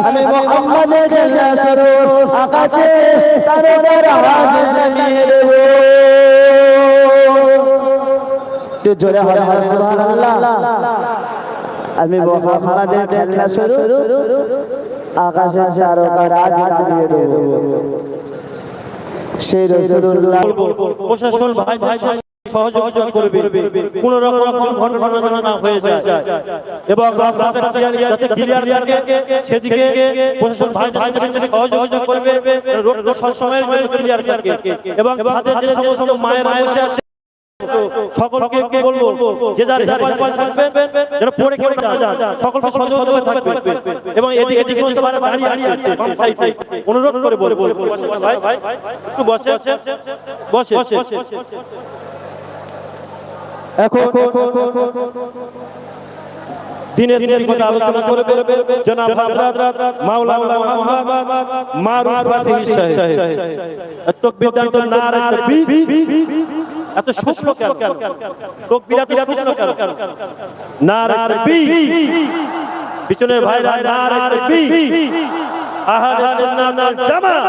আমি মুহাম্মদের জাসরুর আকাশে তারকার আওয়াজ জানিয়ে দেব তো জোরে হবে সুবহানাল্লাহ আমি মুহাম্মদের জাসরুর আকাশে তারকার আওয়াজ জানিয়ে দেব সেই রাসূলুল্লাহ প্রশাসন ভাই ভাই সহযোগিতা করবে কোন রকম ঘটনা না হয়ে যায় এবং রাস্তাটা ক্লিয়ার থাকে সেদিকে প্রশাসন ভাই ভাইদের সহযোগিতা করবে রোড সব সময় ক্লিয়ার থাকে এবং তাদের যে সমস্ত মায়েরা বসে আছে সকলকে কি বলবো যে যার হেফাজত থাকবেন যারা পড়ে কেটে সকলকে সহযোগিতা থাকবে এবং এদিকে যে সমস্ত ভাই দাঁড়িয়ে আছে বাম সাইডে অনুরোধ করে বলবো ভাই ভাই একটু বসে বসে এখন দিনের কথা আলোচনা করবে জনাব হযরত মাওলানা মুহাম্মদ মারুফ ফাতিহি সাহেব তাকবীর দান নারে তাকবীর এত শুকনো কেন তাকবীর এত শুকনো কেন নারে তাকবীর পিছনে ভাইরা নারে তাকবীর আহলে সুন্নাত ওয়াল জামাত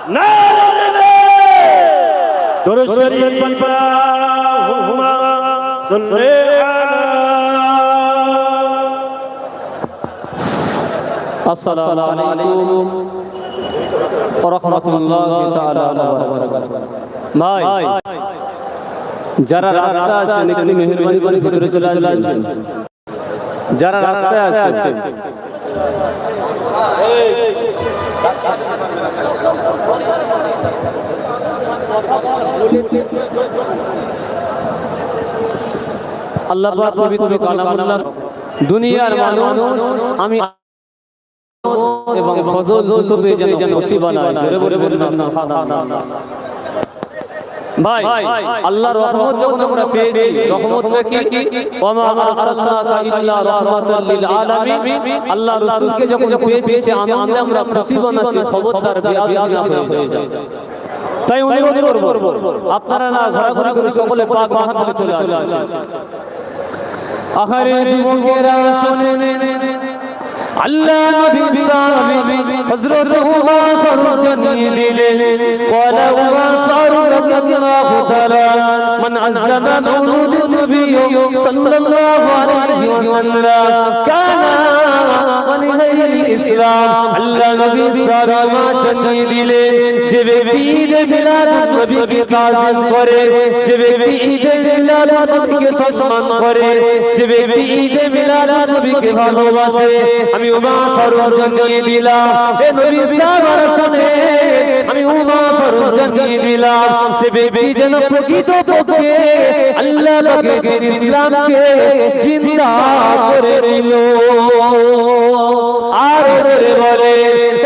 নারে তাকবীর দরুদ শরীফ পড়া হুমা সুন্নে আসসালামু আলাইকুম ওয়া রাহমাতুল্লাহি তাআলা ওয়া বারাকাতুহু ভাই যারা রাস্তা আছেন একটু মেহেরবানি করে ভিতরে চলে আসবেন যারা রাস্তায় আছেন আল্লাহ পাক পবিত্র কালামুল্লাহ দুনিয়ার মানুষ আমি এবং ফজল দুটোকে যেন খুশি বানায় জোরে বলে বলুন সুবহানাল্লাহ ভাই আল্লাহর রহমত যখন আমরা পেয়েছি রহমতটা কি ওয়ামা আরসালনাকা ইল্লা রাহমাতাল লিল আলামিন আল্লাহ রাসূলকে যখন পেয়েছি সে আনন্দে আমরা খুশি বানাচ্ছি খবরদার বেয়াদবি না হয়ে যায় তাই অনুরোধ করব আপনারা না ঘোরাঘুরি করে সকলে পাক মাহফিলে চলে আসুন আখারে যুবকেরা শুনেন আল্লাহ নবী হযরত উমর ফারুক জানিয়ে দিলেন ক্বালা উমর ফারুক রাদিয়াল্লাহু তাআলা মান আযযানা মাউলুদ নবী সাল্লাল্লাহু আলাইহি ওয়াসাল্লাম কানা ওয়ালিল ইসলাম আল্লাহ নবী সাল্লাল্লাহু জানিয়ে দিলেন যে ব্যক্তি ঈদ মিলাদ নবীকে তাজিম করে যে ব্যক্তি ঈদ মিলাদ নবীকে সম্মান করে যে ব্যক্তি ঈদ মিলাদ নবীকে ভালোবাসে আমি উমর ফারুক জানিয়ে দিলাম এ নবী সাহাবারা শুনে আমি উমর ফারুক জানিয়ে দিলাম সে ব্যক্তি যেন প্রকৃতপক্ষে আল্লাহ পাকের ইসলামকে জিন্দা করে দিল আর বলে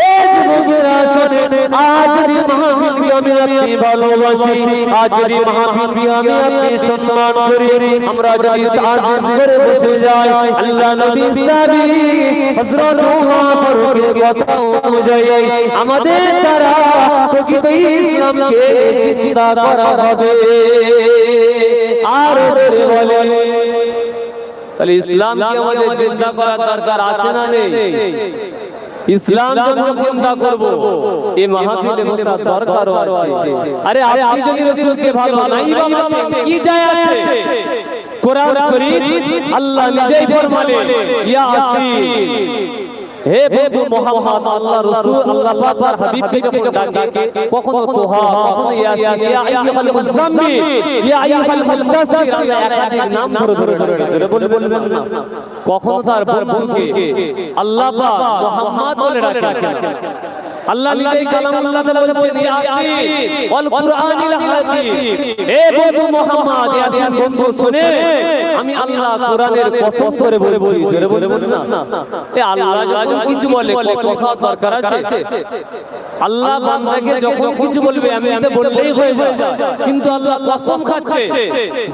এ যুবকেরা শুনে আজের মাহফিলকে আমি আপনি ভালোবাসি আজের মাহফিলকে আমি আপনি সম্মান করি আমরা যদি তাজিম করে বসে যাই আল্লাহ নবী সাহাবী হযরত উমর ফারুকের কথা অনুযায়ী আমাদের দ্বারা প্রকৃত ইসলামকে জিন্দা করা হবে আর বলে তাহলে ইসলামকে আমাদের জিন্দা করার দরকার আছে না নেই ইসলাম যখন জিন্দা করব এই মাহফিলে বসা দরকার আছে আরে আপনি যদি রাসূলকে ভালো নাই বাসেন কি যায় আছে কোরআন শরীফ আল্লাহ নিজেই ফরমালেন ইয়া আসিন হে প্রভু মুহাম্মদ আল্লাহ রাসূল আল্লাহ পাক হাবিবকে যখন ডাকে কখনো তোহা কখনো ইয়াসিন ইয়া আইয়ুহাল মুযাম্মিল ইয়া আইয়ুহাল মুদাসসির আল্লাহ একাধিক নাম ধরে বলবেন না কখনো তার বন্ধুকে আল্লাহ পাক মুহাম্মদ বলে ডাকে আল্লাহ নিজেই কালামুল্লাহ বলছেন ইয়াসিন ওয়াল কুরআনিল হাকিম। এ বন্ধু মুহাম্মদ, ইয়াসিন বন্ধু শুনে, আমি আল্লাহ কোরআনের কসম করে বলছি, জোরে বলবেন না। এ আল্লাহ যখন কিছু বলে কসম খাওয়ার দরকার আছে? আল্লাহ বান্দাকে যখন কিছু বলবে এমনিতে বললেই হয়ে যায়, কিন্তু আল্লাহ কসম খাচ্ছে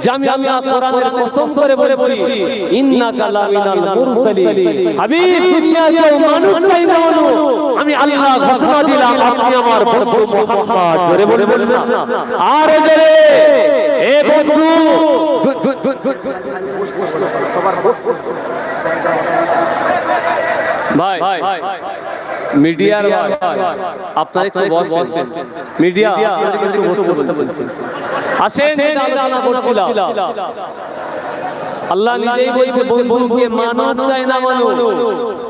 যে আমি আল্লাহ কোরআনের কসম করে বলছি ইন্নাকা লামিনাল মুরসালিন। হাবিব, দুনিয়াতে মানুষ চাই না, আমি আল্লাহ ঘোষণা দিলাম আপনি আমার বন্ধু মুহাম্মদ। জোরে বলবেন না, আর জোরে। এ বন্ধু, ভাই মিডিয়ার আপনারা একটু বসেন, মিডিয়া আপনাদেরকে একটু বসতে বলছেন। আসেন, আলোচনা করছিলাম। আল্লাহ নিজেই বলছে বন্ধুকে মানব চাই না মানো,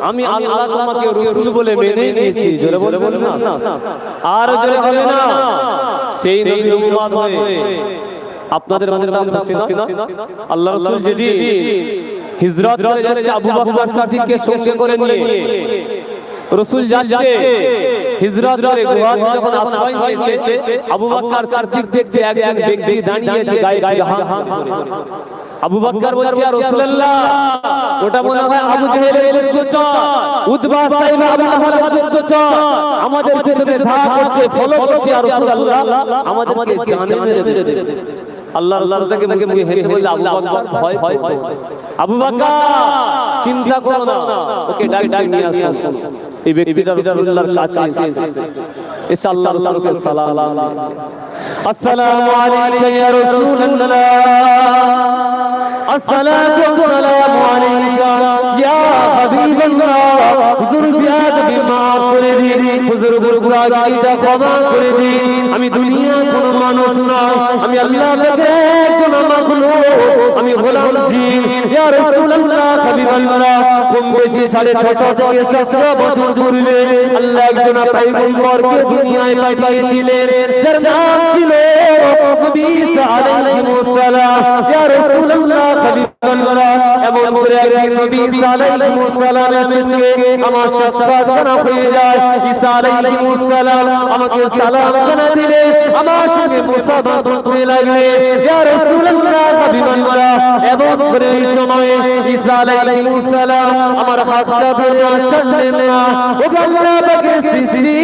আমি আল্লাহ তোমাকে রাসূল বলে মেনে নিয়েছি। জোরে বলবেন না, আর জোরে হবে না। সেই নবীর উম্মত হয়ে আপনাদের মনটা খুশি না? আল্লাহ রাসূল যেদিন হিজরত করে যাচ্ছে আবু বকর সিদ্দিককে সঙ্গে করে নিয়ে, রাসূল যাচ্ছে হিজরত করে গুহাতে যখন আশ্রয় নিয়েছে, আবু বকর সিদ্দিক দেখছে একজন ব্যক্তি দাঁড়িয়ে আছে গায়ে গায়ে হাত করে। আবু বকর বলছে ইয়া রাসূলুল্লাহ, ওটা মনে হয় আবু জেহেলের পুত্র উতবা সাইবা আবু লাহাবের পুত্র, আমাদের পেছনে ধাওয়া করছে, ফলো করছে। ইয়া রাসূলুল্লাহ, আমাদেরকে জানে মেরে দেবে। আল্লাহ রাসূল তাকে মুখে হেসে বলল, আবু বকর ভয় ভয়, আবু বকর চিন্তা করো না, ওকে ডাক নিয়ে আসো। এই ব্যক্তিটা রাসূলুল্লাহর কাছে এসে আল্লাহর রাসূলকে সালাম, আসসালামু আলাইকা ইয়া রাসূলুল্লাহ, আসসালাতু ওয়াসসালামু আলাইকা ইয়া হাবিবাল্লাহ। হুজুর বিয়াদবি মাফ করে দিন, হুজুর গুনাহগারটা ক্ষমা করে দিন। আমি দুনিয়ার কোনো মানুষ না, আমি আল্লাহর একজন মাখলুক, আমি গোলাম জিন। ইয়া রাসূলুল্লাহ, হাবিবাল্লাহ, কম বেশি 650 থেকে 700 বছর পূর্বে আল্লাহ একজন পয়গম্বরকে দুনিয়ায় পাঠিয়েছিলেন, যার নাম ছিল নবী ঈসা আলাইহিস সালাম। ইয়া রাসূলুল্লাহ, হাবিবাল্লাহ, এমন করে একদিন নবী ঈসা আলাইহিস সালাম এসেছে, আমার সাক্ষাৎ জানা হয়ে যায়। ঈসা আলাইহিস সালাম আমাকে সালাম জানা দিলে, আমার সঙ্গে মুসাফা করতে লাগলে। ইয়া রাসূলুল্লাহ, হাবিবাল্লাহ, এমন করে এই সময়ে ঈসা আলাইহিস সালাম আমার হাতটা ধরে ছাড়লেন না। ও আল্লাহ পাকের সৃষ্টি,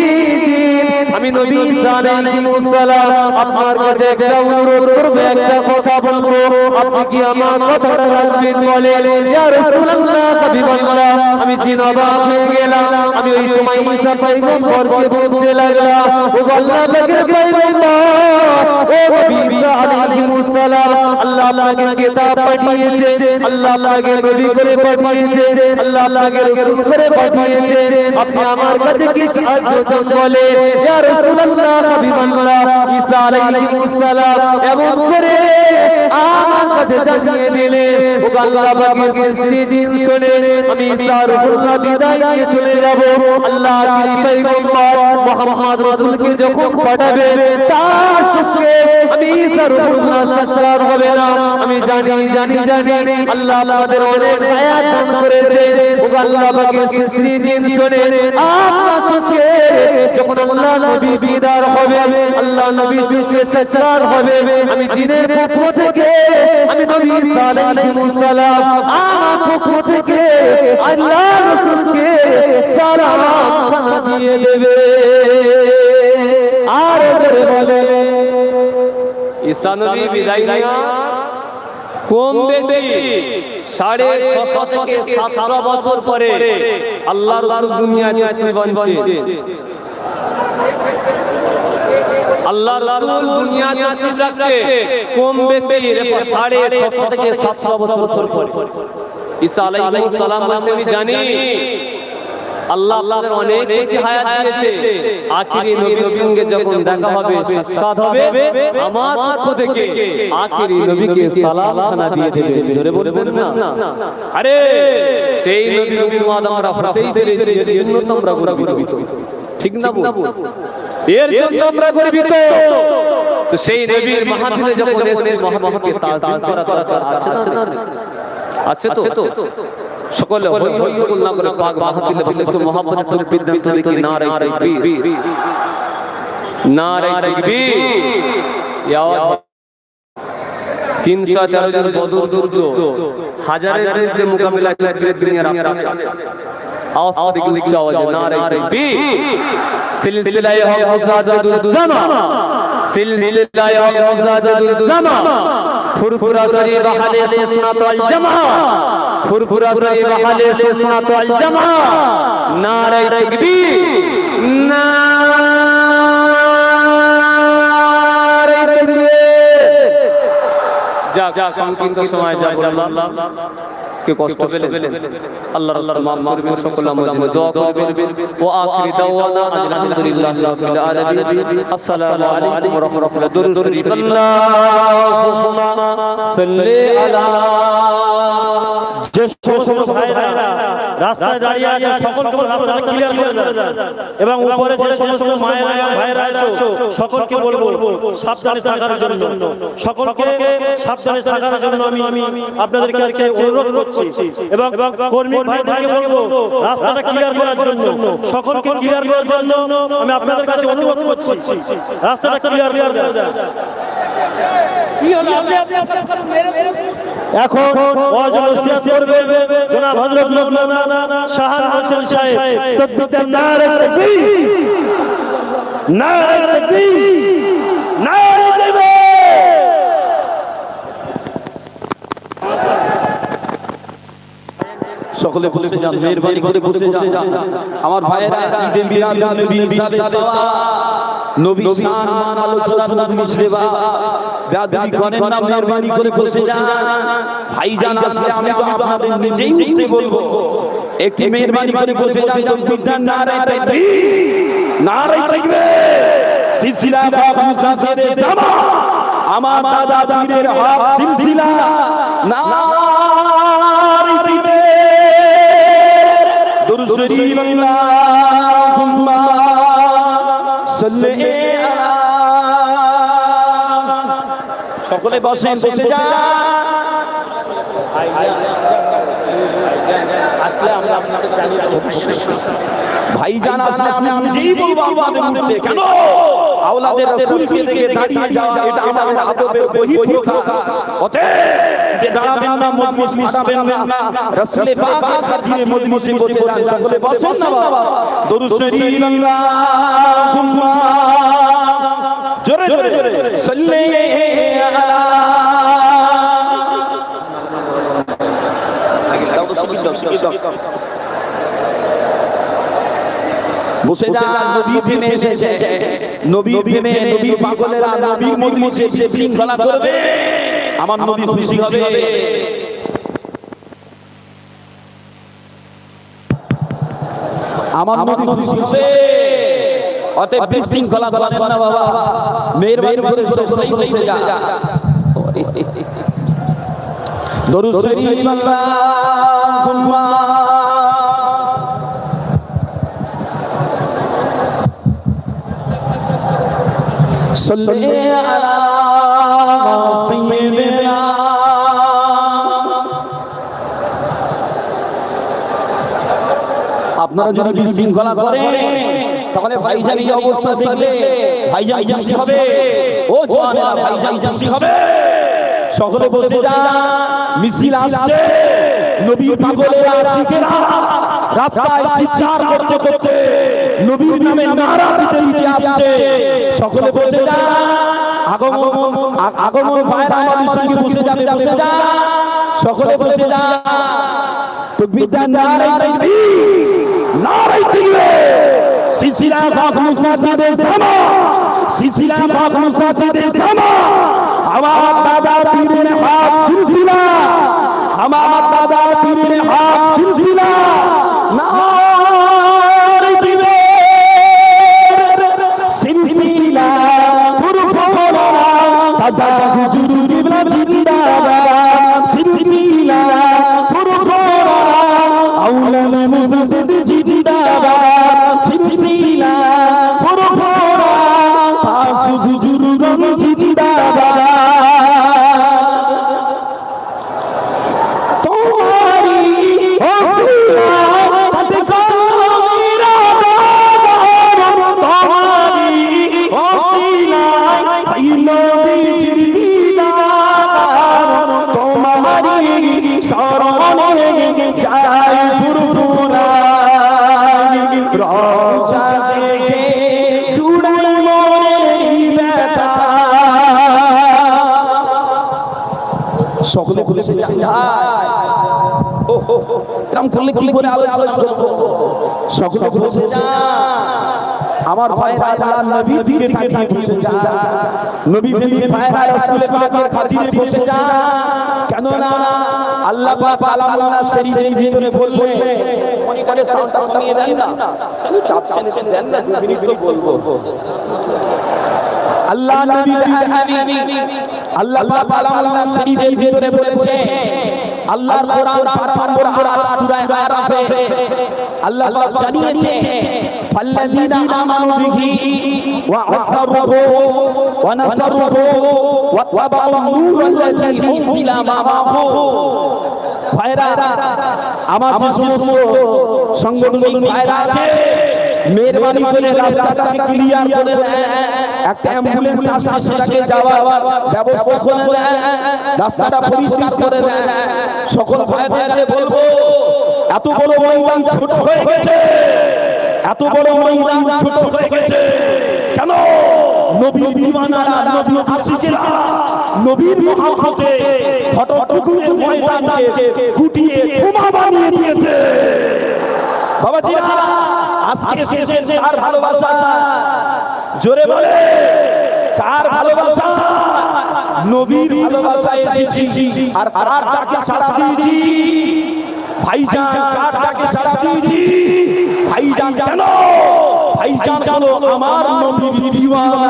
আমি নবী ঈসা আলাইহিস সালাম আপনার কাছে একটা অনুরোধ করব, একটা কথা বলবো, আপনি কি আমার কথাটা রাখবেন? বলে, ইয়া রাসূলুল্লাহ, হাবিবাল্লাহ, আমি জিনাবাদ হয়ে গেলাম। আমি ওই সময় ঈসা পয়গম্বরকে বলতে লাগলাম, ও আল্লাহ পাকের পয়গম্বর, ও নবী ঈসা আলাইহিস সালাম, আল্লাহ আপনাকে কিতাব পাঠিয়েছে, আল্লাহ আপনাকে নবী করে পাঠিয়েছে, আল্লাহ আপনাকে রাসূল করে পাঠিয়েছে, আপনি আমার কাছে কি সাহায্য চান? বলে, ইয়া রাসূলুল্লাহ, হাবিবাল্লাহ, ঈসা আলাইহিস সালাম এমন করে আমার কাছে জানিয়ে দিলে, ও আল্লাহ পাকের সৃষ্টি জিন শুনে আমি ঈসা রাসূলুল্লাহ বিদায় নিয়ে চলে যাব। আল্লাহ পয়গম্বর মুহাম্মদ রাসূলকে যখন পাঠাবে, তার সঙ্গে আমি ঈসা রাসূলুল্লাহ সাক্ষাৎ হবে না। আমি জানি আল্লাহ আমাদের অনেক হায়াত দান করেছে। ও আল্লাহ পাকের সৃষ্টি জিন শুনে আপনার সঙ্গে যখন আল্লাহ নবী বিদার হবে, আল্লাহ নবী সঙ্গে সাক্ষাৎ হবে, আমি জিনের পক্ষ থেকে, আমি নবী ঈসা আলাইহিস সালাম আমার পক্ষ থেকে আল্লাহ রাসূলকে সালাম দিয়ে দেবে। আর জোরে বলে, ঈসা নবী বিদায় নেয়া কম বেশি 650 থেকে 700 বছর পরে আল্লাহর রাসূল দুনিয়াতে জীবন দিয়েছে। আল্লাহর রাসূল দুনিয়াতে তশরিফ রাখছে কম বেশি 650 থেকে 700 বছর পরে। ঈসা আলাইহিস সালাম বলছেন, আমি জানি আল্লাহ আপনাদের অনেক বেশি হায়াত দিয়েছে, আখিরি নবীর সঙ্গে যখন দেখা হবে, সাক্ষাৎ হবে, আমার পক্ষ থেকে আখিরি নবীকে সালাম খানা দিয়ে দেবেন। জোরে বলবেন না? আরে সেই নবীর উম্মত আমরা হতেই পেরেছি, এর জন্য তো আমরা গর্বিত, ঠিক না? এর জন্য আমরা গর্বিত। তো সেই নবীর মাহফিলে যখন এসে মহামহকে তাজিম করা দরকার আছে না? আছে তো। সকলে হই হই না করে পাক মাহফিলে বসে একটু মোহাম্মদের তাকবীর দেন তো দেখি নারে তাকবীর নারে তাকবীর এই আওয়াজ 313 জন বদর দুর্গ হাজারের বিরুদ্ধে মোকাবিলা করতে দুনিয়ার আওয়াজ থেকে উচ্চ আওয়াজে নারে তাকবীর সিলসিলায়ে হক আযাদুল জামা সিলসিলায়ে হক আযাদুল জামা ফুরফুরা শরীফ আহলে সুন্নাত ওয়াল জামা ফুরফুরা শরীফ আহলে সুন্নাত ওয়াল জামা নারে তাকবীর নারে তাকবীর যা সংকীর্ণ সময় যা বললাম কে কষ্ট পেলেন আল্লাহ রাসূল মাফ করবেন সকলে আমাদের জন্য দোয়া করবেন ওয়া আখিরি দাওয়ানা আলহামদুলিল্লাহি রাব্বিল আলামিন আসসালামু আলাইকুম ওয়া রাহমাতুল্লাহ দুরূদ শরীফ আল্লাহুম্মা সাল্লি আলা যে সমস্ত ভাইরা রাস্তায় দাঁড়িয়ে আছে সকলকে রাস্তা ক্লিয়ার করে দেন এবং উপরে যে সমস্ত মায়েরা ভাইরা আছো সকলকে বলবো সাবধানে থাকার জন্য সকলকে সাবধানে থাকার জন্য আমি আপনাদের কাছে অনুরোধ করছি এবং কর্মী ভাইদেরকে বলবো রাস্তাটা ক্লিয়ার করার জন্য সকলকে ক্লিয়ার করার জন্য আমি আপনাদের কাছে অনুরোধ করছি রাস্তাটা ক্লিয়ার করে দেন কি হলো আপনি এখন ওয়াজ নসিহত করবে জনাব হযরত মাওলানা শাহাদ হোসেন সাহেব তাকবীর নারে তাকবীর নারে তাকবীর নারে তাকবীর সকলে বসে যান মেহেরবানি করে বসে যান আমার ভাইয়েরা ঈদে মিলাদুন নবী হিসাবে সওয়া নবী শান মান আলোচনা মজলিস রেবা বেয়াদবি করেন না মেহেরবানি করে বসে যান ভাইজান আসলে আমি তো আপনাদের নিজেই উঠতে বলবো একটু মেহেরবানি করে বসে যান তাকবীর নারে তাকবীর নারে তাকবীর সিলসিলা বাবা মুসাফিরের জামা আমার দাদা পীরের হক সিলসিলা নারে তাকবীর দুরূদ শরীফ আল্লাহুম্মা সাল্লি আলা সকলে বসেন বসে যান আসলে আমরা আপনাদের জানিয়ে দেব ভাইজান আসলে আমি নিজেই বলবো আমাদের মধ্যে কেন আওলাদের রাসূলকে দেখে দাঁড়িয়ে যাওয়া এটা আমাদের আদবের বহিঃপ্রকাশ অতএব যে দাঁড়াবেন না মজলিস মিশাবেন না রাসূলে পাকের খাতিরে মজলিসে বসে যান সকলে বসেন না বাবা দরুদ শরীফ আল্লাহুম্মা জোরে জোরে সাল্লি আলা বসে যান নবীর প্রেমে এসেছে নবীর প্রেমে নবীর পাগলেরা নবীর মজলিসে এসে শৃঙ্খলা করবে আমার নবী খুশি হবে আমার নবী খুশি হবে অতএব বিশৃঙ্খলা করেন না বাবা মেহেরবানি করে সকলেই বসে যান দরুদ শরীফ আল্লাহুম্মা সাল্লি আলা সাইয়্যিদিনা আপনারা যদি বিশৃঙ্খলা করেন তাহলে ভাইজান এই অবস্থা দেখলে ভাইজান খুশি হবে ও জওয়ানেরা ভাইজান খুশি হবে সকলে বসে যান মিছিল আসছে নবী পাগলেরা আশিকেরা রাস্তায় চিৎকার করতে করতে নবীর নামে নারা দিতে দিতে আসছে সকলে বসে যান আগমন ভাইরা আমাদের সঙ্গে বসে যাবে বসে যান সকলে বসে যান তাকবীর নারে তাকবীর নারে তাকবীর সিলসিলা হক মুসাফিরের জামা সিলসিলা হক মুসাফিরের জামা আমার দাদা পীরের হক সিলসিলা আমার দাদা পীরের হক সিলসিলা নারে তাকবীর সিলসিলা ফুরফুরা দাদা হুজুর কিবলা জিন্দাবাদ সিলসিলা ফুরফুরা আউলামা মুজাদ্দিদ জিন্দাবাদ সিলসিলা ফুরফুরা পাঁচ হুজুর গম জিন্দাবাদ তোমারি ও সকলে বসে যান ও এরকম করলে কি করে আলোচনা করব সকলে বসে যান আমার ভাইরা আল্লাহর নবীর দিকে তাকিয়ে বসে যান নবী প্রেমিক ভাইরা রাসূল পাকের খাতিরে বসে যান কেন না আল্লাহ পাক কালামুল্লাহ শরীফের ভিতরে বললেন মনে করে সাউন্ডটা কমিয়ে দেন না কেন চাপছেন দেন না 2 মিনিট তো বলবো আল্লাহ নবী আল্লাহ পাক কালামুল্লাহ শরীফের ভিতরে বলেছে আল্লাহর কোরআন 5 নম্বর আয়াত সূরা আরাফে আল্লাহ পাক জানিয়েছে ফাল্লাযীনা আমানু বিহি ওয়া আযযারুহু ওয়া নাসারুহু ওয়াত্তাবাউ নূরাল্লাযী উনজিলা মা'আহু ভাইরা আমার যে সমস্ত সংগঠনিক ভাইরা আছে মেহেরবানি করে রাস্তাটাকে ক্লিয়ার করে দেন একটা অ্যাম্বুলেন্স আসছে সেটাকে যাওয়ার ব্যবস্থা করে দেন রাস্তাটা পরিষ্কার করে দেন সকল ভাইদের বলবো এত বড় ময়দান ছোট হয়ে গেছে এত বড় ময়দান ছোট হয়ে গেছে কেন নবীর দিওয়ানারা নবীর আশিকেরা নবীর মহব্বতে ফটকটুকুরের ময়দানকে গুটিয়ে বোমা বানিয়ে দিয়েছে বাবাজিরা আজকে শেষে কার ভালোবাসা জোরে বলে কার ভালোবাসা নবীর ভালোবাসা এসেছি আর কার ডাকে সাড়া দিয়েছি ভাইজান কার ডাকে সাড়া দিয়েছি ভাইজান কেন ভাইজান হলো আমার নবীর দিওয়ানা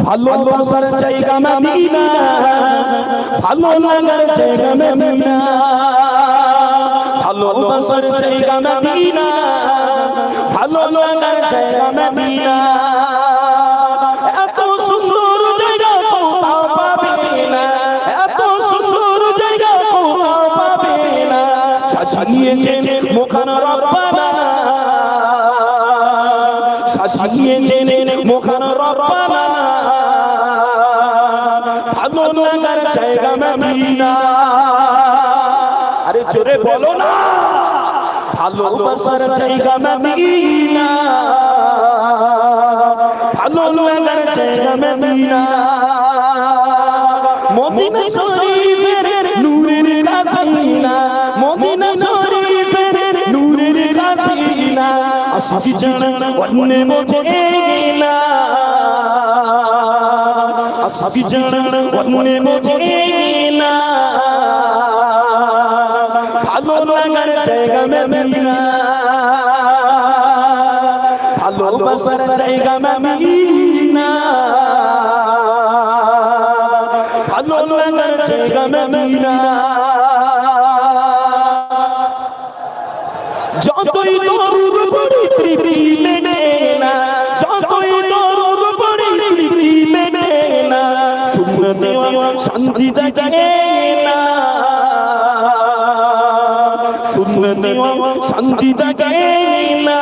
ভালোবাসার জায়গা মদিনা ভালো লাগার জায়গা মদিনা ভালোবাসার জায়গা মদিনা ভালো লাগার জায়গা মদিনা এত সুন্দর জায়গা কোথাও পাবে না এত সুন্দর জায়গা কোথাও পাবে না সাজিয়েছেন মুখান রব্বানা সাজিয়েছেন মুখান রব্বানা ভালো লাগার জায়গা মদিনা আরে জোরে বলো না ভালোবাসার জায়গা মদিনা ভালো লাগার জায়গা মদিনা মদিনা শরীফের নূরের খাজিনা মদিনা শরীফের নূরের খাজিনা আসবি জানা অন্যে বোঝে না আসবি জানা অন্যে বোঝে না ভালো লাগার জায়গা মদিনা ভালোবাসার জায়গা মদিনা ভালো লাগার জায়গা মদিনা যতই দরুদ পড়ি তৃপ্তি মেটে না যতই দরুদ পড়ি তৃপ্তি মেটে না সুন্নতে শান্তি থাকে না সুন্নতে শান্তি থাকে না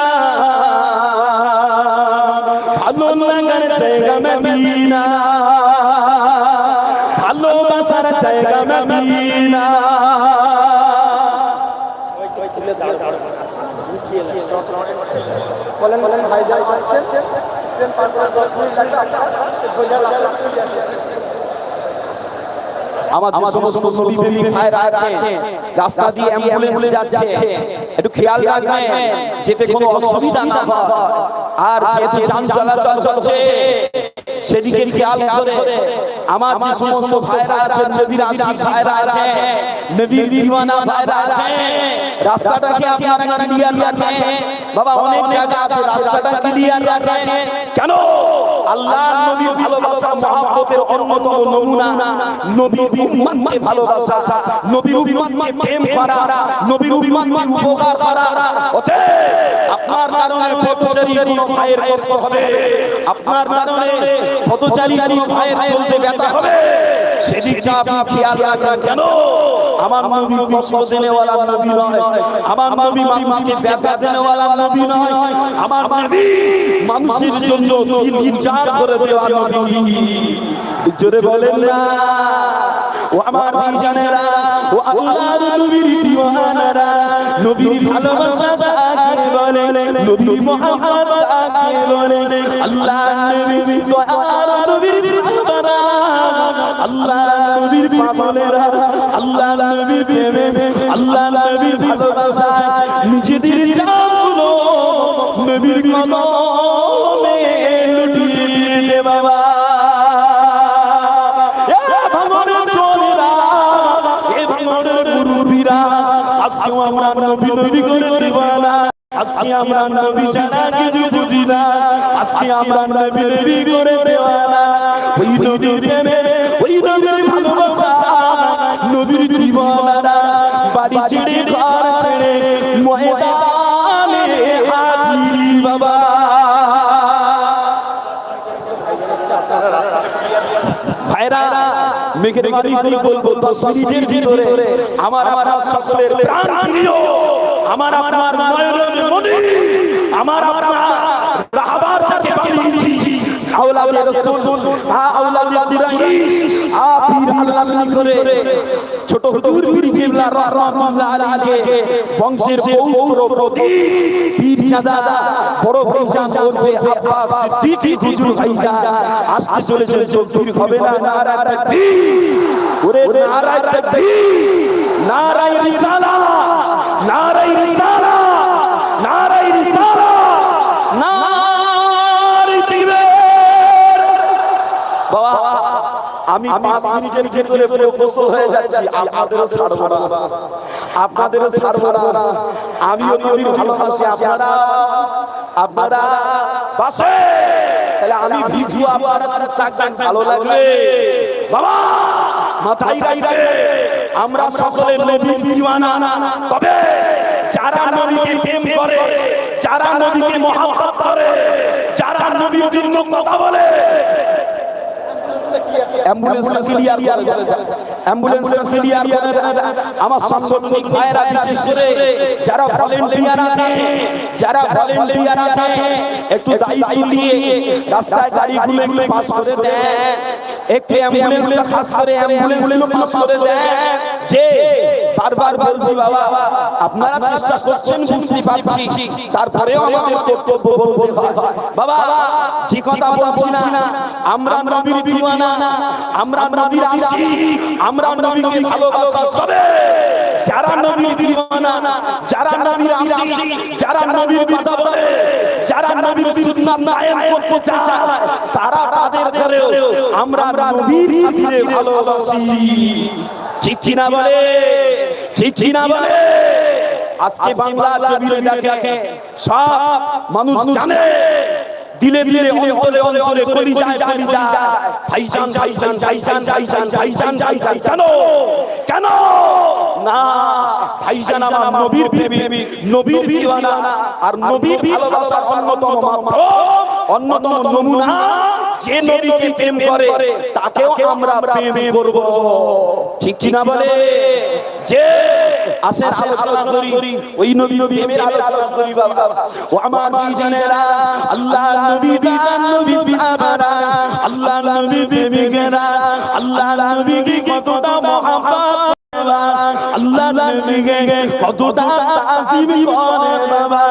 ভালো লাগার জায়গা মদিনা ভালোবাসার জায়গা মদিনা বলেন ভাই যাই আসছে ট্রেন পার করে 10 মিনিট লাগবে আমার যে সমস্ত নবী প্রেমিক ভাইরা আছে রাস্তা দিয়ে অ্যাম্বুলেন্স যাচ্ছে একটু খেয়াল রাখবেন যেতে কোনো অসুবিধা না হয় আর যেহেতু যান চলাচল চলছে সেদিকে খেয়াল করে আমার যে সমস্ত ভাইরা আছে নবীর আশিক ভাইরা আছে নবীর দিওয়ানা ভাইরা আছে রাস্তাটাকে আপনারা ক্লিয়ার রাখেন বাবা অনেক জায়গা আছে রাস্তাটা ক্লিয়ার রাখেন কেন আল্লাহর নবীর ভালোবাসা মহব্বতের অন্যতম নমুনা নবীর উম্মতকে ভালোবাসা নবীর উম্মতকে প্রেম করা নবীর উম্মতকে উপকার করা অতএব আপনার কারণে পথচারী কোনো ভাইয়ের কষ্ট হবে আপনার কারণে পথচারী কোনো ভাইয়ের চলতে ব্যথা হবে সেদিকটা আপনি খেয়াল রাখবেন কেন আমার নবী কষ্ট দেনেওয়ালা নবী নয় আমার নবী মানুষকে ব্যথা দেনেওয়ালা নবী নয় আমার নবী মানুষের জন্য দিল উজাড় করে দেওয়া নবী জোরে বলেন না ও আমার ভাইজানেরা ও আল্লাহর নবীর দিওয়ানারা নবীর ভালোবাসা কাকে বলে নবীর মুহাব্বত কাকে বলে আল্লাহর নবী দয়ার নবীর সাহাবারা আল্লাহ নবীর পাগলেরা আল্লাহ নবীর প্রেমে আল্লাহ নবীর ভালোবাসায় নিজেদের জানগুলো নবীর কদমে লুটিয়ে দিয়েছে বাবা। আজকে আমরা নবী নবী করে দিওয়ানা, আজকে আমরা নবী জানা কিছু বুঝি না, আজকে আমরা নবী নবী করে দিওয়ানা। ওই নবীর প্রেমে ওই নবীর ভালোবাসা নবীর দিওয়ানা বাড়ি ছেড়ে ঘর ছেড়ে ময়দানে হাজির বাবা। ভাইরা মেঘের বাড়ি করে বলবো 10 মিনিটের ভিতরে আমার আপনার সকলের প্রাণ প্রিয় আমার আপনার নয়নের মনি আমার আপনার রাহবার থেকে বানিয়েছি আওলাদ রাসূল আওলাদ দিরাইশ পীর আল্লাহ করে ছোট হুজুর পীর কিবলা রাহমাতুল্লাহ আলাইহি বংশের পৌত্র প্রতীক পীর জাদা বড় ভাইজান ওরফে আব্বাস সিদ্দিকী হুজুর ভাইজান আসতে চলেছেন। তাকবীর হবে না? নারা তাকবীর, ওরে নারা তাকবীর, নারায়ে রিসালাত, নারায়ে রিসালাত, নারায়ে রিসালাত, নারায়ে তাকবীর। বাবা আমি 5 মিনিটের ভিতরে পুরো গোসল হয়ে যাচ্ছি, আপনাদেরও ছাড়বো না, আপনাদেরও ছাড়বো না। আমিও নবীর ভালোবাসি, আপনারা বাসে তাহলে আমি ভিজু আপনারা চাকবেন, ভালো লাগবে বাবা। মাথায় রাখবে আমরা সকলে নবীর দিওয়ানা, তবে যারা নবীকে প্রেম করে, যারা নবীকে মহব্বত করে, যারা নবীর জন্য কথা বলে, অ্যাম্বুলেন্সটা ক্লিয়ার করে দেন, অ্যাম্বুলেন্সটা ক্লিয়ার করে দেন। আমার সাংগঠনিক ভাইরা বিশেষ করে যারা ভলান্টিয়ার আছে, যারা ভলান্টিয়ার আছে একটু দায়িত্ব নিয়ে রাস্তায় গাড়িগুলো একটু পাস করে দেন, একটু অ্যাম্বুলেন্সটা খাস করে অ্যাম্বুলেন্সগুলো পাস করে দেন। যে বারবার বলছি বাবা আপনারা চেষ্টা করছেন বুঝতে পারছি, তারপরেও আমাদের কর্তব্য বলতে হয় বাবা। যে কথা বলছি না আমরা নবীর দিওয়ানা, আমরা নবীর আশিক, আমরা নবীকে ভালোবাসি, তবে যারা নবীর দিওয়ানা, যারা নবীর আশিক, যারা নবীর কথা বলে, যারা নবীর সুন্নাত কায়েম করতে চায়, তারা তাদের করেও আমরা নবীর খাতিরে ভালোবাসি। ঠিক কি না বলে? ঠিক কি না বলে? আজকে বাংলা জমিনে দেখে সব মানুষ জানে, দিলে দিলে অন্তরে অন্তরে কলিজায় কলিজায় ভাইজান ভাইজান ভাইজান ভাইজান ভাইজান ভাইজান। কেন কেন না? ভাইজান আমার নবীর প্রেমিক, নবীর দিওয়ানা, আর নবীর ভালোবাসার অন্যতম মাধ্যম, অন্যতম নমুনা যে নবীকে প্রেম করে তাকেও আমরা প্রেম করব। ঠিক কি না বলে? যে আসেন আলোচনা করি, ওই নবীর প্রেমের আলোচনা করি বাবা। ও আমার ভাইজানেরা, আল্লাহ নবী বিদান নবী সাহাবারা, আল্লাহ নবী প্রেমিকেরা, আল্লাহ নবীকে কতটা মহব্বত, আল্লাহ নবীকে কতটা তাজিম করে বাবা।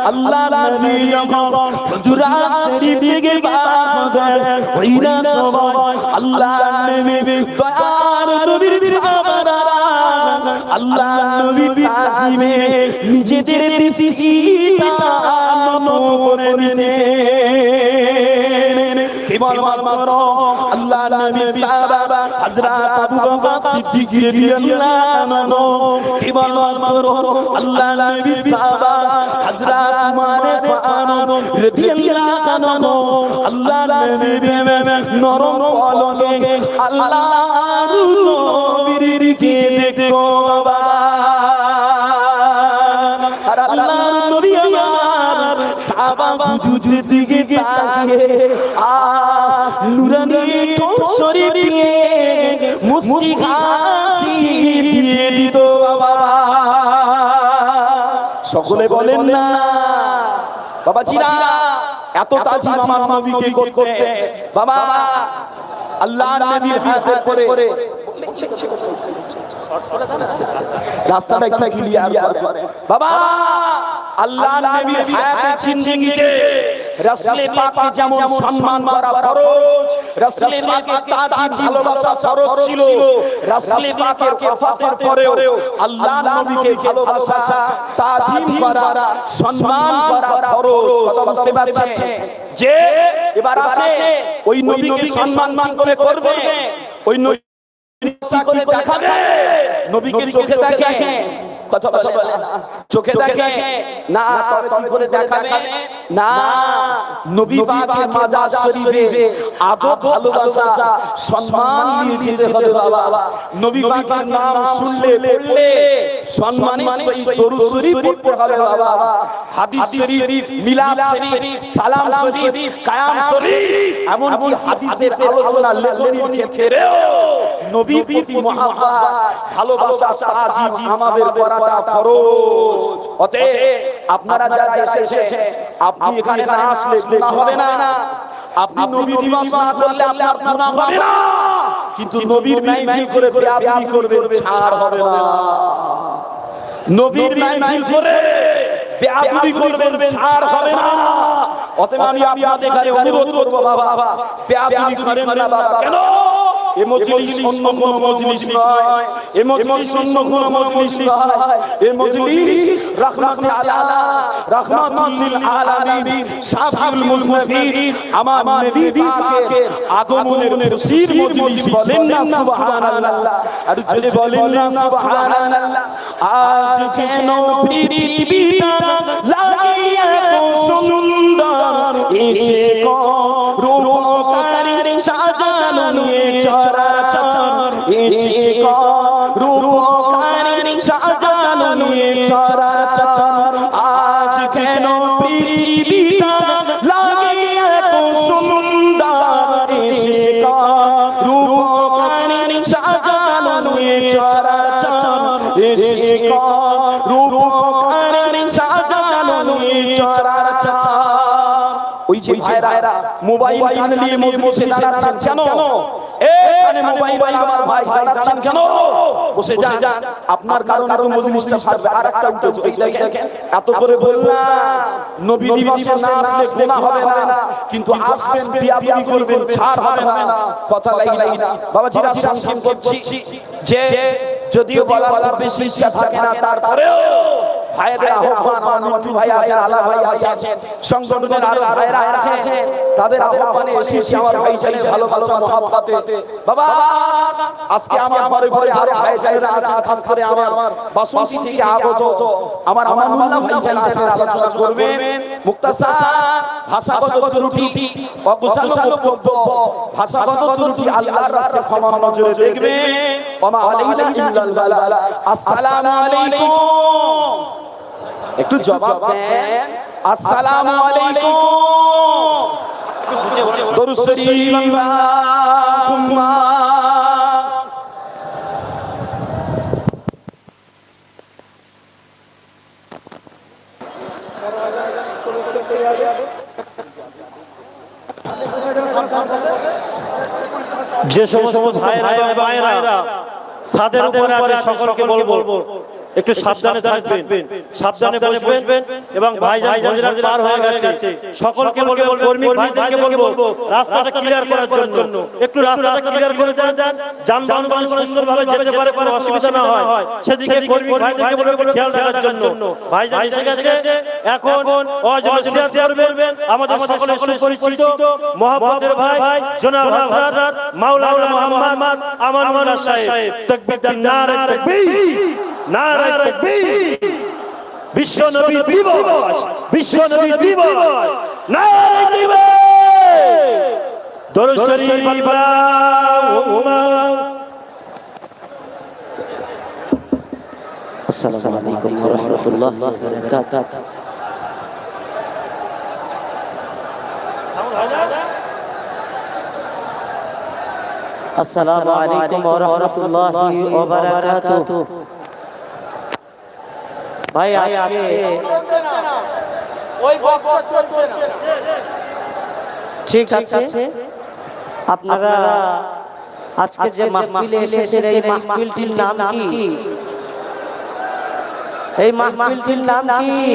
আল্লাহ নবী যখন হুজুরাত শরীফ থেকে বার হয়, ওই না সময় আল্লাহ নবী দয়ার নবীর সাহাবারা আল্লাহ নবী তাজিমে নিজেদের দেশিটা নত করে নিতেন। কেবল মাত্র আল্লাহ নবী সাহাবা হযরত আবু বকর সিদ্দিক রাদিয়াল্লাহু আনহু, কেবল মাত্র আল্লাহ নবী সাহাবা হযরত উমর ফারুক রাদিয়াল্লাহু আনহু, আল্লাহ নবী নরম পলকে আল্লাহর নবীর দিকে দেখো বাবা। আর আল্লাহর নবী আমার সাহাবা হুজুর দিকে তাকিয়ে নুরানি ঠোঁট সরিয়ে দিয়ে মুস্কি হাসি দিয়ে দিত বাবা। সকলে বলেন না বাবা জিরা, এত তাজিম আমার নবীকে করতে বাবা। আল্লাহ নবীর হাতের পরে রাস্তাটা একটু ক্লিয়ার করে বাবা। আল্লাহ নবীর হায়াতে জিন্দেগিতে রাসূলে পাককে যেমন সম্মান করা ফরজ, রাসূলে পাকের তাজিম ভালোবাসা ফরজ ছিল, রাসূলে পাকের ওফাতের পরেও আল্লাহর নবীকে ভালোবাসা, তাজিম করা, সম্মান করা ফরজ। কথা বুঝতে পারছেন? যে এবার আসে ওই নবীকে সম্মান কি করে করবে, ওই নবী কি করে দেখাবে, নবীকে চোখে দেখে, কথা বলে না, চোখে দেখে না, তবে কি করে দেখাবে না, নবী পাকের মাজার শরীফে আদব ভালোবাসা সম্মান নিয়ে যেতে হবে বাবা। নবী পাকের নাম শুনলে পড়লে সম্মানের সহিত দরুদ শরীফ পড়তে হবে বাবা। হাদিস শরীফ, মিলাদ শরীফ, সালাম শরীফ, কায়াম শরীফ, এমন কি হাদিসের আলোচনা লেখনীর ক্ষেত্রেও নবীর প্রতি মহব্বত, ভালোবাসা, তাজিম আমাদের করাটা ফরজ। অতএব আপনারা যারা এসেছে, আপনি এখানে না আসলে গুনাহ হবে না, আপনি নবী দিবস না করলে আপনার গুনাহ হবে না, কিন্তু নবীর মাহফিল করে বেয়াদবি করবেন, ছাড় হবে না। নবীর মাহফিল করে বেয়াদবি করবেন, ছাড় হবে না। অতএব আমি আপনাদের কাছে অনুরোধ করব বাবা, বেয়াদবি করেন না বাবা। কেন? এ মজলিস অন্য কোন মজলিস নয়, এ মজলিস অন্য কোন মজলিস নয়, এ মজলিস রাহমাতুল আলা রাহমাতুল লিল আলামিন শাফিউল মুজনিবিন আমার নবী পাকের আগমনের খুশির মজলিস। বলেন না সুবহানাল্লাহ, আর জোরে বলেন না সুবহানাল্লাহ। আজ কেন পৃথিবীটা লাগে এত সুন্দর, এসে রূপকারী সাজানো নিয়ে চরাচর, এসে রূপকারী সাজানো নিয়ে চরাচর। আজ কেন পৃথিবীটা লাগে এত সুন্দর, এসে রূপকারী সাজানো নিয়ে চরাচর, এসে রূপকারী সাজানো নিয়ে চরাচর। ওই যে ভাইরা মোবাইল কানে নিয়ে মজলিসে দাঁড়াচ্ছেন কেন? এখানে মোবাইল আমার ভাই দাঁড়াচ্ছেন কেন? বসে যান, আপনার কারণে তো মজলিসটা ছাড়বে। আরেকটা উঠেছে, এই দেখেন, এত করে বললাম নবী দিবসে না আসলে গুনাহ হবে না, কিন্তু আসবেন, বিয়াদবি করবেন, ছাড় হবে না। কথা লাগি না বাবাজিরা, সংক্ষেপ করছি যে যদিও বলার বেশি ইচ্ছা থাকে না, তারপরেও ভাইদের আহ্বান, আমার মিন্টু ভাই আছেন, আলা ভাই আছেন, সংগঠনের আরো ভাইরা আছেন, তাদের আহ্বানে এসেছি আমার ভাই চাই ভালোবাসা মহব্বতে। বাবা আজকে আমার পরে পরে আরো ভাই চাইরা আছেন, খাস করে আমার বাসন্তী থেকে আগত আমার আমানুল্লাহ ভাই চাই আছেন, আলোচনা করবেন। মুক্তাসার ভাষাগত ত্রুটি, অকুশল বক্তব্য, ভাষাগত ত্রুটি আল্লাহর রাস্তায় ক্ষমা নজরে দেখবেন। ওমা আলাইনা ইল্লাল বালাগ। আসসালামু আলাইকুম, একটু জবাব দেন। আসসালামু আলাইকুম, দরুদ শরীফ আল্লাহুম্মা। যে সমস্ত ভাইরা ছাদের উপরে আছে সকলকে বলবো একটু সাবধানে থাকবেন, সাবধানে বসবেন, এবং ভাইজান মজরার পার হয়ে গেছে সকলকে বলবো, কর্মী ভাইদেরকে বলবো রাস্তাটা ক্লিয়ার করার জন্য, একটু রাস্তাটা ক্লিয়ার করে দেন, যানবাহন সুন্দরভাবে যেতে পারে, কোনো অসুবিধা না হয়, সেদিকে কর্মী ভাইদেরকে বলবো খেয়াল রাখার জন্য। ভাইজান এসে গেছে, এখন ওয়াজ নসিহত করবেন আমাদের সকলের সুপরিচিত মহব্বতের ভাই জনাব হযরত মাওলানা মুহাম্মদ আমানুল্লাহ সাহেব। তাকবীর দেন, নারে তাকবীর, নারে তাকবীর। বিশ্ব নবী দিবস, বিশ্ব নবী দিবস, নারে তাকবীর। দরুদ শরীফ আল্লাহুম্মা। আসসালামু আলাইকুম ওয়া রাহমাতুল্লাহি ওয়া বারাকাতুহু। আসসালামু আলাইকুম ওয়া রাহমাতুল্লাহি ওয়া বারাকাতুহু। ভাই আজকে ওই বক্স চলছে না, ঠিক আছে, আপনারা আজকে যে মাহফিলে এসেছেন এই মাহফিলটির নাম কি? এই মাহফিলটির নাম কি?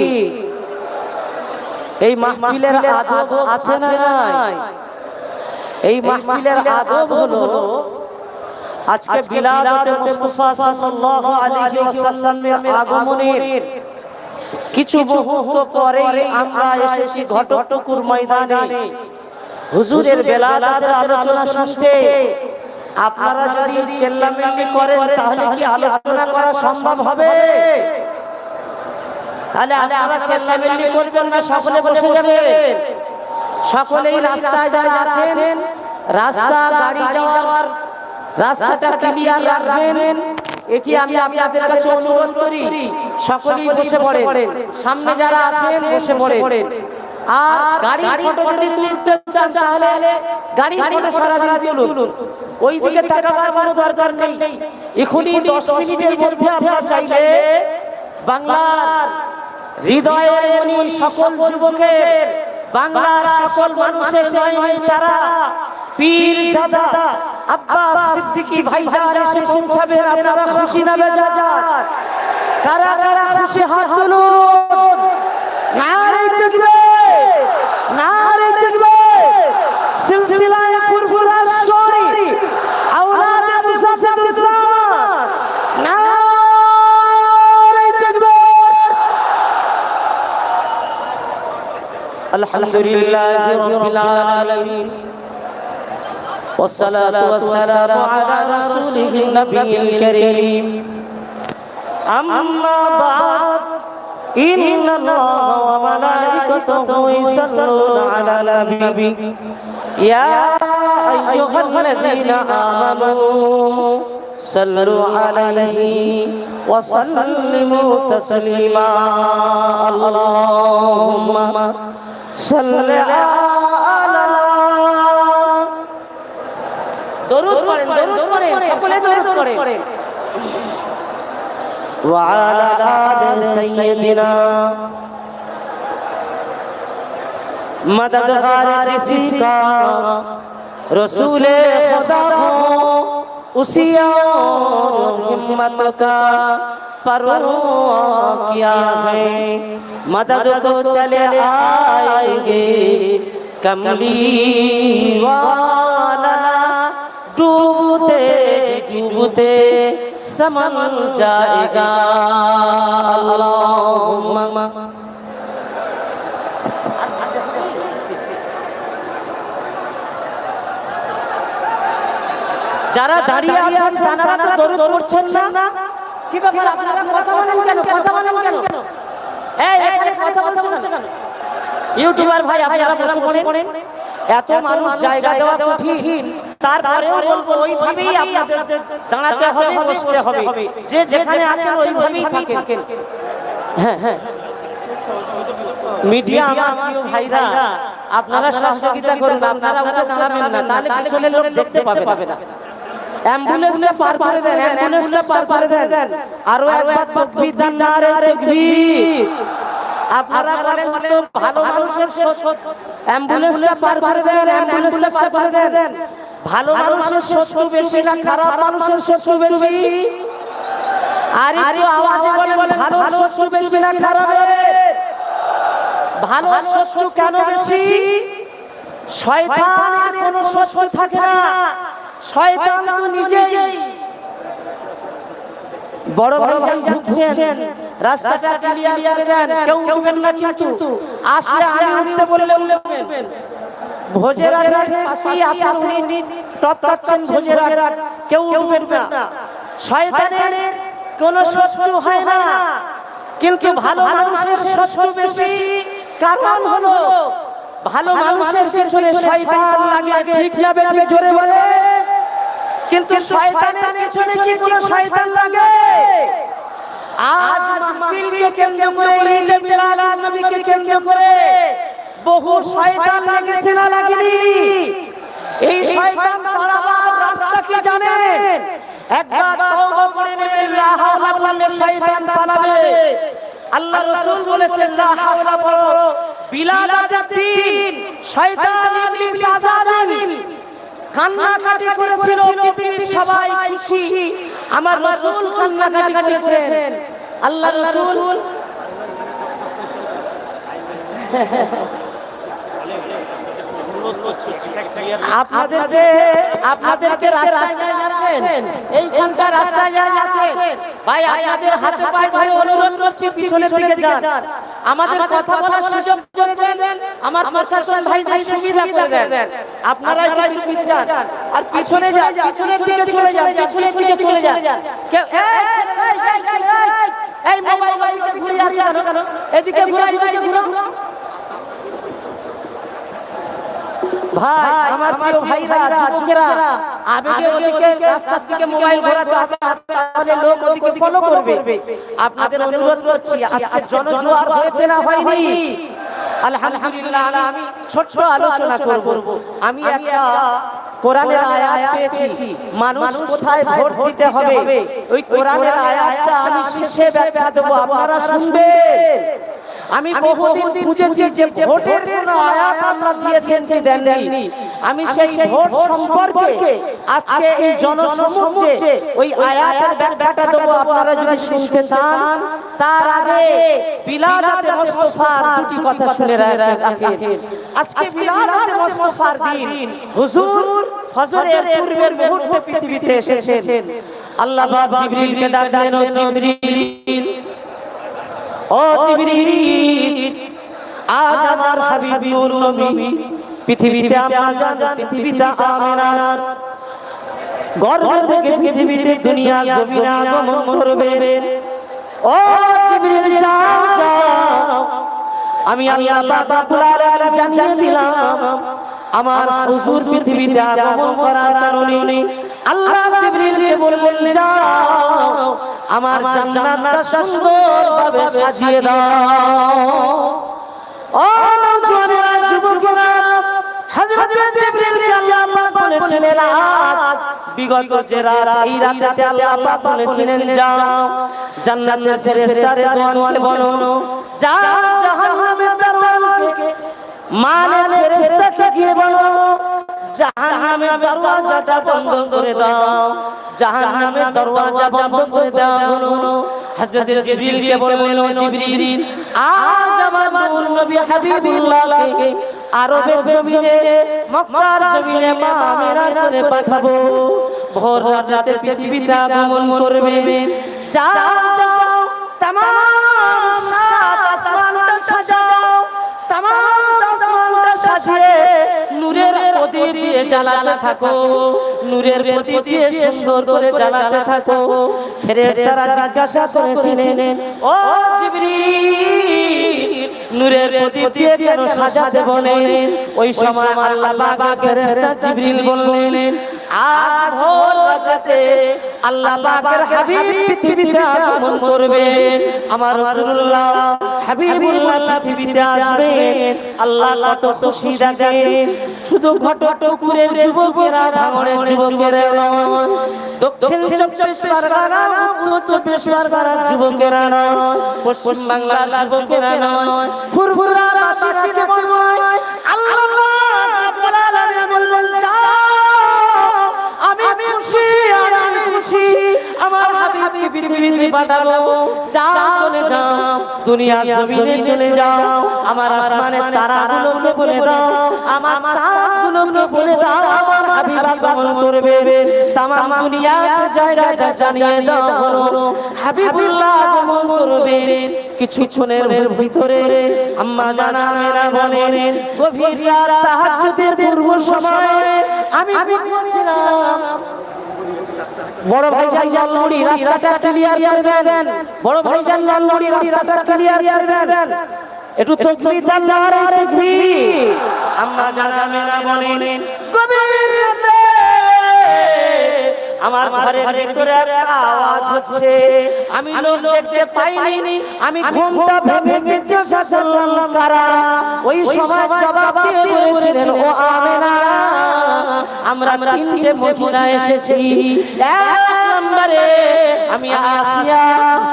এই মাহফিলের আদব আছে না নাই? এই মাহফিলের আদব হলো আজকে বিলাদতে মুস্তাফা সাল্লাল্লাহু আলাইহি ওয়াসাল্লামের আগমনের কিছু মুহূর্ত পরেই আমরা এসেছি ঘটকটুকুর ময়দানে হুজুরের বেলাদাতের আলোচনা শুনতে। আপনারা যদি চেল্লামেল্লি করেন তাহলে কি আলোচনা করা সম্ভব হবে? তাহলে আপনারা চেল্লামেল্লি করবেন না, সকলে বসে যাবেন। সকলেই রাস্তায় যারা আছেন, রাস্তা গাড়ি যাওয়ার রাস্তাটা ক্লিয়ার রাখবেন, এটি আমি আপনাদের কাছে অনুরোধ করি। সকলেই বসে পড়েন, সামনে যারা আছেন বসে পড়েন। আর গাড়ির ফটো যদি তুলতে চান তাহলে গাড়ির ফটো সারাদিন তুলুন, ওই দিকে তাকাবার কোনো দরকার নেই। এখনই 10 মিনিটের মধ্যে আপনারা চাইলে বাংলার হৃদয়ের মনি সকল যুবকের, বাংলার সকল মানুষের নয়নে তারা পীরজাদা আব্বাস সিদ্দিকী ভাইজান এসে পৌঁছাবেন। আপনারা খুশি না বেজার? কারা কারা খুশি হাত তুলুন। নারে তাকবীর, নারে তাকবীর। সিলসিলায়ে ফুরফুরা শরী আওলাদে মুসাদ্দিদুস জামান, নারে তাকবীর। আলহামদুলিল্লাহি রাব্বিল আলামিন والصلاة والسلام على رسوله النبي الكريم أما بعد إن الله وملائكته يصلون على النبي يا أيها الذين آمنوا صلوا عليه وسلموا تسليما اللهم صل على দরুদ পড়েন, দরুদ পড়েন, সকলে দরুদ পড়েন। وعلى آل سيدنا मददगार जिसका रसूल खुदा हो उसी और हिम्मत का परवाह किया है। मदद को चले आएंगे कमली वाला, डूबते डूबते समझ जाएगा। अल्लाहुम्मा যারা দাঁড়িয়ে আছেন তারা তো দরুদ পড়ছেন না? কি ব্যাপার, আপনারা কথা বলেন কেন? কথা বলেন কেন? এই এখানে কথা বলছেন কেন? ইউটিউবার ভাই আপনারা বসে পড়েন। এত মানুষ জায়গা দেওয়া কঠিন, তারপরেও বলবো ওইভাবেই আপনাদের দাঁড়াতে হবে, বসতে হবে। যে যেখানে আছেন ওইভাবেই থাকেন। হ্যাঁ হ্যাঁ, মিডিয়া আমার প্রিয় ভাইরা, আপনারা সহযোগিতা করুন। আপনারা উঠে দাঁড়াবেন না, তাহলে পিছনের লোক দেখতে পাবে না। অ্যাম্বুলেন্সটা পার করে দেন, অ্যাম্বুলেন্সটা পার করে দেন। আরো একবার তাকবীর দেন, নারে তাকবীর। আপনারা বলেন তো ভালো মানুষের অ্যাম্বুলেন্সটা পার করে দেন, অ্যাম্বুলেন্সটা পার করে দেন। ভালো মানুষের শত্রু বেশি না খারাপ মানুষের শত্রু বেশি? আর একটু আওয়াজে বলেন, ভালো শত্রু বেশি না খারাপের? ভালো শত্রু কেন বেশি? শয়তানের কোনো শত্রু থাকে না, শয়তান তো নিজেই। বড় ভাই ঢুকছেন, রাস্তাটা ক্লিয়ার দেন, কেউ উঠবেন না কিন্তু। আসলে আমি উঠতে বললেন ভোজের পাশেই আছেন উনি, টপ কাটছেন ভোজের, কেউ উঠবেন না। শয়তানের কোনো শত্রু হয় না, কিন্তু ভালো মানুষের শত্রু বেশি। কারণ হলো ভালো মানুষের পেছনে শয়তান লাগে, ঠিক না বেঠিক জোরে বলে? কিন্তু শয়তানের পেছনে কি কোনো শয়তান লাগে? আজ মাহফিলকে কেন্দ্র করে, ঈদে মিলাদ নবীকে কেন্দ্র করে বহু শয়তান লেগেছে না লাগেনি? এই শয়তান তাড়াবার রাস্তা কি জানেন? একবার তওবা করে নেবেন, লা হাওলা বললে শয়তান পালাবে। আল্লাহ রাসূল বলেছেন লা হাওলা পড়ো, বিলাদাতের দিন শয়তান ইবলিস আযাদিন কান্নাকাটি করেছিল, পৃথিবীর সবাই খুশি। আমার রাসূল কান্নাকাটি করেছেন। আল্লাহ রাসূল আপনাদেরকে রাস্তায় যাচ্ছেন, এইখানকার রাস্তায় যাচ্ছেন ভাই, আপনাদের হাতে পায়ে ধরে অনুরোধ করছি পিছনের দিকে যান, আমাদের কথা বলার সুযোগ করে দেন, আমার প্রশাসন ভাইদের সুবিধা করে দেন। আপনারা একটু পিছনে যান আর পিছনে যান, পিছনের দিকে চলে যান, পিছনের দিকে চলে যান। এই মোবাইল ঘুরে যাচ্ছে কেন? এদিকে ঘুরে, এদিকে ঘুরে। ভাই, আমার প্রিয় ভাইরা, যুবকেরা, আবেগে ওদিকে রাস্তার দিকে মোবাইল ঘোরাতে হবে, তাহলে লোক ওদিকে ফলো করবে। আপনাদের অনুরোধ করছি, আজকে জনজোয়ার হয়েছে না হয়নি? আলহামদুলিল্লাহ। আমি ছোট আলোচনা করব। আমি একটা কোরআনের আয়াত পেয়েছি, মানুষ কোথায় ভোট দিতে হবে, ওই কোরআনের আয়াতটা আমি শেষে ব্যাখ্যা দেব, আপনারা শুনবেন। আমি বহুদিন খুঁজেছি যে ভোটের কোন আয়াত আল্লাহ দিয়েছেন কি দেননি। আমি সেই ভোট সম্পর্কে আজকে এই জনসমক্ষে ওই আয়াতের ব্যাখ্যাটা দেব, আপনারা যদি শুনতে চান। তার আগে বিলাদাতে মুস্তাফার দুটি কথা শুনে রাখেন। আজকে বিলাদাতে মুস্তাফার দিন, হুজুর ফজরের পূর্বের মুহূর্তে পৃথিবীতে এসেছেন। আল্লাহ পাক জিবরিলকে ডাকলেন, ও জিবরিল, ও জিবরিল, আজ আমার হাবিব নূর নবী পৃথিবীতে পৃথিবীতে আমিনার গর্ভ থেকে পৃথিবীতে দুনিয়া জমিনে আগমন করবে। ও জিবরিল, যাও, আমি আল্লাহ রাব্বুল আলামিন জানিয়ে দিলাম, আমার হুজুর পৃথিবীতে আগমন করার কারণে আল্লাহ জিবরিলকে বললেন, যাও, আমার জান্নাতটা সুন্দরভাবে সাজিয়ে দাও। ও নওজোয়ানেরা, যুবকেরা, হযরত জিবরিলকে আল্লাহ পাক বলেছিলেন, আজ বিগত যে রাত, এই রাতে আল্লাহ পাক বলেছিলেন, যাও, জান্নাতের ফেরেশতারে দোয়ানকে বলো, যাও, জাহান্নামের দরওয়াজাকে, মানে ফেরেশতাকে গিয়ে বলো, জাহান্নামের দরওয়াজাটা বন্ধ করে দাও, জাহান্নামের দরওয়াজা বন্ধ করে দাও। হযরত জিবরিলকে বললেন, ও জিবরিল, আজ আমার নূর নবী হাবিবুল্লাহকে আরবের জমিনে, মক্কার জমিনে মা আমিনার করে পাঠাবো, ভোর রাতে পৃথিবীতে আগমন করবে। যাও, যাও, तमाम সাত আসমানটা সাজাও, तमाम আসমানটা সাজিয়ে নূরের প্রদীপ দিয়ে জ্বালাতে থাকো, নূরের প্রদীপ দিয়ে সুন্দর করে জ্বালাতে থাকো। ফেরেশতারা জিজ্ঞাসা করেছিলেন, ও জিবরিল, নূরের প্রদীপ দিয়ে কেন সাজাতে বলেন? ওই সময় আল্লাহ পাক ফেরেশতা জিবরিল বললেন, আজ ভোর রাতে আল্লাহ পাকের হাবিব পৃথিবীতে আগমন করবে, আমার রাসূলুল্লাহ হাবিবুল্লাহ পৃথিবীতে আসবেন। আল্লাহ কত খুশি দেখেন। শুধু ঘটকপুরের যুবকেরা, ভাঙড়ের যুবকেরা নয়, দক্ষিণ 24 পরগনা, উত্তর 24 পরগনার যুবকেরা নয়, পশ্চিম বাংলার যুবকেরা নয়, ফুরফুরার বাসীকে নয়, আল্লাহ রাব্বুল আলামিন বললেন, যাও, আমি খুশি, আমি খুশি, আমার হাবিবকে পৃথিবীতে পাঠাবো। যাও, চলে যাও, দুনিয়া জমিনে চলে যাও, আমার আসমানের তারাগুলোকে বলে দাও, আমার চাঁদগুলোকে বলে দাও, আমার হাবিব আগমন করবে। তামাম দুনিয়ার জায়গাটা জানিয়ে দাও, হাবিবুল্লাহ আগমন করবে। কিছুক্ষণের ভিতরে আম্মা জানা মেরা বলেন, গভীর রাত তাহাজ্জুদের পূর্ব সময়ে আমি ঘুমাচ্ছিলাম। বড় ভাই জান লড়ি, রাস্তাটা ক্লিয়ার করে দেন। বড় ভাই জান লড়ি, রাস্তাটা ক্লিয়ার করে দেন। একটু তাকবীর দেন, নারে তাকবীর। আম্মা জানা মেরা বলেন, গভীর রাতে আমার ঘরের ভিতরে একটা আওয়াজ হচ্ছে, আমি লোক দেখতে পাইনি, আমি ঘুমটা ভেঙে জিজ্ঞাসা করলাম, কারা? ওই সময় জবাব দিয়ে বলেছিলেন, ও আমেনা, আমরা তিনটে মহিলা এসেছি। এক নম্বরে আমি আসিয়া,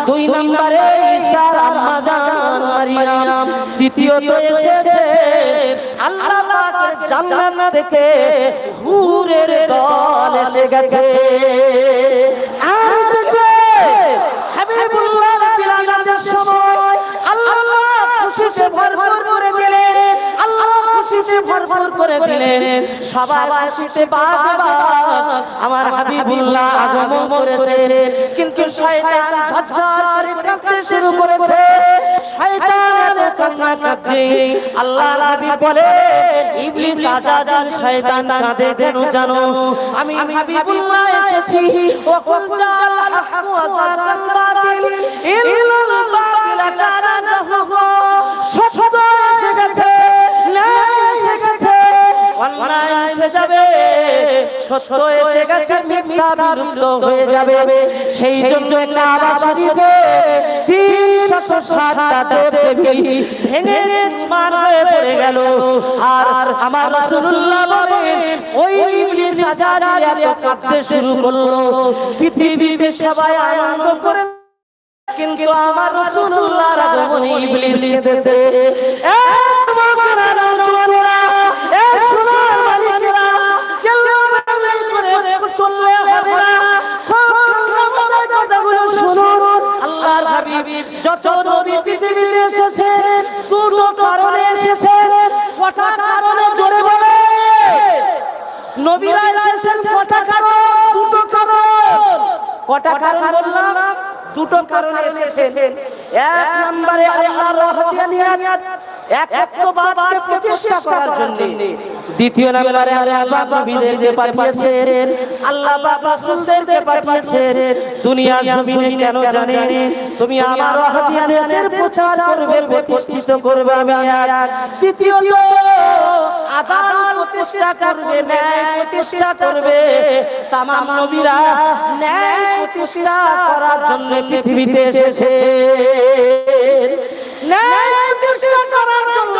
দুই নম্বরে ঈসার আম্মা জান মারিয়াম, তৃতীয়ত এসেছে আল্লাহ পাকের জান্নাত থেকে হুরের দল এসে গেছে। আর দেখবে হাবিবুল্লাহর বিলাদাতের সময় আল্লাহ খুশিতে ভরপুর করে দিলেন। করে দিলেন সবাই খুশিতে বাবা আমার হাবিবুল্লাহ আগমন করেছে কিন্তু শয়তান ঝরঝর করে কাঁদতে শুরু করেছে শয়তান কান্না কাঁদছে আল্লাহ নবী বলে ইবলিস আজাদ শয়তান কাঁদে কেন জানো আমি হাবিবুল্লাহ এসেছি ও কুলজাল হক ওয়া যাকাল বাতিল ইল্লাল বাতিল কানা যাহুকু সত্য এসে গেছে ন্যায় এসে গেছে অন্যায় এসে যাবে সত্য এসে গেছে মিথ্যা বিলুপ্ত হয়ে যাবে সেই জন্য কাবা শরীফে 360টা দেবদেবী ভেঙে চুরমার হয়ে পড়ে গেল আর আমার রাসূলুল্লাহ বলেন ওই ইবলিস আজাদ এত কাঁদতে শুরু করলো পৃথিবীতে সবাই আনন্দ করে কিন্তু আমার রাসূলুল্লাহর আগমনে ইবলিস কেঁদেছে এ মুমিনা নওজওয়ানেরা এ সোনার মালিকেরা চিল্লামিল্লি করে চললে হবে না কথাগুলো শুনুন আল্লাহর হাবিব যত নবী পৃথিবীতে এসেছে দুটো কারণে এসেছে কটা কারণে জোরে বলে নবীরা এসেছেন কটা কারণ দুটো কারণ কটা কারণ বললাম দুটো কারণে এসেছেন এক নম্বরে আল্লাহর ওয়াহদানিয়াত একত্ববাদকে প্রতিষ্ঠা করার জন্য দ্বিতীয় নম্বরে আল্লাহ নবীদেরকে পাঠিয়েছেন আল্লাহ পাক রাসূলদেরকে পাঠিয়েছেন দুনিয়া জমিনে কেন জানেন তুমি আমার ওয়াহদানিয়াতের প্রচার করবে প্রতিষ্ঠিত করবে আমি এক তৃতীয়ত আদালত প্রতিষ্ঠা করবে ন্যায় প্রতিষ্ঠা করবে तमाम নবীরা ন্যায় প্রতিষ্ঠা করার জন্য পৃথিবীতে এসেছে ন্যায় প্রতিষ্ঠা করার জন্য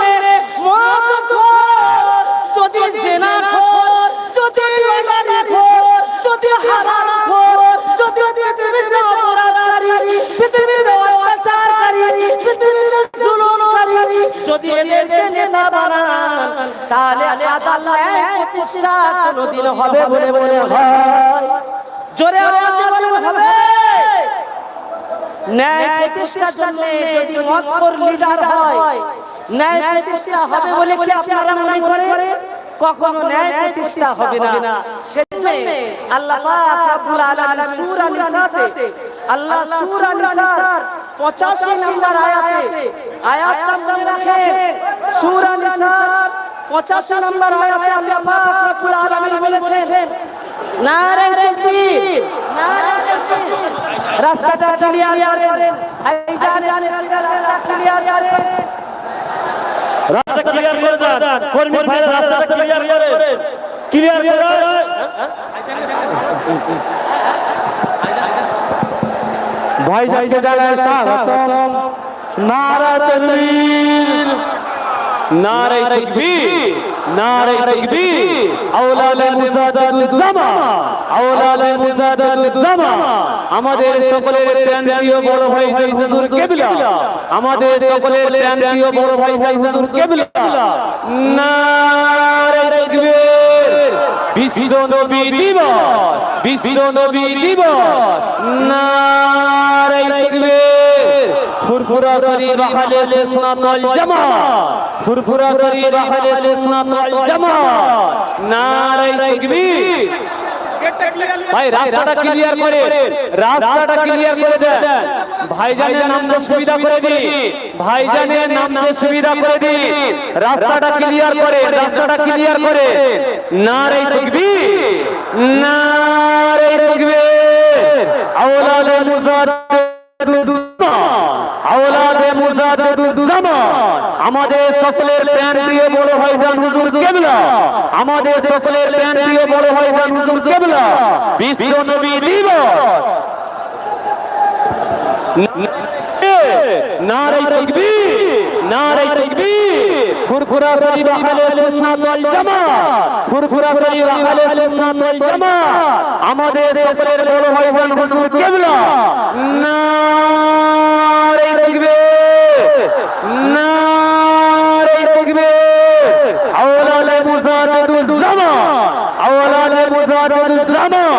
মদখোর যদি জিনাখোর যদি লটারিখোর যদি হারামখোর যদি পৃথিবীতে অপরাধকারী পৃথিবীতে অত্যাচারকারী পৃথিবীতে জুলুমকারী যদি এদেরকে নেতা বানান তাহলে আদালত প্রতিষ্ঠা কোনোদিন হবে বলে মনে হয় জোরে আওয়াজে বলেন হবে ন্যায় প্রতিষ্ঠার জন্য যদি মদখোর লিডার হয় ন্যায় প্রতিষ্ঠা হবে বলে কি আপনারা মনে করেন কখনো ন্যায় প্রতিষ্ঠা হবে না সেজন্য আল্লাহ পাক রব্বুল আলামিন সূরা নিসাতে আল্লাহ সূরা নিসার 85 নম্বর আয়াতটা মনে রাখেন সূরা নিসার 85 নম্বর আয়াতে আল্লাহ পাক রব্বুল আলামিন বলেছেন নারে তাকবীর নারে তাকবীর রাস্তাটা ক্লিয়ার করেন ভাইজান রাস্তা ক্লিয়ার করেন রাস্তা ক্লিয়ার করে দেন কর্মী ভাইরা রাস্তাটা ক্লিয়ার করেন ক্লিয়ার করে ভাইজানকে জানাই স্বাগতম নারা তাকবীর নারে তাকবীর নারে তাকবীর আওলাদে মুজাদ্দিদুজ জামান আওলাদে মুজাদ্দিদুজ জামান আমাদের সকলের প্রাণপ্রিয় বড় ভাই হুজুর কিবলা আমাদের সকলের প্রাণপ্রিয় বড় ভাই হুজুর কিবলা নারে তাকবীর বিশ্ব নবী দিবস বিশ্ব নবী দিবস নারে তাকবীর ফুরফুরা শরীফ আহলে সুন্নাত ওয়াল জামাত ফুরফুরা শরীফ আহলে সুন্নাত ওয়াল জামাত নারে তাকবীর ভাই রাস্তাটা ক্লিয়ার করে রাস্তাটা ক্লিয়ার করে দেন ভাইজানের নামে সুবিধা করে দিন ভাইজানের নামে সুবিধা করে দিন রাস্তাটা ক্লিয়ার করে রাস্তাটা ক্লিয়ার করে নারে তাকবীর নারে তাকবীর আওলাদে মুজাদ্দিদুজ আওলাদে মুজাদ্দিদুজ জামান আমাদের সকলের প্রাণপ্রিয় বড় ভাইজান হুজুর কিবলা আমাদের সকলের প্রাণপ্রিয় বড় ভাইজান হুজুর কিবলা বিশ্ব নবী দিবস নারে তাকবীর নারে তাকবীর ফুরফুরা শরীফ আহলে সুন্নাত ওয়াল জামাত ফুরফুরা শরীফ আহলে সুন্নাত ওয়াল জামাত আমাদের সকলের বড় ভাইজান হুজুর কিবলা নারে তাকবীর নারে তাকবীর আওলাদে মুজাদ্দিদুজ জামান আওলাদে মুজাদ্দিদুজ জামান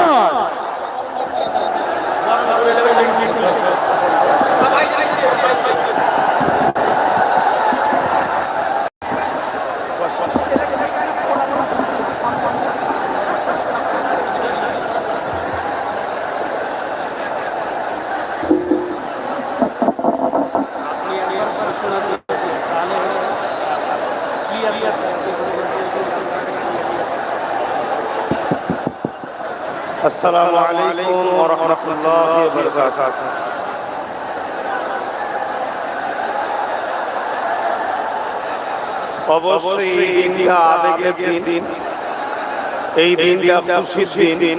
আসসালামু আলাইকুম ওয়া রাহমাতুল্লাহি ওয়া বারাকাতুহু। অবশ্যই এই দিনটা আবেগের দিন, এই দিনটা খুশির দিন,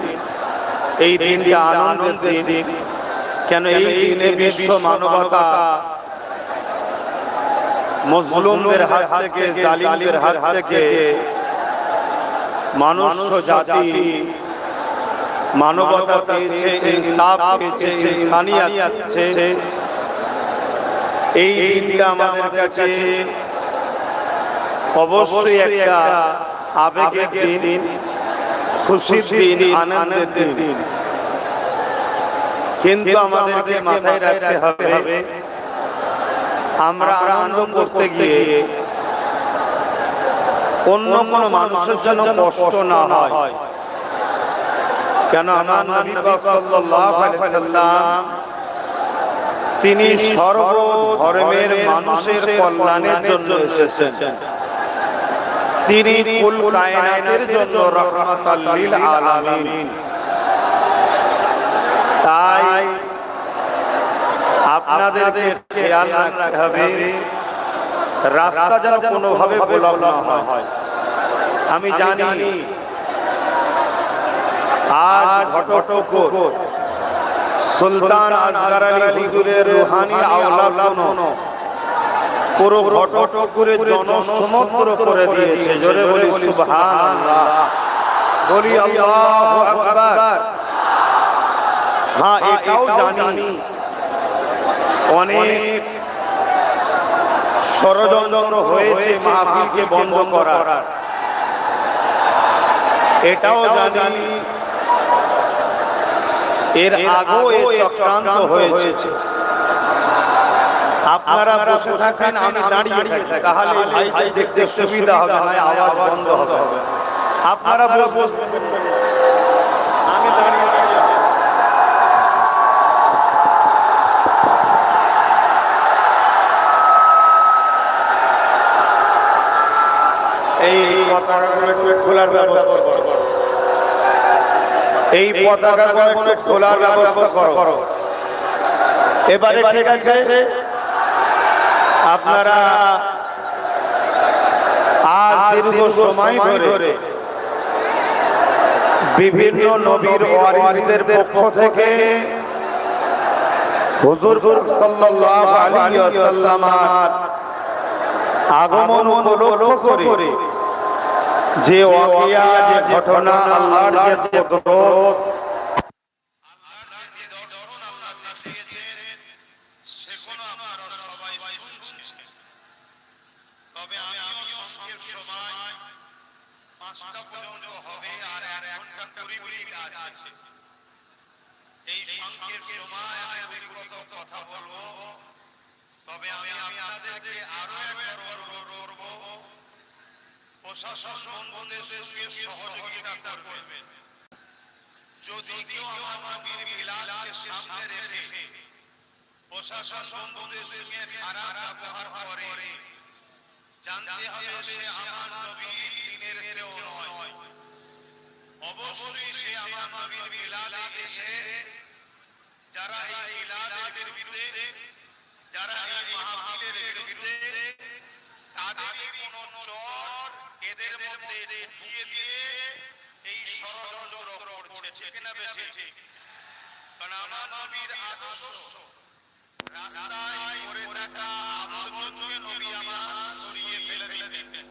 এই দিনটা আনন্দের দিন। কেন এই দিনে বিশ্ব মানবতা মজলুমদের হাত থেকে, জালিমদের হাত থেকে মানুষ জাতি মানবতা পেয়েছে, ইনসাফ পেয়েছে, ইনসানিয়াত পেয়েছে। এই দিনটা আমাদের কাছে অবশ্যই একটা আবেগের দিন, খুশির দিন, আনন্দের দিন। কিন্তু আমাদেরকে মাথায় রাখতে হবে, আমরা আনন্দ করতে গিয়ে অন্য কোনো মানুষের জন্য কষ্ট না হয়। কেন আমার নবী পাক সাল্লাল্লাহু আলাইহি ওয়াসাল্লাম তিনি সর্ব ধর্মের মানুষের কল্যাণের জন্য এসেছেন। তিনি কুল কায়নাতের জন্য রাহমাতাল লিল আলামিন। তাই আপনাদেরকে খেয়াল রাখতে হবে, রাস্তা যেন কোনোভাবে ব্লক না হয়। আমি জানি আজ ঘটকপুর সুলতান আসগর আলী হুজুরের রুহানি আওলাদগুলো পুরো ঘটকপুরে জনসমুদ্র করে দিয়েছে। জোরে বলি সুবহানাল্লাহ, বলি আল্লাহু আকবার। হ্যাঁ, এটাও জানি অনেক ষড়যন্ত্র হয়েছে মাহফিলকে বন্ধ করার। এটাও জানি এর আগেও এই চক্রান্ত হয়েছে। আপনারা বসে থাকেন, আমি দাঁড়িয়ে থাকি, তাহলে ভাই দেখতে সুবিধা হবে, না আওয়াজ বন্ধ হবে। আপনারা বসবেন, আমি দাঁড়িয়ে এই পতাকাগুলো একটু খোলার ব্যবস্থা করো, এই পতাকাগুলো একটু খোলার ব্যবস্থা করো। এবারে ঠিক আছে, আপনারা আজ দীর্ঘ সময় ধরে বিভিন্ন নবীর ওয়ারিসদের পক্ষ থেকে হুজুর সাল্লাল্লাহু আলাইহি ওয়াসাল্লামের আগমন উপলক্ষ করে যে ওয়াকিয়া, যে ঘটনা, আল্লাহর যে কুদরত, আল্লাহর যে নিদর্শন আল্লাহ দেখিয়েছেন, সেগুলো আপনারা সবাই শুনছেন। তবে আমিও সংক্ষেপ সময় 5টা পর্যন্ত হবে, আর 1 ঘন্টা 20 মিনিট আছে। এই সংক্ষেপ সময় আমি ব্যক্তিগত কথা বলবো, তবে আমি আপনাদেরকে আরো একবার অনুরোধ করব, প্রশাসন বন্ধুদের সঙ্গে সহযোগিতা করবেন। যদি কেউ আমার নবীর মিলাদকে সামনে রেখে প্রশাসন বন্ধুদের সঙ্গে খারাপ ব্যবহার করে, জানতে হবে সে আমার নবীর দ্বীনের কেউ নয়। অবশ্যই সে আমার নবীর মিলাদে এসে যারা এই মিলাদের বিরুদ্ধে, যারা এই মাহফিলের বিরুদ্ধে, তাদের কোনো চর এদের মধ্যে ঢুকিয়ে দিয়ে এই ষড়যন্ত্র করছে, ঠিক না বেঠিক? কারণ আমার নবীর আদর্শ রাস্তায় পড়ে থাকা আবর্জনা নবী আমার সরিয়ে ফেলে দিতেন,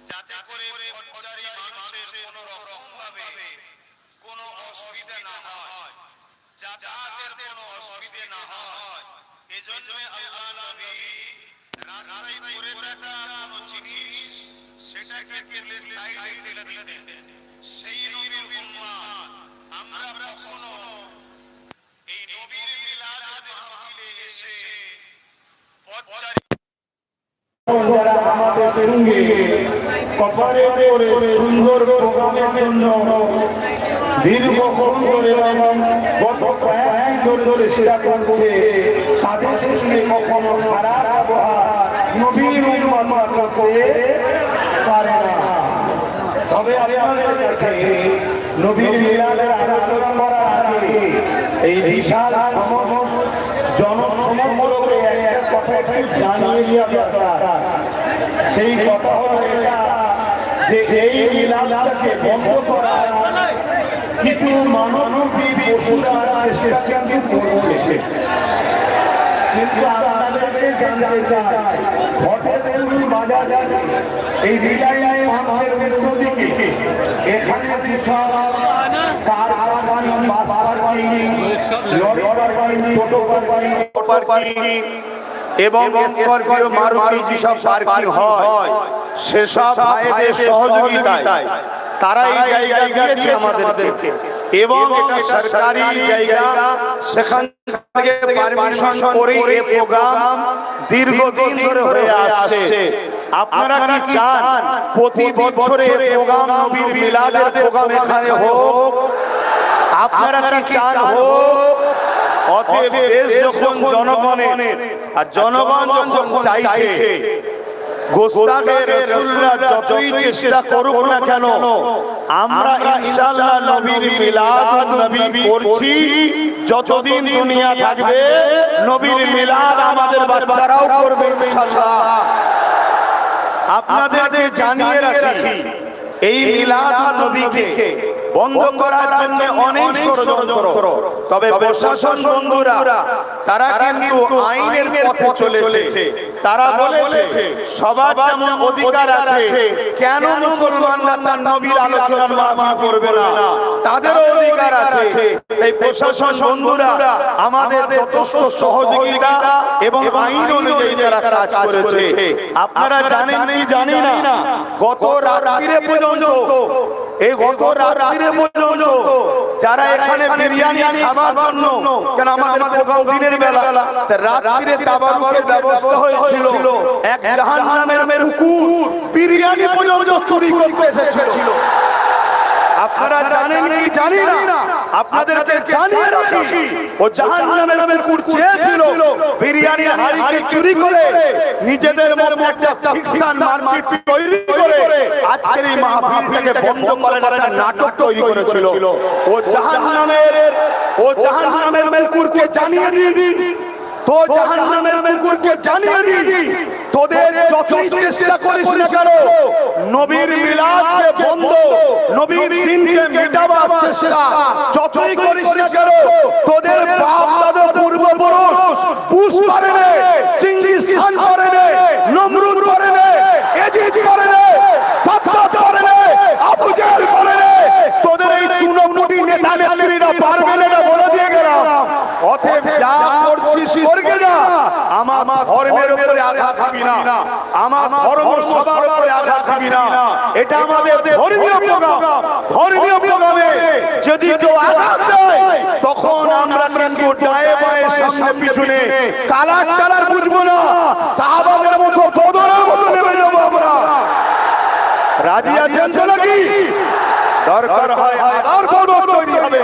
যাতে করে পথচারী মানুষের কোনো রকম ভাবে কোনো অসুবিধা না হয়, যাতায়াতের কোনো অসুবিধা না হয়। এজন্য আল্লাহ নবী রাস্তায় পড়ে থাকা কোনো জিনিস সেটাকে তুলে সাইডে ফেলে দিতেন। সেই নবীর উম্মত আমরা কখনো এই নবীর মিলাদ মাহফিলে এসে পথচারী যারা আমাদের সঙ্গে কপারে করে সুন্দর প্রোগ্রামের জন্য দীর্ঘক্ষণ ধরে এবং গত কয়েকদিন ধরে চেষ্টা করছে, তাদের সঙ্গে কখনো খারাপ ব্যবহার নবীর উম্মত করতে পারে না। তবে আপনাদের কাছে নবীর মিলাদের আলোচনা করার আগে এই বিশাল জনসমগ্রকে একটা কথা একটু জানিয়ে দেওয়া দরকার। সেই কথা হলো এটা যে এই মিলাদটাকে বন্ধ করা কিছু মানবরূপী পশুরা চেষ্টা কিন্তু করছে। কিন্তু আপনাদেরকে জানতে চাই, ভট্টপুর বাজার এই রিলাইন মাঠের মধ্য দিকে এখানে বিশাল কার পারপানি, বাস পারপানি, লরি পারপানি, টোটো পারপানি এবং স্করপিও মারুতি যেসব পার্কিং হয় সেসব ভাইদের সহযোগিতায় তারা এই জায়গায় দিয়েছে আমাদেরকে এবং এটা সরকারি জায়গা। সেখান থেকে পারমিশন করে এই প্রোগ্রাম দীর্ঘদিন ধরে হয়ে আসছে। আপনারা কি চান প্রতি বছরে প্রোগ্রাম নবীর মিলাদের প্রোগ্রাম এখানে হোক? আপনারা কি চান হোক? অতএব দেশ যখন জনগণের আর জনগণ যখন চাইছে, গোস্তাখে রাসূলুল্লাহ যতই চেষ্টা করুক না কেন আমরা ইনশাআল্লাহ নবীর মিলাদ নবী করছি। যতদিন দুনিয়া থাকবে নবীর মিলাদ আমাদের বাচ্চারাও করবে ইনশাআল্লাহ। আপনাদেরকে জানিয়ে রাখি, এই মিলাদ নবীকে বন্ধ করার জন্য অনেক ষড়যন্ত্র, তবে প্রশাসন বন্ধুরা তারা কিন্তু আইনের পথে চলেছে। তারা বলেছে সবার যেমন অধিকার আছে, কেন মুসলমানরা তার নবীর আলোচনা মাফ করবে না? তাদেরও অধিকার আছে। এই প্রশাসন বন্ধুরা আমাদের যথেষ্ট সহযোগিতা এবং আইন অনুযায়ী যারা কাজ করেছে। আপনারা জানেন কি জানি না, গত রাত্রিরে পর্যন্ত যারা এখানে বিরিয়ানি খাবার জন্য, কেন আমাদের প্রোগ্রাম দিনের বেলা, রাত্রিরে তাবারুকের ব্যবস্থা হয়েছিল। এক জাহান্নামের কুকুর বিরিয়ানি পর্যন্ত চুরি করতে এসেছিল। আপনারা জানেন কি জানি না, আপনাদেরকে জানিয়ে রাখি, ও জাহান্নামের কুকুর চেয়েছিল বিরিয়ানি হাড়িকে চুরি করে নিজেদের মধ্যে একটা ফিকশন মারপিট তৈরি করে আজকের এই মাহফিলটাকে বন্ধ করার একটা নাটক তৈরি করেছিল। ও জাহান্নামের কুকুরকে জানিয়ে দিই, তো জাহান্নামের কুকুরকে জানিয়ে দিই, তোদের যতই চেষ্টা করিস না কেন নবীর মিলাদকে বন্ধ, নবীর দিনকে মেটাবার চেষ্টা যতই করিস না কেন, তোদের বাপ দাদা পূর্বপুরুষ বুশ পারেনি, চিঙ্গিস খান পারেনি, নমরুদ পারেনি, এজিদ পারেনি, সাদ্দাত পারেনি, আবু জাহেল পারেনি, তোদের এই চুনোপুটি নেতা নেত্রীরা পারবে না বলে দিয়ে গেলাম। অতএব যা করছিস করবে না, আমার ধর্মের উপরে আঘাত দিবি না, আমার ধর্ম সবার উপরে আঘাত দিবি না। এটা আমাদের ধর্মীয় প্রোগ্রাম। ধর্মীয় প্রোগ্রামে যদি কেউ আঘাত দেয় তখন আমরা কিন্তু ডায়ে বায়ে সামনে পিছনে কালার বুঝবো না, সাহাবাদের মতো বদরের মতো নেমে যাবো আমরা। রাজি আছেন তো নাকি? দরকার হয় আর বদর তৈরি হবে,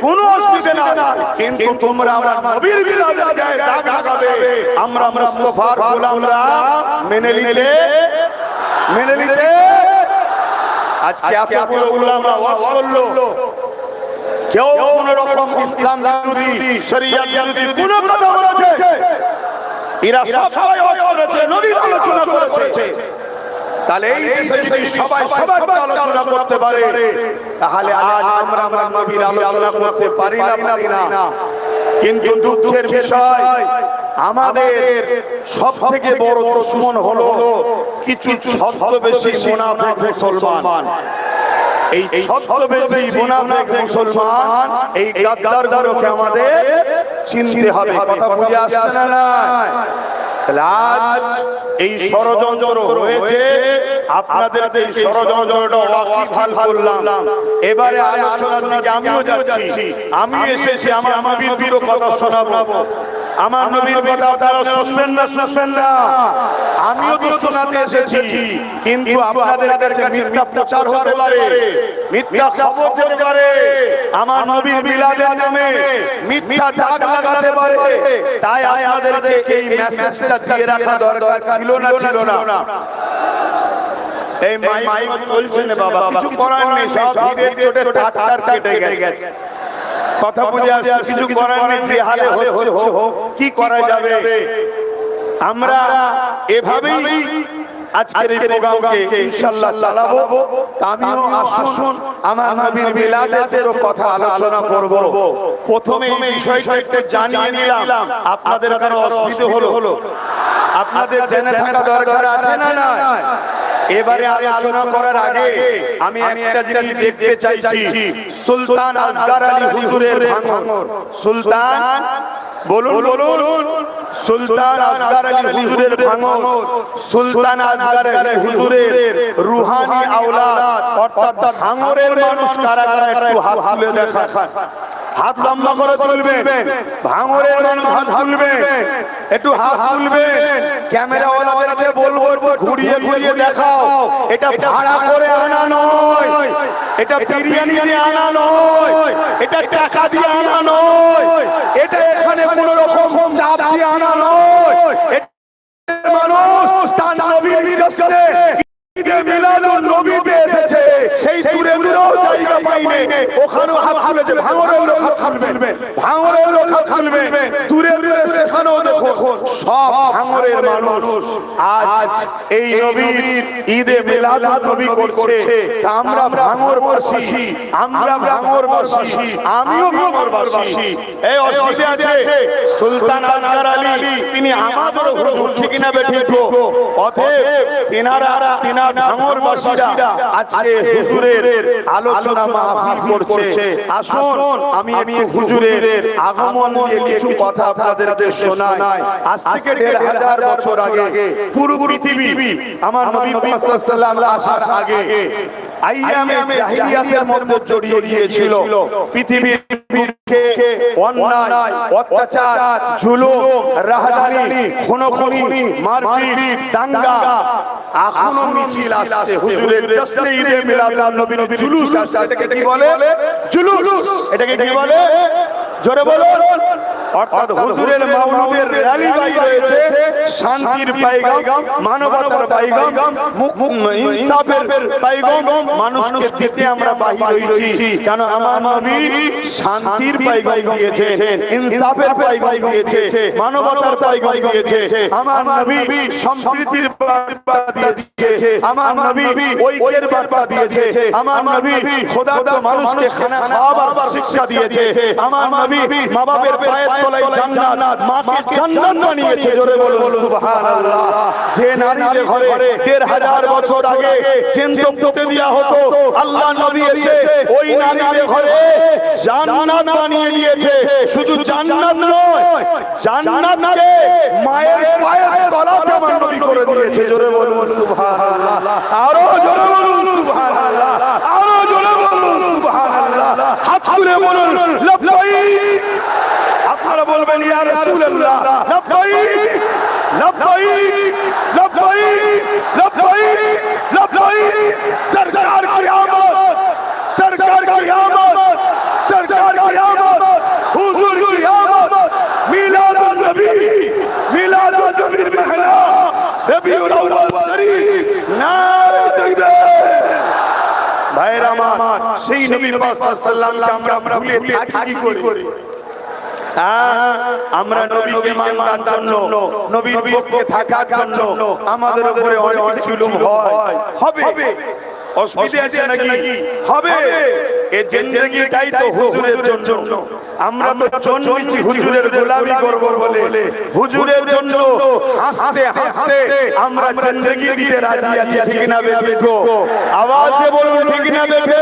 কোনো অসুবিধা না। কিন্তু তোমরা আমরা নবীর মিলাদের গায়ে দাগ লাগাবে, আমরা মুস্তাফার গোলামরা মেনে নিতে আজকে এতগুলো গোলামরা ওয়াজ করলো, কেউ কোন রকম ইসলাম বিরোধী শরিয়ত বিরোধী কোন কথা বলেছে? এরা সবাই ওয়াজ করেছে, নবীর আলোচনা করেছে। তাহলে এই দেশে যদি সবাই সবার আলোচনা করতে পারে, তাহলে আজ আমরা নবীর আলোচনা করতে পারি না। কিন্তু দুঃখের বিষয়, আমাদের সব থেকে বড় দুশমন হলো কিছু ছদ্মবেশী মুনাফিক মুসলমান। এই ছদ্মবেশী মুনাফিক মুসলমান, এই গাদ্দারগুলোকে আমাদের চিনতে হবে। কথা বুঝে আসছে না? আজ এই ষড়যন্ত্র রয়েছে, আপনাদের এই ষড়যন্ত্রটা ওয়াকিবহাল করলাম। এবারে আলোচনার দিকে আমিও যাচ্ছি। আমি এসেছি আমার নবীর কথা শোনাবো। আমার নবীর কথা আপনারা শুনবেন না? আমিও তো শোনাতে এসেছি, কিন্তু আপনাদের কাছে মিথ্যা প্রচার হতে পারে, মিথ্যা খবর দিতে পারে, আমার নবীর মিলাদের নামে মিথ্যা দাগ লাগাতে পারে। তাই আপনাদেরকে এই মেসেজটা দিয়ে রাখা দরকার ছিল না? এই মাইক চলছে না বাবা, কিছু করার নেই, সব ভিড়ের চোটে তার কেটে গেছে। কথা বুঝে আসছে, কিছু করার নেই, যে হালে হচ্ছে হোক, কি করা যাবে। আমরা এভাবেই আজকের এই প্রোগ্রামকে ইনশাআল্লাহ চালাবো। আমিও আসুন আমার নবীর মিলাদের কথা আলোচনা করব। প্রথমে এই বিষয়টা একটু জানিয়ে নিলাম, আপনাদের কারো অসুবিধা হলো? আপনাদের জেনে থাকা দরকার আছে না? না। এবারে আলোচনা করার আগে আমি একটা জিনিস দেখতে চাইছি, সুলতান আসগার আলী হুজুরের ভাঙন। সুলতান বলুন, সুলতান আসগার আলী হুজুরের ভাঙন। সুলতান আসগার আলী হুজুরের রুহানি আওলাদ অর্থাৎ ভাঙরের মানুষ কারা কারা একটু হাত তুলে দেখান। হাত লম্বা করে তুলবেন, ভাঙরের মানুষ হাত তুলবেন, একটু হাত তুলবেন। ক্যামেরাওয়ালাদেরকে বলবো একটু ঘুরিয়ে ঘুরিয়ে দেখাও। এটা ভাড়া করে আনা নয়, এটা বিরিয়ানি দিয়ে আনা নয়, এটা টাকা দিয়ে আনা নয়, এটা এখানে কোনো রকম চাপ দিয়ে আনা নয়। মানুষ তার নবীর জশ্নে ঈদে মিলাদুন নবীতে এসেছে, সেই দূরে দূরেও জায়গা পাইনি, ওখানেও হাত তুলেছে। ভাঙরের লোক হাত তুলবেন, ভাঙরের লোক হাত তুলবেন, দূরে দূরে সেখানেও দেখো সব ভাঙরের মানুষ আজ এই নবীর ঈদে মিলাদুন নবী করছে। আমরা ভাঙরবাসী, আমরা ভাঙরবাসী, আমিও ভাঙরবাসী। এই অসুবিধা আছে। সুলতান আসগার আলী তিনি আমাদের হুজুর, ঠিক না বেঠিক? অতএব তিনারা ভাঙরবাসীরা আজকে হুজুরের আলোচনা মাহফিল করছে। আসুন আমি একটু হুজুরের আগমন নিয়ে কিছু কথা আপনাদেরকে শোনাই। আজ থেকে ১৫০০ বছর আগে পুরো পৃথিবী আমার নবী মুহাম্মদ সাল্লাল্লাহু আলাইহি ওয়াসাল্লাম আসার আগে আইয়ামে জাহিলিয়াতের মধ্যে জড়িয়ে গিয়েছিল। পৃথিবীর বুকে অন্যায়, অত্যাচার, জুলুম, রাহাজানি, খুনোখুনি, মারপিট, দাঙ্গা এখনো মিছিল আসছে। হুজুরের জশ্নে ঈদে মিলাদুন নবীর জুলুস আসছে। এটাকে কি বলে? জুলুস। এটাকে কি বলে? জোরে বলুন। অর্থাৎ হুজুরের মাওলুদের র্যালি বাই রয়েছে, শান্তির পায়গাম, মানবতার পায়গাম, ইনসাফের পায়গাম মানুষকে দিতে আমরা বাহির হয়েছি। কেন? আমার নবী শান্তির পায়গাম দিয়েছেন, ইনসাফের পায়গাম দিয়েছে, মানবতার পায়গাম দিয়েছে। আমার নবী সম্প্রীতির বার্তা দিয়েছে, আমার নবী ঐক্যের বার্তা দিয়েছে, আমার নবী খোদার মানুষকে খানা খাওয়াবার শিক্ষা দিয়েছে, আমার নবী মা বাবার পায়ের তলায় জান্নাত, মাকে জান্নাত বানিয়েছে। জোরে বলুন সুবহানাল্লাহ। যে নারীর ঘরে ১৫০০ বছর আগে চেন করতে দেয়া হতো, আল্লাহ নবী এসে ওই নারীর ঘরে জান্নাত বানিয়ে দিয়েছে। শুধু জান্নাত নয়, জান্নাতকে মায়ের পায়ের তলাতে আমার নবী করে দিয়েছে। জোরে বলুন সুবহানাল্লাহ। আরো জোরে বলুন সুবহানাল্লাহ, আরো জোরে বলুন সুবহানাল্লাহ। হাত তুলে বলুন লাব্বাইক। আপনারা বলবেন ইয়া রাসূলুল্লাহ, লাব্বাইক লাব্বাইক লাব্বাইক লাব্বাইক লাব্বাইক। সরকার কি আমত, সরকার কি আমত, সরকার কি আমত, হুজুর কি আমত। মিলাদুন নবী, মিলাদুন নবীর মেহনা রবিউল আউয়াল শরীফ, নারে তাকবীর। ভাইরা আমার, সেই নবী পাক সাল্লাল্লাহু আলাইহি ওয়াসাল্লামকে আমরা ভুলে থাকি কি করে? আমরা নবীকে মানার জন্য, নবীর পক্ষে থাকার জন্য আমাদের উপরে অনেক জুলুম হয়, হবে। অসুবিধা আছে নাকি? হবে। এই জিন্দেগিটাই তো হুজুরের জন্য। আমরা তো জন্মেছি হুজুরের গোলামি করব বলে, হুজুরের জন্য হাসতে হাসতে আমরা জিন্দেগি দিতে রাজি আছি। ঠিক না বেঠিক? আওয়াজ দিয়ে বলুন ঠিক না বেঠিক?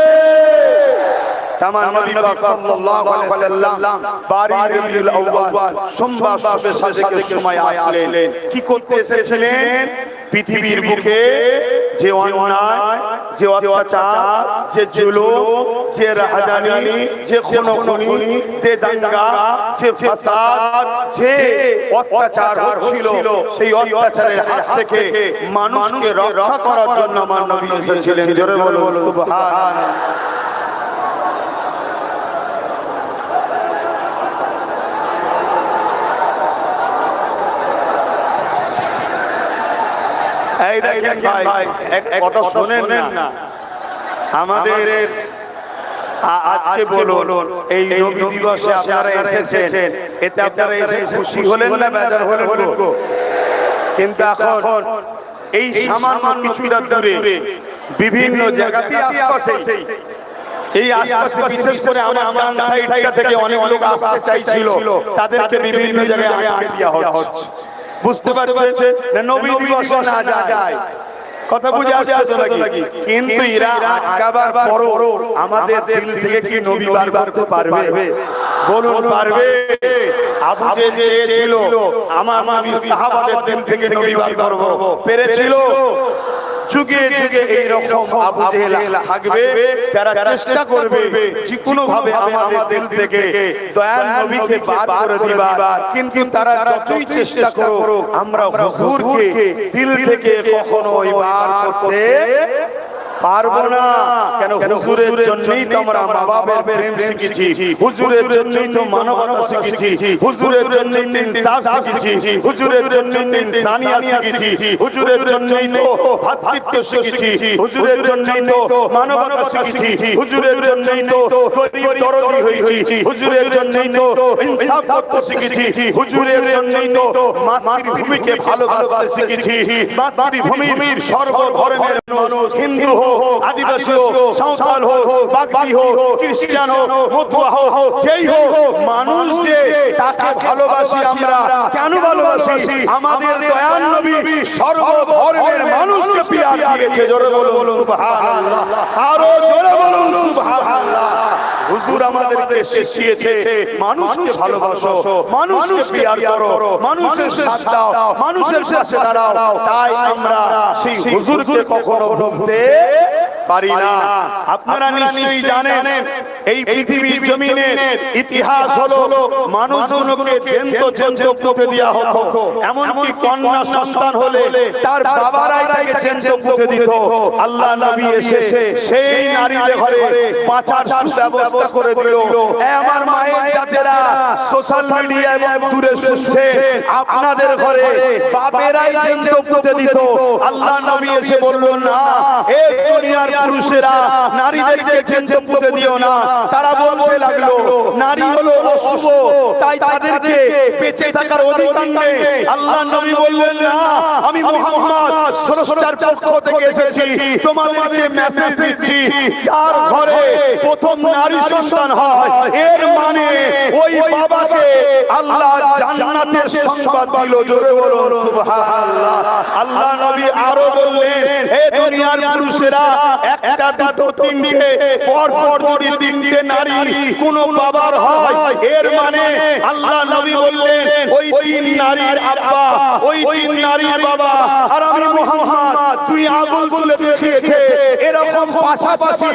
তামাম নবী পাক সাল্লাল্লাহু আলাইহি ওয়াসাল্লাম 12 রবিউল আউয়াল সোমবার সবে সাদেকের সময় আসলেন। কি করতে এসেছিলেন? পৃথিবীর বুকে যে অন্যায়, যে অত্যাচার, যে জুলুম, যে রাহাজানি, যে খুনোখুনি, যে দাঙ্গা, যে ফাসাদ, যে অত্যাচার হচ্ছিল, সেই অত্যাচারের হাত থেকে মানুষকে রক্ষা করার জন্য আমার নবী এসেছিলেন। জোরে বলুন সুবহানাল্লাহ। এই এই দেখেন ভাই এক কথা শুনেন না আমাদের আজকে বলুন এই নবী দিবসে আপনারা এসেছেন এতে আপনারা এসে খুশি হলেন না বেজার হলেন গো কিন্তু এখন এই সামান্য কিছুটা দূরে বিভিন্ন জায়গাতে আশপাশে এই আশপাশে বিশেষ করে আমার সাইডটা থেকে অনেক লোক আসতে চাইছিল তাদেরকে বিভিন্ন জায়গায় আটকে দেওয়া হচ্ছে বুঝতে পারছেন না নবী দিবসে না যায় কথা বুঝে আসছে নাকি কিন্তু এরা আটকাবার পরও আমাদের দিল থেকে কি নবী বার করতে পারবে বলুন পারবে আবু যে চেয়েছিল আমার নবী সাহাবাদের দিল থেকে নবী বার করব পেরেছিল যুগে যুগে এই রকম আবু জেহেল থাকবে যারা চেষ্টা করবে যে কোনো ভাবে আমাদের দিল থেকে দয়াল নবীকে বার করে দিবার কিন্তু তারা যতই চেষ্টা করো আমরা হুজুরকে দিল থেকে কখনোই বার করতে পারবো না কেন হুজুরের জন্যই তো আমরা মা বাবার প্রেম শিখেছি হুজুরের জন্যই তো মানবতা শিখেছি হুজুরের জন্যই তো ইনসাফ শিখেছি হুজুরের জন্যই তো ইনসানিয়াত শিখেছি হুজুরের জন্যই তো ভ্রাতৃত্ব শিখেছি হুজুরের জন্যই তো মানবতা শিখেছি হুজুরের জন্যই তো গরীব দরদি হয়েছি হুজুরের জন্যই তো ইনসাফ করতে শিখেছি হুজুরের জন্যই তো মাতৃভূমিকে ভালোবাসতে শিখেছি মাতৃভূমির সর্বধর্মের মানুষ হিন্দু আদিবাসী হোক সাঁওতাল হোক বাগদি হোক খ্রিস্টান হোক মতুয়া হোক যেই হোক মানুষ যে তাকে ভালোবাসি আমরা কেন ভালোবাসি আমাদের দয়াল নবী সর্বধর্মের মানুষকে পিয়ার দিয়েছে জোরে বলুন সুবহানাল্লাহ আরো জোরে বলুন সুবহানাল্লাহ হুজুর আমাদেরকে শিখিয়েছে মানুষকে ভালোবাসো মানুষকে পিয়ার করো মানুষের সাথ দাও মানুষের পাশে দাঁড়াও তাই আমরা সেই হুজুরকে কখনো ভুলতে পারি না আপনারা নিশ্চয়ই জানেন এই পৃথিবীর জমিনের ইতিহাস হলো মানুষগুলোকে জ্যান্ত পুঁতে দেওয়া হতো এমনকি কন্যা সন্তান হলে তার বাবারাই তাকে জ্যান্ত পুঁতে দিত আল্লাহ নবী এসে সেই নারীদের ঘরে বাঁচার সুব্যবস্থা করে দিল আমার মায়ের জাতেরা সোশ্যাল মিডিয়া এবং দূরে শুনছে আপনাদের ঘরে বাপেরাই জ্যান্ত পুঁতে দিত আল্লাহ নবী এসে বললেন না এ দুনিয়ার পুরুষেরা নারীদেরকে জ্যান্ত পুঁতে দিও না তারা বলতে লাগলো নারী হলো অশুভ তাই তাদেরকে বেঁচে থাকার অধিকার নেই আল্লাহ নবী বললেন না আমি মুহাম্মদ স্রষ্টার পক্ষ থেকে এসেছি তোমাদেরকে মেসেজ দিচ্ছি যার ঘরে প্রথম নারী সন্তান হয় এর মানে ওই বাবাকে আল্লাহ জান্নাতের সংবাদ দিল জোরে বলুন সুবহানাল্লাহ আল্লাহ নবী আরো বললেন হে দুনিয়ার পুরুষেরা একটা দুটো তিনটে পর পর যদি তিনটে নারী কোন বাবার হয় এর মানে আল্লাহ নবী বললেন ওই তিন নারীর আব্বা ওই তিন নারীর বাবা আর আমি মুহাম্মদ তুই আগুন তুলে দেখিয়েছে এরকম পাশাপাশি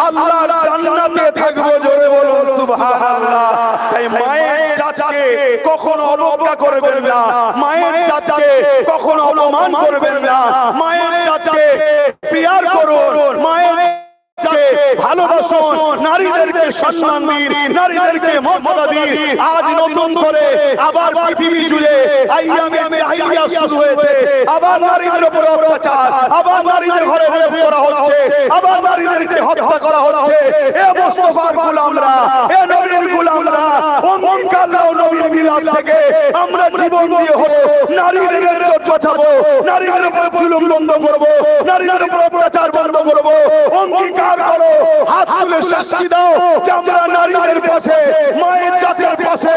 আল্লাহর জান্নাতে থাকবো জোরে বলুন সুবহানাল্লাহ তাই মায়ের চাচাকে কখনো অবজ্ঞা করবেন না মায়ের চাচাকে কখনো অপমান করবেন না মায়ের চাচাকে পিয়ার করুন মায়ের ভালোবাসুন নারীদেরকে সম্মান দিন নারীদেরকে মর্যাদা দিন আজ নতুন করে আবার পৃথিবী জুড়ে আইয়ামে জাহিলিয়া শুরু হয়েছে আবার নারীদের উপর অত্যাচার আবার নারীদের ঘরে ঘরে করা হচ্ছে আবার নারীদেরকে হত্যা করা হচ্ছে এ মুস্তাফার গোলামরা এ নবীর গোলামরা অঙ্গীকার নাও নবীর মিলাদ থেকে আমরা জীবন দিয়ে হব নারীদের ইজ্জত বাঁচাবো নারীদের উপর জুলুম বন্ধ করব নারীদের উপর অত্যাচার বন্ধ করব অঙ্গীকার করো হাত তুলে সাক্ষী দাও যে আমরা নারীদের পাশে মায়ের জাতের পাশে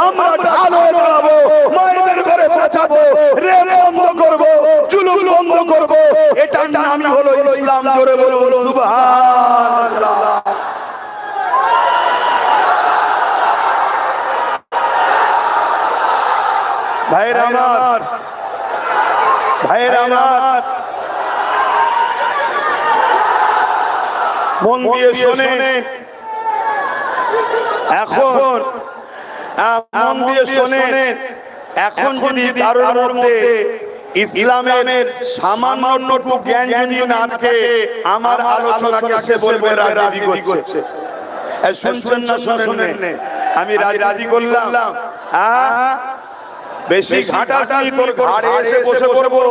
আমরা ঢাল হয়ে দাঁড়াবো মায়েদের ঘরে বাঁচাবো রেল বন্ধ করবো জুলুম বন্ধ করবো এটার নামই হলো ইসলাম জোরে বলুন সুবহানাল্লাহ ভাইরা আমার মন দিয়ে শোনেন এখন মন দিয়ে শোনেন এখন যদি কারোর মধ্যে ইসলামের সামান্যটুকু জ্ঞান যদি না থাকে আমার আলোচনাকে সে বলবে রাজনীতি করছে শুনছেন না শোনেন আমি রাজি করলাম বেশি ঘাটাঘাটি তোর ঘাড়ে এসে বসে পড়বো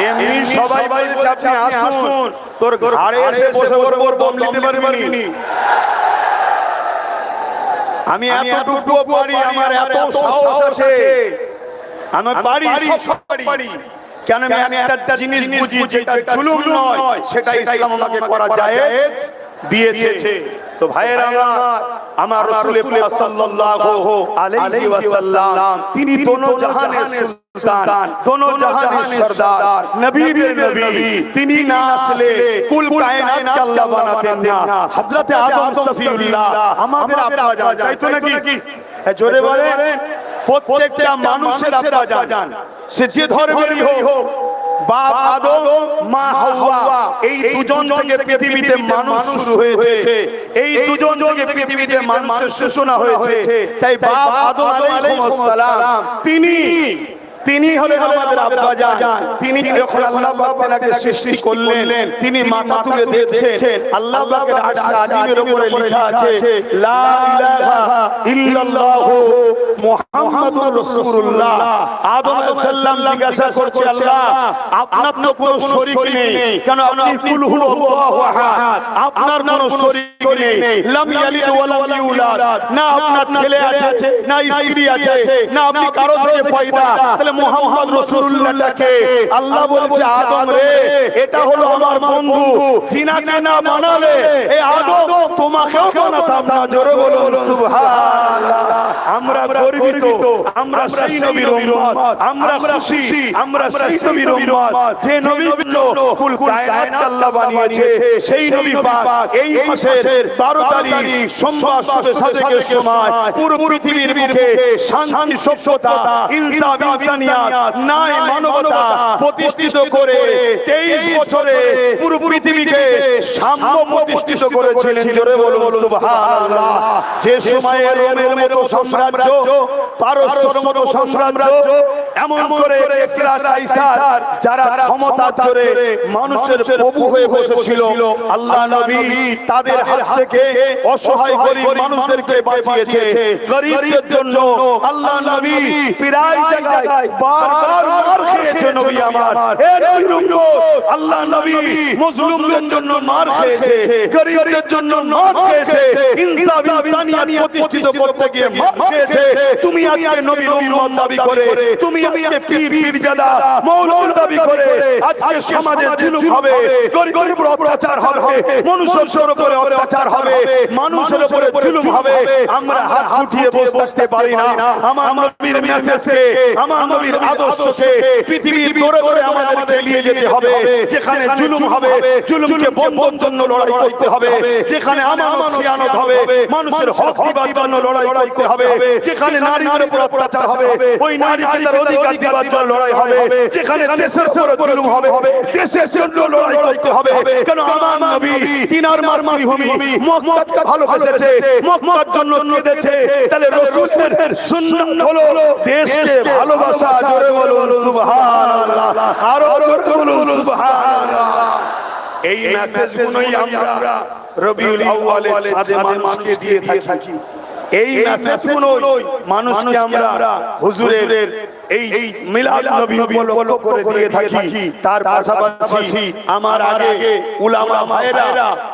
এমনি সবাই বলছে আপনি আসুন, তোর ঘরে এসে বসে বড় বম নিতে পারবি। আমি এতটুকু পারি, আমার এত সাহস আছে, আমার বাড়ি সব পারি। কেন আমি একটা জিনিস বুঝি, যেটা জুলুম নয় সেটা ইসলাম আমাকে করা জায়েজ দিয়েছে। তো ভাইয়েরা আমার রাসূল পাক সাল্লাল্লাহু আলাইহি ওয়াসাল্লাম তিনি দোনো জাহানের সুলতান, দোনো জাহানের সরদার, নবীদের নবী। তিনি না আসলে কুল কায়নাতকে আল্লাহ বানাতেন না। হযরতে আদম সফিউল্লাহ আমাদের আব্বা জান, তাই তো নাকি? জোরে বলেন, প্রত্যেকটা মানুষের আব্বা জান, সে যে ধর্মেরই হোক, বাপ আদম মা হাওয়া, এই দুজন থেকে পৃথিবীতে মানুষ শুরু হয়েছে, এই দুজন থেকে পৃথিবীতে মানুষের সূচনা হয়েছে। তাই বাপ আদম আলাইহিস সালাম তিনি হলেন আমাদের আব্বা জান। তিনি যখন আল্লাহ পাক তাকে সৃষ্টি করলেন, তিনি মাথা তুলে দেখছেন, আল্লাহ পাকের আরশ আজিমের উপরে লেখা আছে লা ইলাহা ইল্লাল্লাহু মুহাম্মাদুর রাসূলুল্লাহ। আদম আলাইহিস সালাম জিজ্ঞাসা করছে, আল্লাহ আপনার তো কোনো শরীক নেই, কেন আপনি কুল হুয়াল্লাহু আহাদ, আপনার কোনো শরীক নেই, লাম ইয়ালিদ ওয়া লাম ইউলাদ, না আপনার ছেলে আছে না স্ত্রী আছে, না আপনি কারো থেকে পয়দা। তাহলে মুহাম্মদ রাসূলুল্লাহকে আল্লাহ বলছে, আদম রে, এটা হলো আমার বন্ধু, জিনাকে না বানালে এই আদম তোমাকেও বানাতাম না। জোরে বলুন সুবহানাল্লাহ। আমরা গর্বিত, আমরা সেই নবীর উম্মত, আমরা খুশি, আমরা সেই নবীর উম্মত যে নবীর জন্য কুল কায়নাত আল্লাহ বানিয়েছে। সেই নবী পাক এই মাসের 12 তারিখ সোমবার শুভে সাদেকের সময় পুরো পৃথিবীর বুকে শান্তি, সভ্যতা, ইনসাফ, ইনসানিয়াত, ন্যায়, মানবতা প্রতিষ্ঠিত করে 23 বছরে পুরো পৃথিবীকে সাম্য প্রতিষ্ঠিত করেছিলেন। জোরে বলুন সুবহানাল্লাহ। যে সময়ে রোমের মতো সাম্রাজ্য, পারস্যের মতো সাম্রাজ্য, এমন করে কিসরা, কাইসার যারা ক্ষমতার জোরে মানুষের প্রভু হয়ে বসেছিল, আল্লাহ নবী তাদের হাত থেকে অসহায় গরীব মানুষদেরকে বাঁচিয়েছে। গরীবদের জন্য আল্লাহ নবী প্রায় জায়গায় বারবার মার খেয়েছে। নবী আমার, হে নবীর উম্মত, আল্লাহ নবী মুসলিমদের জন্য মার খেয়েছে, গরীবদের জন্য মার খেয়েছে, ইনসাফ, ইনসানিয়াত প্রতিষ্ঠিত করতে গিয়ে মার খেয়েছে। তুমি আজকে নবীর উম্মত দাবি করে, তুমি আজকে পীর, পীরজাদা, মওলানা দাবি করে আজকে সমাজে জুলুম হবে, গরীবের অত্যাচার হবে, মানুষের উপরে অত্যাচার হবে, মানুষের উপরে জুলুম হবে। আমরা হাত উঠিয়ে বসে থাকতে পারি না। আমার নবীর মেসেজকে, আমার নবীর আদর্শকে পৃথিবীর দৌড়ে দৌড়ে আমাদেরকে নিয়ে যেতে হবে। যেখানে জুলুম হবে, জুলুমকে বন্ধের জন্য লড়াই করতে হবে। যেখানে আমানত খিয়ানত হবে, মানুষের হক দিবার জন্য লড়াই করতে হবে। যেখানে নারীদের উপর অত্যাচার হবে, ওই নারীকে তার অধিকার দিবার জন্য লড়াই হবে। যেখানে দেশের উপর জুলুম হবে, দেশের জন্য লড়াই করতে হবে। কেন আমার নবী তিনার মাতৃভূমি মক্কাকে ভালোবেসেছে, মক্কার জন্য কেঁদেছে। তাহলে রাসূলের সুন্নাত হলো দেশকে ভালোবাসা। জোরে বলুন সুবহানাল্লাহ, আরো জোরে বলুন সুবহানাল্লাহ। এই মেসেজগুলোই আমরা রবিউল আউয়ালে চাঁদে মানুষকে দিয়ে থাকি। এই মেসেজগুলোই মানুষকে আমরা হুজুরের এই মিলাদ নবী উপলক্ষ করে দিয়ে থাকি। তার পাশাপাশি আমার আগে উলামা ভাইরা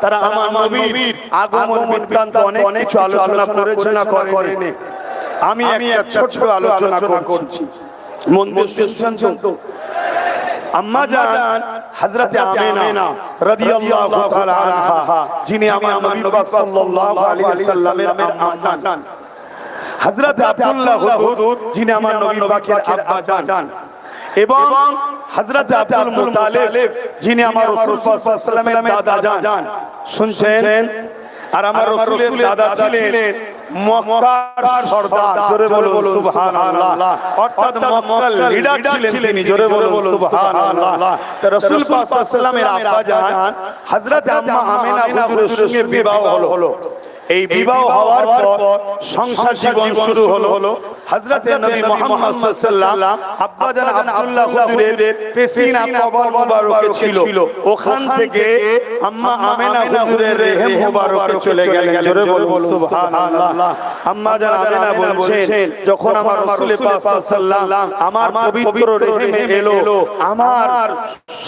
তারা আমার নবীর আগমন বৃত্তান্ত অনেক কিছু আলোচনা করেছে না করেনি। আমি একটা ছোট আলোচনা করছি, মন দিয়ে শুনছেন তো? আম্মা জান হযরত আমিনা রাদিয়াল্লাহু তাআলা আনহা, যিনি আমার নবী পাক সাল্লাল্লাহু আলাইহি ওয়াসাল্লামের আম্মা জান, হযরত আব্দুল্লাহ হুজুর, যিনি আমার নবী পাকের আব্বা জান, এবং হযরত আব্দুল মুত্তালিব, যিনি আমার রাসূল সাল্লাল্লাহু আলাইহি ওয়াসাল্লামের দাদা জান। শুনছেন? আর আমার রাসূলের দাদা ছিলেন মক্কার সরদার। জোরে বলুন সুবহানাল্লাহ। অর্থাৎ মক্কার লিডার ছিলেন তিনি। জোরে বলুন সুবহানাল্লাহ। তো রাসূল পাক সাল্লাল্লাহু আলাইহি ওয়াসাল্লামের আব্বা জান হযরত আম্মা আমিনা হুজুরের সঙ্গে বিবাহ হলো। এই বিবাহ হওয়ার পর সংসার জীবন শুরু হলো। হযরত নবী মুহাম্মদ সাল্লাল্লাহু আলাইহি ওয়াসাল্লাম আব্বা জান আব্দুল্লাহ হুজুরের পেশিনা কবর মুবারকে ছিল, ওখান থেকে আম্মা আমিনা হুজুরের রেহেম মুবারকে চলে গেলেন। জোরে বলুন সুবহানাল্লাহ। আম্মা জান আমিনা বলছেন যখন আমার রাসূল পাক সাল্লাল্লাহু আমার পবিত্র রেহেমে এলো আমার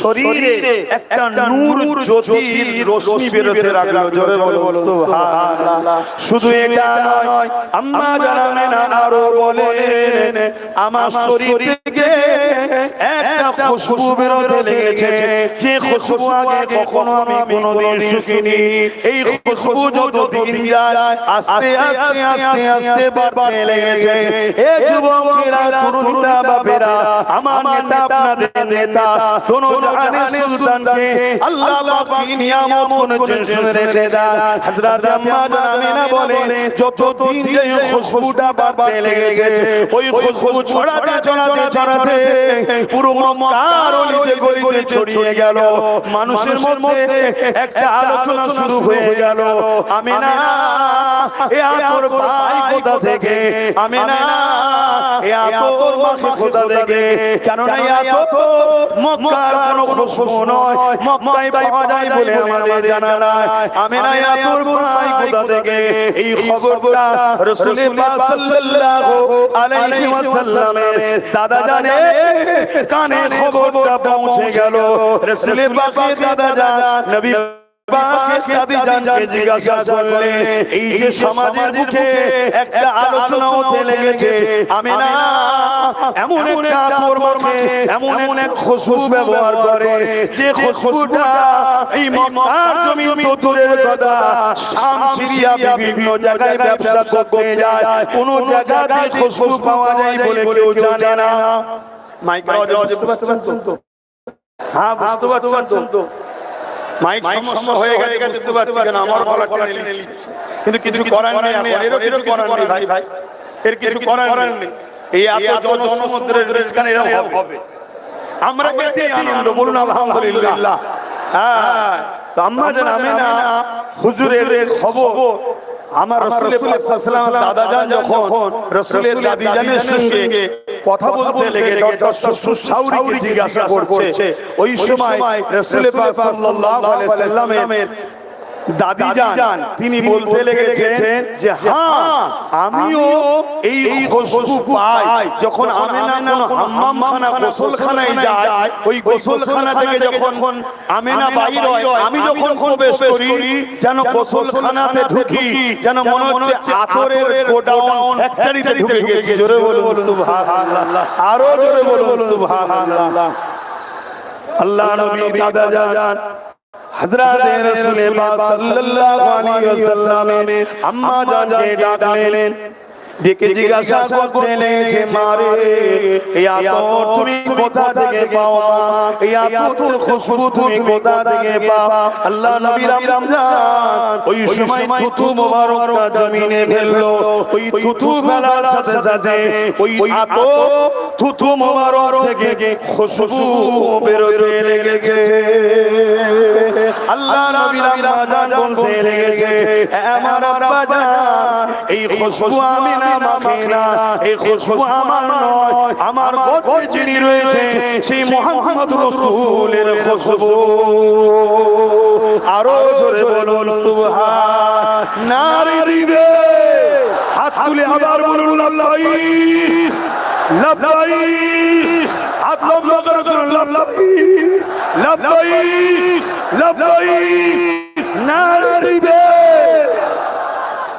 শরীরে একটা নূর জ্যোতির রশ্মি বেরোতে লাগলো জোরে বলো সুবহানাল্লাহ শুধু এটা নয় আম্মা জান আমিনা আরো বলেন আমার শরীর থেকে একটা খুশবু বেরোতে লেগেছে যে খুশবু আগে কখনো আমি কোনোদিন শুকিনি এই খুশবু যতদিন যায় আস্তে আস্তে আস্তে আস্তে বাড়তে লেগেছে এ যুবকেরা তরুণরা বাপেরা আমার নেতা আপনাদের নেতা দোনো জাহানের সুলতানকে আল্লাহ পাক কি নিয়ামত করেছেন শুনে রেখে দেন হযরত আম্মা জান আমিনা বলেন যতদিন এই খুশবুটা বাড়তে লেগেছে ওই খুশবু ছড়াতে ছড়াতে ছড়াতে পুরো মক্কার অলিতে গলিতে ছড়িয়ে গেল মানুষের মধ্যে একটা আলোচনা শুরু হয়ে গেল আমিনা এ আতর পাই কোথা থেকে আমিনা এ আতর মাখে কোথা থেকে কেন না আতর মক্কার কোনো খুশবু নয় মক্কায় পাওয়া যায় বলে আমাদের জানা নাই আমিনা আতর পাই কোথা থেকে এই খবরটা রাসূল পাক সাল্লাল্লাহু আলাইহি ওয়াসাল্লামের দাদা জানে কানে খবরটা পৌঁছে গেল রাসূল পাকের দাদা জান নবী জিজ্ঞাসা করলে এই যে সমাজের মুখে একটা আলোচনা হতে লেগেছে আমিনা এমন একটা আতর মাখে এমন এক খুশবু ব্যবহার করে যে খুশবুটা এই মক্কার জমিন তো দূরের কথা শাম সিরিয়া বিভিন্ন জায়গায় ব্যবসা করতে যায় কোন জায়গাতে খুশবু পাওয়া যায় বলে কেউ জানে না মাইক বুঝতে পারছেন তো হ্যাঁ বুঝতে পারছেন তো মাইক সমস্যা হয়ে গেছে বুঝতে পারছি কেন আমার গলাটা নেই কিন্তু কিছু করার নেই এর কিছু করার নেই ভাই এর কিছু করার নেই এই এত জনসমুদ্রের রিজকান এরকম হবে আমরা এতে আনন্দ বলুন আলহামদুলিল্লাহ হ্যাঁ তো আম্মা জান আমিনা হুজুরের খবর আমার রাসূল পাক সাল্লাল্লাহু আলাইহি দাদা জান যখন রাসূলের দাদি জানের সঙ্গে কথা বলতে লেগে দর্শক সুসাউরিকে জিজ্ঞাসা করছে ওই সময় রাসূল পাক সাল্লাল্লাহু আলাইহি সাল্লামের দাদি জান তিনি বলতে লেগেছেন যে হ্যাঁ আমিও এই খুশবু পাই যখন আমিনা কোন হাম্মামখানা গোসলখানায় যায় ওই গোসলখানা থেকে যখন আমিনা বাইর হয় আমি যখন প্রবেশ করি যেন গোসলখানাতে ঢুকি যেন মনে হচ্ছে আতরের গোডাউন ফ্যাক্টরিতে ঢুকে গেছি জোরে বলুন সুবহানাল্লাহ আরো জোরে বলুন সুবহানাল্লাহ আল্লাহ নবী দাদা জান হযরত রাসূল পাক সাল্লাল্লাহু আলাইহি ওয়াসাল্লাম আম্মা জানকে ডাকলেন ডেকে জিজ্ঞাসা করতে লেগেছে মারে এই আতর তুমি কোথা থেকে পাও মা এই আতরের খুশবু তুমি কোথা থেকে পাও আল্লাহ নবী রমজান ওই সময় থুতু মোবারকটা জমিনে ফেললো ওই থুতু ফেলার সাথে সাথে ওই আতর থুতু মোবারক থেকে খুশবু বেরোতে লেগেছে আল্লাহ নবী রমজান বলতে লেগেছে আমার আব্বা জান এই খুশবু আমি না মাখে না এই খুশবু আমার নয় আমার গর্ভে যিনি রয়েছে সেই মুহাম্মদ রাসূলের খুশবু আরো জোরে বলুন সুবহান নারে দিবে হাত তুলে আবার বলুন লাব্বাইক লাব্বাইক হাত লম্বা করে বলুন লাব্বাইক লাব্বাইক লাব্বাইক নারে দিবে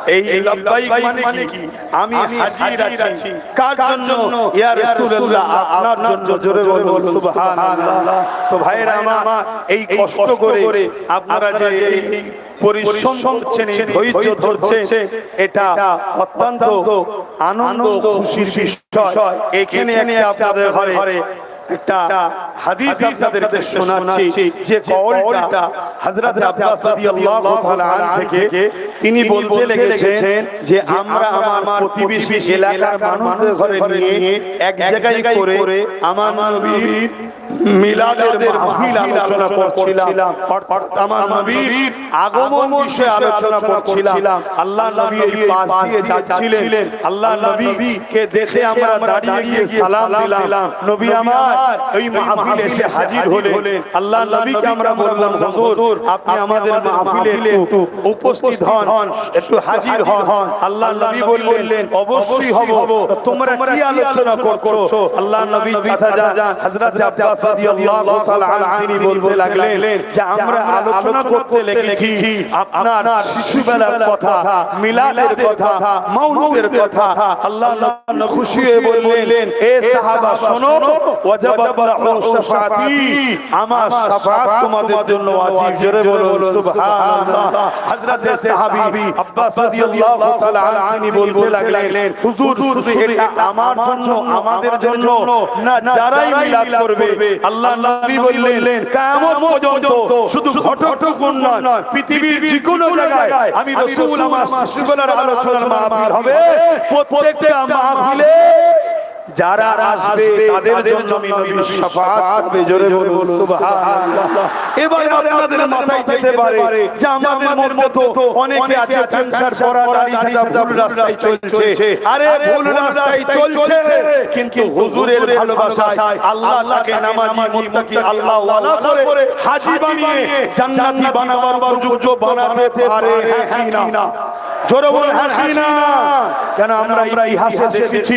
এই লাব্বাইক মানে কি আমি হাজির আছি কার জন্য ইয়া রাসূলুল্লাহ আপনার জন্য জোরে বলুন সুবহানাল্লাহ তো ভাইরা আমার এই কষ্ট করে আপনারা যে এই পরিশ্রম করছেন এই ধৈর্য ধরছেন এটা অত্যন্ত আনন্দ খুশির বিষয় এখানে আপনাদের ঘরে একটা হাদিস আপনাদেরকে শোনাচ্ছি যে কওলটা হযরত আব্বাস রাদিয়াল্লাহু তাআলা আনহু থেকে তিনি বলতে লেগেছেন যে আমরা আমার প্রতিবেশী এলাকার মানুষদের ঘরে নিয়ে এক জায়গায় করে আমার নবীর মিলাদের মাহফিল আলোচনা করছিলাম, অর্থাৎ আমার নবীর আগমন বিষয়ে আলোচনা করছিলাম। আল্লাহ নবী এই পাশ দিয়ে যাচ্ছিলেন, আল্লাহ নবীকে দেখে আমরা দাঁড়িয়ে গিয়ে সালাম দিলাম। নবী আমার এই মাহফিলে এসে হাজির হলেন। আল্লাহ নবীকে আমরা বললাম, হুজুর আপনি আমাদের মাহফিলে একটু উপস্থিত হন, একটু হাজির হন। আল্লাহ নবী বললেন, অবশ্যই হব। তোমরা কি আলোচনা করছো? আল্লাহ নবী চাচা হযরত আব্বাস রাদিয়াল্লাহু তাআলা আনহু তিনি বলতে লাগলেন যে আমরা আলোচনা করতে লেগেছি আপনার শিশুবেলার কথা, মিলাদের কথা, মাউলুদের কথা। আল্লাহ নবী খুশি হয়ে বললেন, এ সাহাবা শোনো, ওয়াজাবাত লাহু শাফাআতি, আমার শাফাআত তোমাদের জন্য ওয়াজিব। জোরে বলুন সুবহানাল্লাহ। হযরত সাহাবী আব্বাস রাদিয়াল্লাহু তাআলা আনহু তিনি বলতে লাগলেন, হুজুর শুধু এটা আমার জন্য, আমাদের জন্য না, যারাই মিলাদ করবে। আল্লাহ নবী বললেন, কিয়ামত পর্যন্ত শুধু ঘটকটুকুন নয়, পৃথিবীর যে কোনো জায়গায় আমি রাসূল আমার শিশুবেলার আলোচনার মাহফিল হবে, প্রত্যেকটা মাহফিলে যারা আসবে তাদের জন্য আমি নবীর শাফাআত হবে। জোরে বলুন সুবহানাল্লাহ। এবারে আপনাদের মাথায় যেতে পারে যে আমাদের মধ্যে তো অনেকে আছে ক্যান্সার পড়া, দাড়ি ছাড়া ভুল রাস্তায় চলছে। আরে ভুল রাস্তায় চলছে, কিন্তু হুজুরের ভালোবাসায় আল্লাহ তাকে নামাজি, মুত্তাকি, আল্লাহ ওয়ালা করে হাজী বানিয়ে জান্নাতি বানাবার উপযুক্ত বানাতে পারে। হ্যাঁ কি না? জোরে বলুন হ্যাঁ কি না? কেন আমরা ইতিহাসে দেখেছি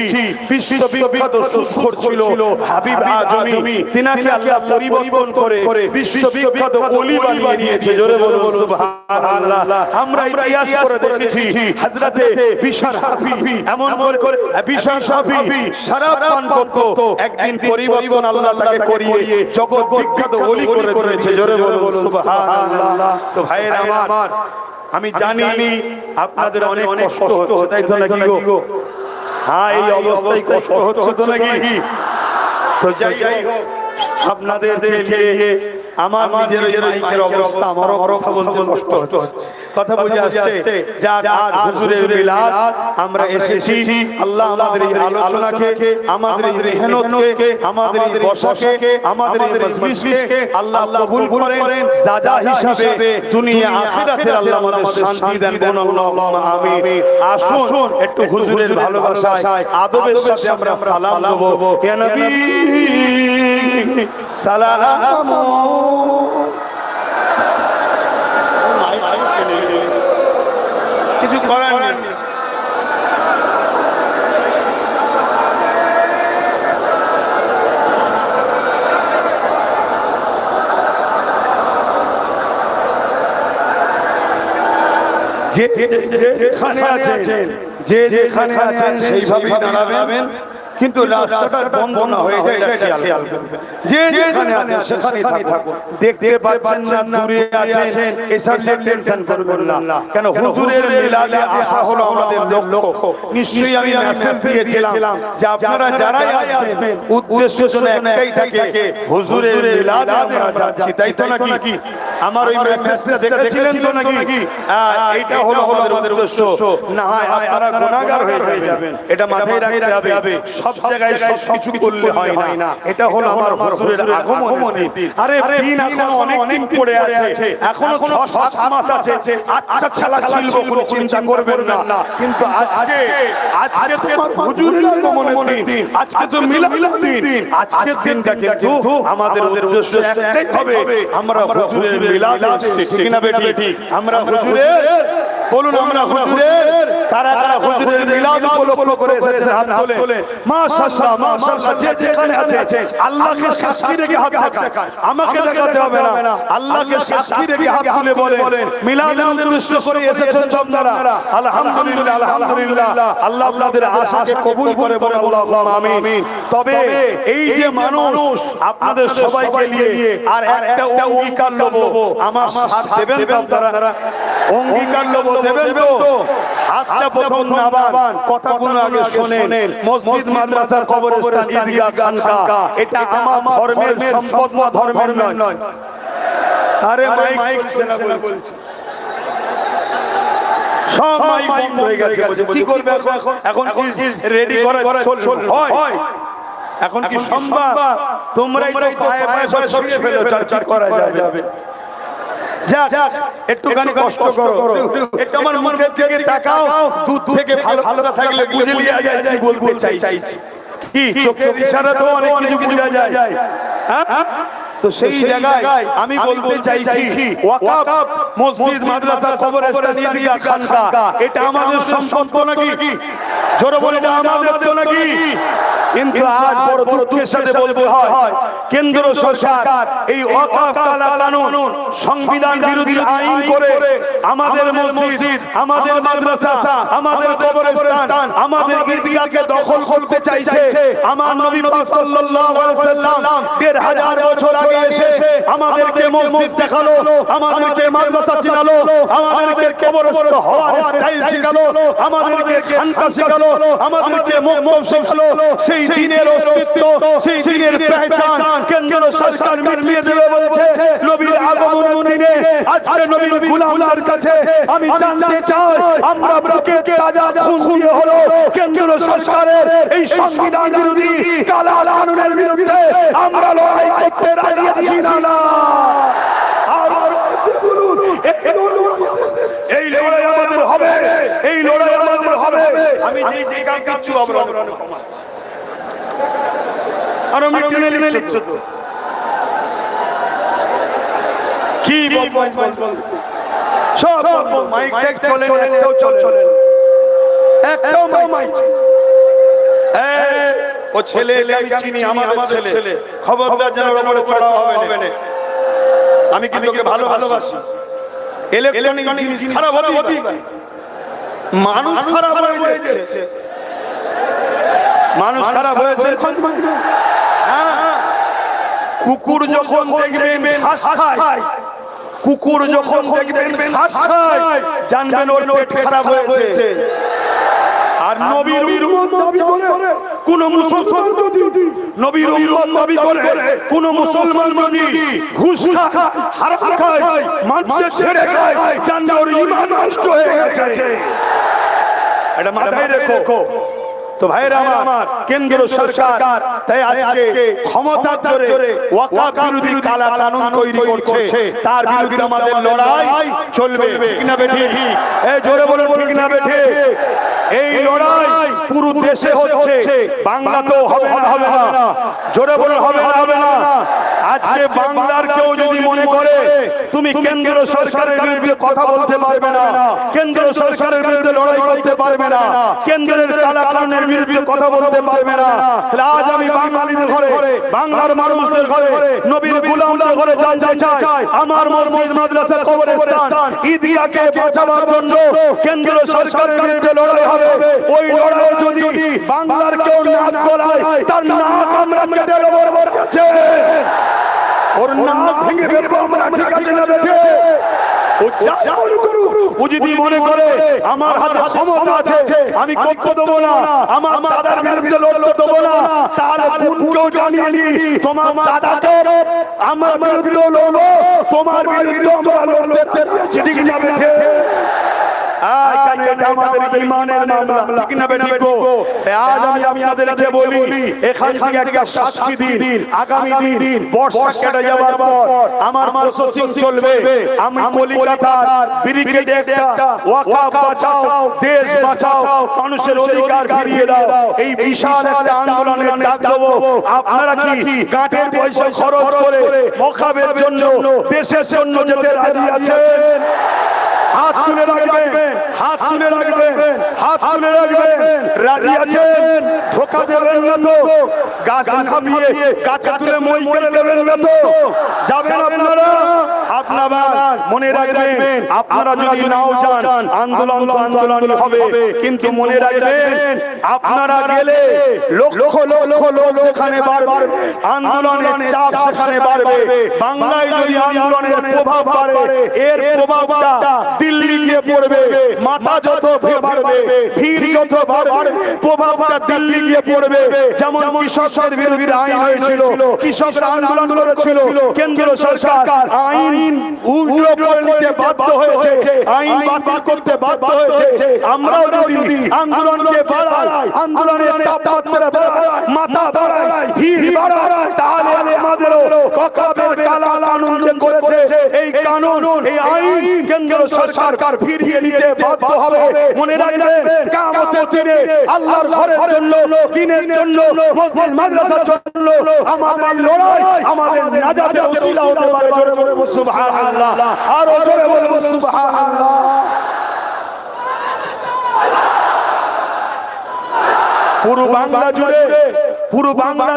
বিশ্ববিখ্যাত সুখর ছিল হাবিব আজমি, তিনাকে আল্লাহ পরিবর্তন করে বিশ্ববিখ্যাত ওলি বানিয়ে দিয়েছে। জোরে বলুন সুবহানাল্লাহ। আমরা ইতিহাস পড়ে দেখেছি হযরতে বিশার হাফি এমন করে বিশার হাফি শরাব পান করত, একদিন পরিবর্তন আল্লাহ তাকে করিয়ে জগৎ বিখ্যাত ওলি করে দিয়েছে। জোরে বলুন সুবহানাল্লাহ। তো ভাইয়েরা আমার, আমি জানি আপনাদের অনেক কষ্ট হচ্ছে, তাই তো নাকি গো? হ্যাঁ, এই অবস্থায় কষ্ট হচ্ছে তো নাকি? তো যাই হোক, আপনাদের দেখে আমার নিজের মাইকের অবস্থা, আমারও কথা বলতে কষ্ট হচ্ছে। কথা বুঝে আসছে? যা আজ হুজুরের মিলাদ আমরা এসেছি, আল্লাহ আমাদের এই আলোচনাকে, আমাদের এই মেহনতকে, আমাদের এই বসাকে, আমাদের এই মজলিসকে আল্লাহ কবুল করেন। সাজা হিসাবে দুনিয়া আখিরাতে আল্লাহ আমাদের শান্তি দেন। বলুন আল্লাহুম্মা আমিন। আসুন একটু হুজুরের ভালোবাসায় আদবের সাথে আমরা সালাম দেব। ইয়া নবী সালাম। কিছু করার নেই। যেখানে আছেন সেইভাবেই দাঁড়াবেন, কিন্তু রাস্তাটা বন্ধ না হয়ে যায় এটা খেয়াল করবেন। যে যেখানে আছেন সেখানেই থাকুন। দেখতে পাচ্ছেন না দূরে আছেন, এসব টেনশন করবেন না। কেন হুজুরের মিলাদে আসা হলো আমাদের লক্ষ্য। নিশ্চয়ই আমি মেসেজ দিয়েছিলাম যে আপনারা যারাই আসবেন উদ্দেশ্য যেন একটাই থাকে, হুজুরের মিলাদে আমরা যাচ্ছি, তাই তো নাকি? আমার ওই মেসেজটা দেখেছিলেন তো নাকি? এইটা হলো আমাদের উদ্দেশ্য। না হয় আপনারা গুনাহগার হয়ে যাবেন, এটা মাথায় রাখতে হবে। সব জায়গায় সবকিছু করলে হয় না। এটা হলো আমার হুজুরের আগমন দিন। আরে দিন এখনো অনেক দিন পড়ে আছে, এখনো 6-7 মাস আছে। আচ্ছা খেলা ছিল, কোনো চিন্তা করবেন না। কিন্তু আজকে তোমার হুজুরের আগমনের দিন, আজকে তো মিলাদের দিন। আজকের দিনটা কিন্তু আমাদের উদ্দেশ্য একটাই হবে, আমরা হুজুরের মিলাদে এসেছি। ঠিক না বেটি? আমরা হুজুরের, বলুন আমরা হুজুরের, কারা কারা হুজুরের মিলাদ উপলক্ষ করে এসেছেন হাত তোলেন। মাশাআল্লাহ মাশাআল্লাহ। যে যেখানে আছে আল্লাহকে সাক্ষী রেখে হাত দেখান, আমাকে দেখাতে হবে না। আল্লাহকে সাক্ষী রেখে হাত তুলে বলেন মিলাদের উদ্দেশ্য করে এসেছেন আপনারা। আলহামদুলিল্লাহ আলহামদুলিল্লাহ। আল্লাহ আপনাদের আশাকে কবুল করে, বলে আল্লাহুম্মা আমিন। তবে এই যে মানুষ আপনাদের সবাইকে নিয়ে আর একটা অঙ্গীকার লব, আমার সাথ দেবেন তো আপনারা? অঙ্গীকার লব দেবেন তো? হাতটা প্রথম নামান, কথাগুলো আগে শোনেন। মসজিদ, মাদ্রাসা, কবরস্থান, ঈদগাহ, খানকা এটা আমার ধর্মের সম্পদ না, ধর্মের নয়। আরে মাইক বলছে, সব মাইক বন্ধ হয়ে গেছে। কি করবে এখন? এখন রেডি করা হয়। এখন কি সম্ভব? তোমরাই তো পায়ে পায়ে সব সরিয়ে ফেলেছো, আর কি করা যাবে? যাক, একটুখানি কষ্ট করো, একটু আমার মুখের দিকে তাকাও, দুধ থেকে ভালো ভালো থাকলে বুঝে লিয়া যায় কি বলতে চাইছি। কি চোখের ইশারাতেও অনেক কিছু বোঝা যায়, হ্যাঁ? তো সেই জায়গায় আমি বলতে চাইছি, ওয়াকফ মসজিদ, মাদ্রাসা, কবরস্থান, ঈদগাহ, খানকা এটা আমাদের সম্পদ তো নাকি? জোরে বলে এটা আমাদের তো নাকি? কিন্তু আজ বড় দুঃখের সাথে বলতে হয়, কেন্দ্র সরকার এই ওয়াকফ কানুন সংবিধান বিরোধী আইন করে আমাদের মসজিদ, আমাদের মাদ্রাসা, আমাদের কবরস্থান, আমাদের ঈদগাহকে দখল করতে চাইছে। আমার নবী পাক সাল্লাল্লাহু আলাইহি ওয়াসাল্লাম ১৫০০ বছর আগে এসে আমাদেরকে মসজিদ দেখালো, আমাদেরকে মাদ্রাসা চিনালো, আমাদেরকে কবরস্থ হওয়ার স্টাইল শিখালো, আমাদেরকে খানকা শিখালো, আমাদেরকে মক্তব শিখালো। সেই দিনের অস্তিত্ব, সেই দিনের পেহচান কেন্দ্র সরকার মিটিয়ে দেবে বলছে। নবীর আগমনের দিনে আজকে নবীর গোলামদের কাছে আমি জানতে চাই, আমরা বুকে তাজা খুন দিয়ে হলো কেন্দ্র সরকারের এই সংবিধান বিরোধী কালা কানুনের বিরুদ্ধে আমরা লড়াই করতে রাজি আছি না? আর বলুন, এই লড়াই আমাদের হবে, এই লড়াই আমাদের হবে। আমি যে কাজ করছি অবরোধ আরো মিটিয়ে লিখছে তো কি বল সব মাইক টেক চলে না, একটাও চলে না, একটাও মাইক। ও ছেলে আমি চিনি, আমাদের ছেলে, খবরদার যেন ওপরে চড়াও হবে না। আমি কিন্তু ওকে ভালোবাসি। ইলেকট্রনিক জিনিস খারাপ হতেই পারে, মানুষ খারাপ হয়ে যাচ্ছে, মানুষ খারাপ হয়েছে। কুকুর যখন দেখবেন ঘাস খায়, কুকুর যখন দেখবেন ঘাস খায়, জানবেন ওর পেট খারাপ হয়েছে। আর নবীর উম্মত দাবি করে কোন মুসলমান যদি, নবীর উম্মত দাবি করে কোন মুসলমান যদি ঘুষ খায়, হারাম খায়, মানুষের ছেড়ে খায়, জানবেন ওর ঈমান নষ্ট হয়ে গেছে। এটা মাথায় রেখো। তো ভাইরা আমার, কেন্দ্র সরকার তাই আজকে ক্ষমতার জোরে ওয়াকফ বিরোধী কালা কানুন তৈরি করছে, তার বিরুদ্ধে আমাদের লড়াই চলবে। ঠিক না বেঠিক? এই জোরে বলুন ঠিক না বেঠিক? এই লড়াই পুরো দেশে হচ্ছে, বাংলাতেও হবে না? জোরে বলুন হবে না? আজকে বাংলার কেউ যদি মনে করে তুমি কেন্দ্র সরকারের বিরুদ্ধে কথা বলতে পারবে না, কেন্দ্র সরকারের বিরুদ্ধে লড়াই করতে পারবে না, কেন্দ্রের কালা কানুনের বিরুদ্ধে কথা বলতে পারবে না, তাহলে আজ আমি বাঙালিদের ঘরে, বাংলার মানুষদের ঘরে, নবীর গোলামদের ঘরে জানতে চাই, আমার মসজিদ, মাদ্রাসা, কবরস্থান, ঈদগাহকে বাঁচাবার জন্য কেন্দ্র সরকারের বিরুদ্ধে লড়াই হবে। ওই লড়াই যদি বাংলার কেউ নাক গলায়, তার নাক আমরা কেটে দেবো। ওর নাক ভেঙে ফেলবো আমরা, ঠিক আছে না বেঠে? ও যা মনে করুক, ও যদি মনে করে আমার হাতে ক্ষমতা আছে, আমি করতে দেবো না, আমার দাদার বিরুদ্ধে লড়তে দেবো না, তাহলে বোনকেও জানিয়ে নি, তোমার দাদাকে আমার বিরুদ্ধে লড়ো, তোমার বিরুদ্ধে আমরা লড়তে রাজি আছি, ঠিক না বেঠে? এটা আমাদের ঈমানের মামলা, ঠিক না বেঠিক? আজ আমি আপনাদেরকে বলি, এখান থেকে একটা সাক্ষী দিন, আগামী দিন বর্ষা কেটে যাওয়ার পর আমার প্রসেসিং চলবে। আমি কলকাতার ব্রিগেডে একটা ওয়াকফ বাঁচাও, দেশ বাঁচাও, মানুষের অধিকার ফিরিয়ে দাও, এই বিশাল একটা আন্দোলনের ডাক দেবো। আপনারা কি গাঁটের পয়সা খরচ করে ওয়াকফের জন্য, দেশের জন্য যেতে রাজি আছেন? হাত তুলে রাখবেন, হাত তুলে রাখবেন, হাত তুলে রাখবেন। রাজি আছেন? ধোকা দেবেন না তো? গাছ নামিয়ে গাছে তুলে মই করে নেবেন না তো? যাবেন আপনারা? হাত নামান। মনে রাখবেন, আপনারা যদি নাও যান, আন্দোলন তো আন্দোলনই হবে, কিন্তু মনে রাখবেন আপনারা গেলে লক্ষ লক্ষ লোক এখানে বাড়বে, আন্দোলনের চাপ সেখানে বাড়বে। বাংলায় যদি আন্দোলনের প্রভাব বাড়ে, এর প্রভাবটা দিল্লি গিয়ে পড়বে, মাথা যত বাড়বে, ভিড় যত বাড়বে, প্রভাবটা দিল্লি গিয়ে পড়বে। যেমন কৃষকদের বিরুদ্ধে আইন হয়েছিল, কৃষকরা আন্দোলন করেছিল, কেন্দ্র সরকার আইন উল্টো করে নিতে বাধ্য হয়েছে, আইন বাতিল করতে বাধ্য হয়েছে। আমরাও যদি আন্দোলনকে বাড়াই, আন্দোলনের তাপমাত্রা বাড়াই, মাথা বাড়াই, ভিড় বাড়ায়, তাহলে আমাদেরও ওয়াকফের কালা কানুন যে করেছে, এই কানুন, এই আইন কেন্দ্র সরকার ফিরিয়ে নিতে বাধ্য হবে। মনে রাখবেন, কিয়ামতের দিনে আল্লাহর ঘরের জন্য, দ্বীনের জন্য, মসজিদ মাদ্রাসার জন্য আমাদের এই লড়াই আমাদের নাজাতের ওসিলা হতে পারে। জোরে বলবো সুবহানাল্লাহ, আর জোরে বলবো সুবহানাল্লাহ। পুরো বাংলা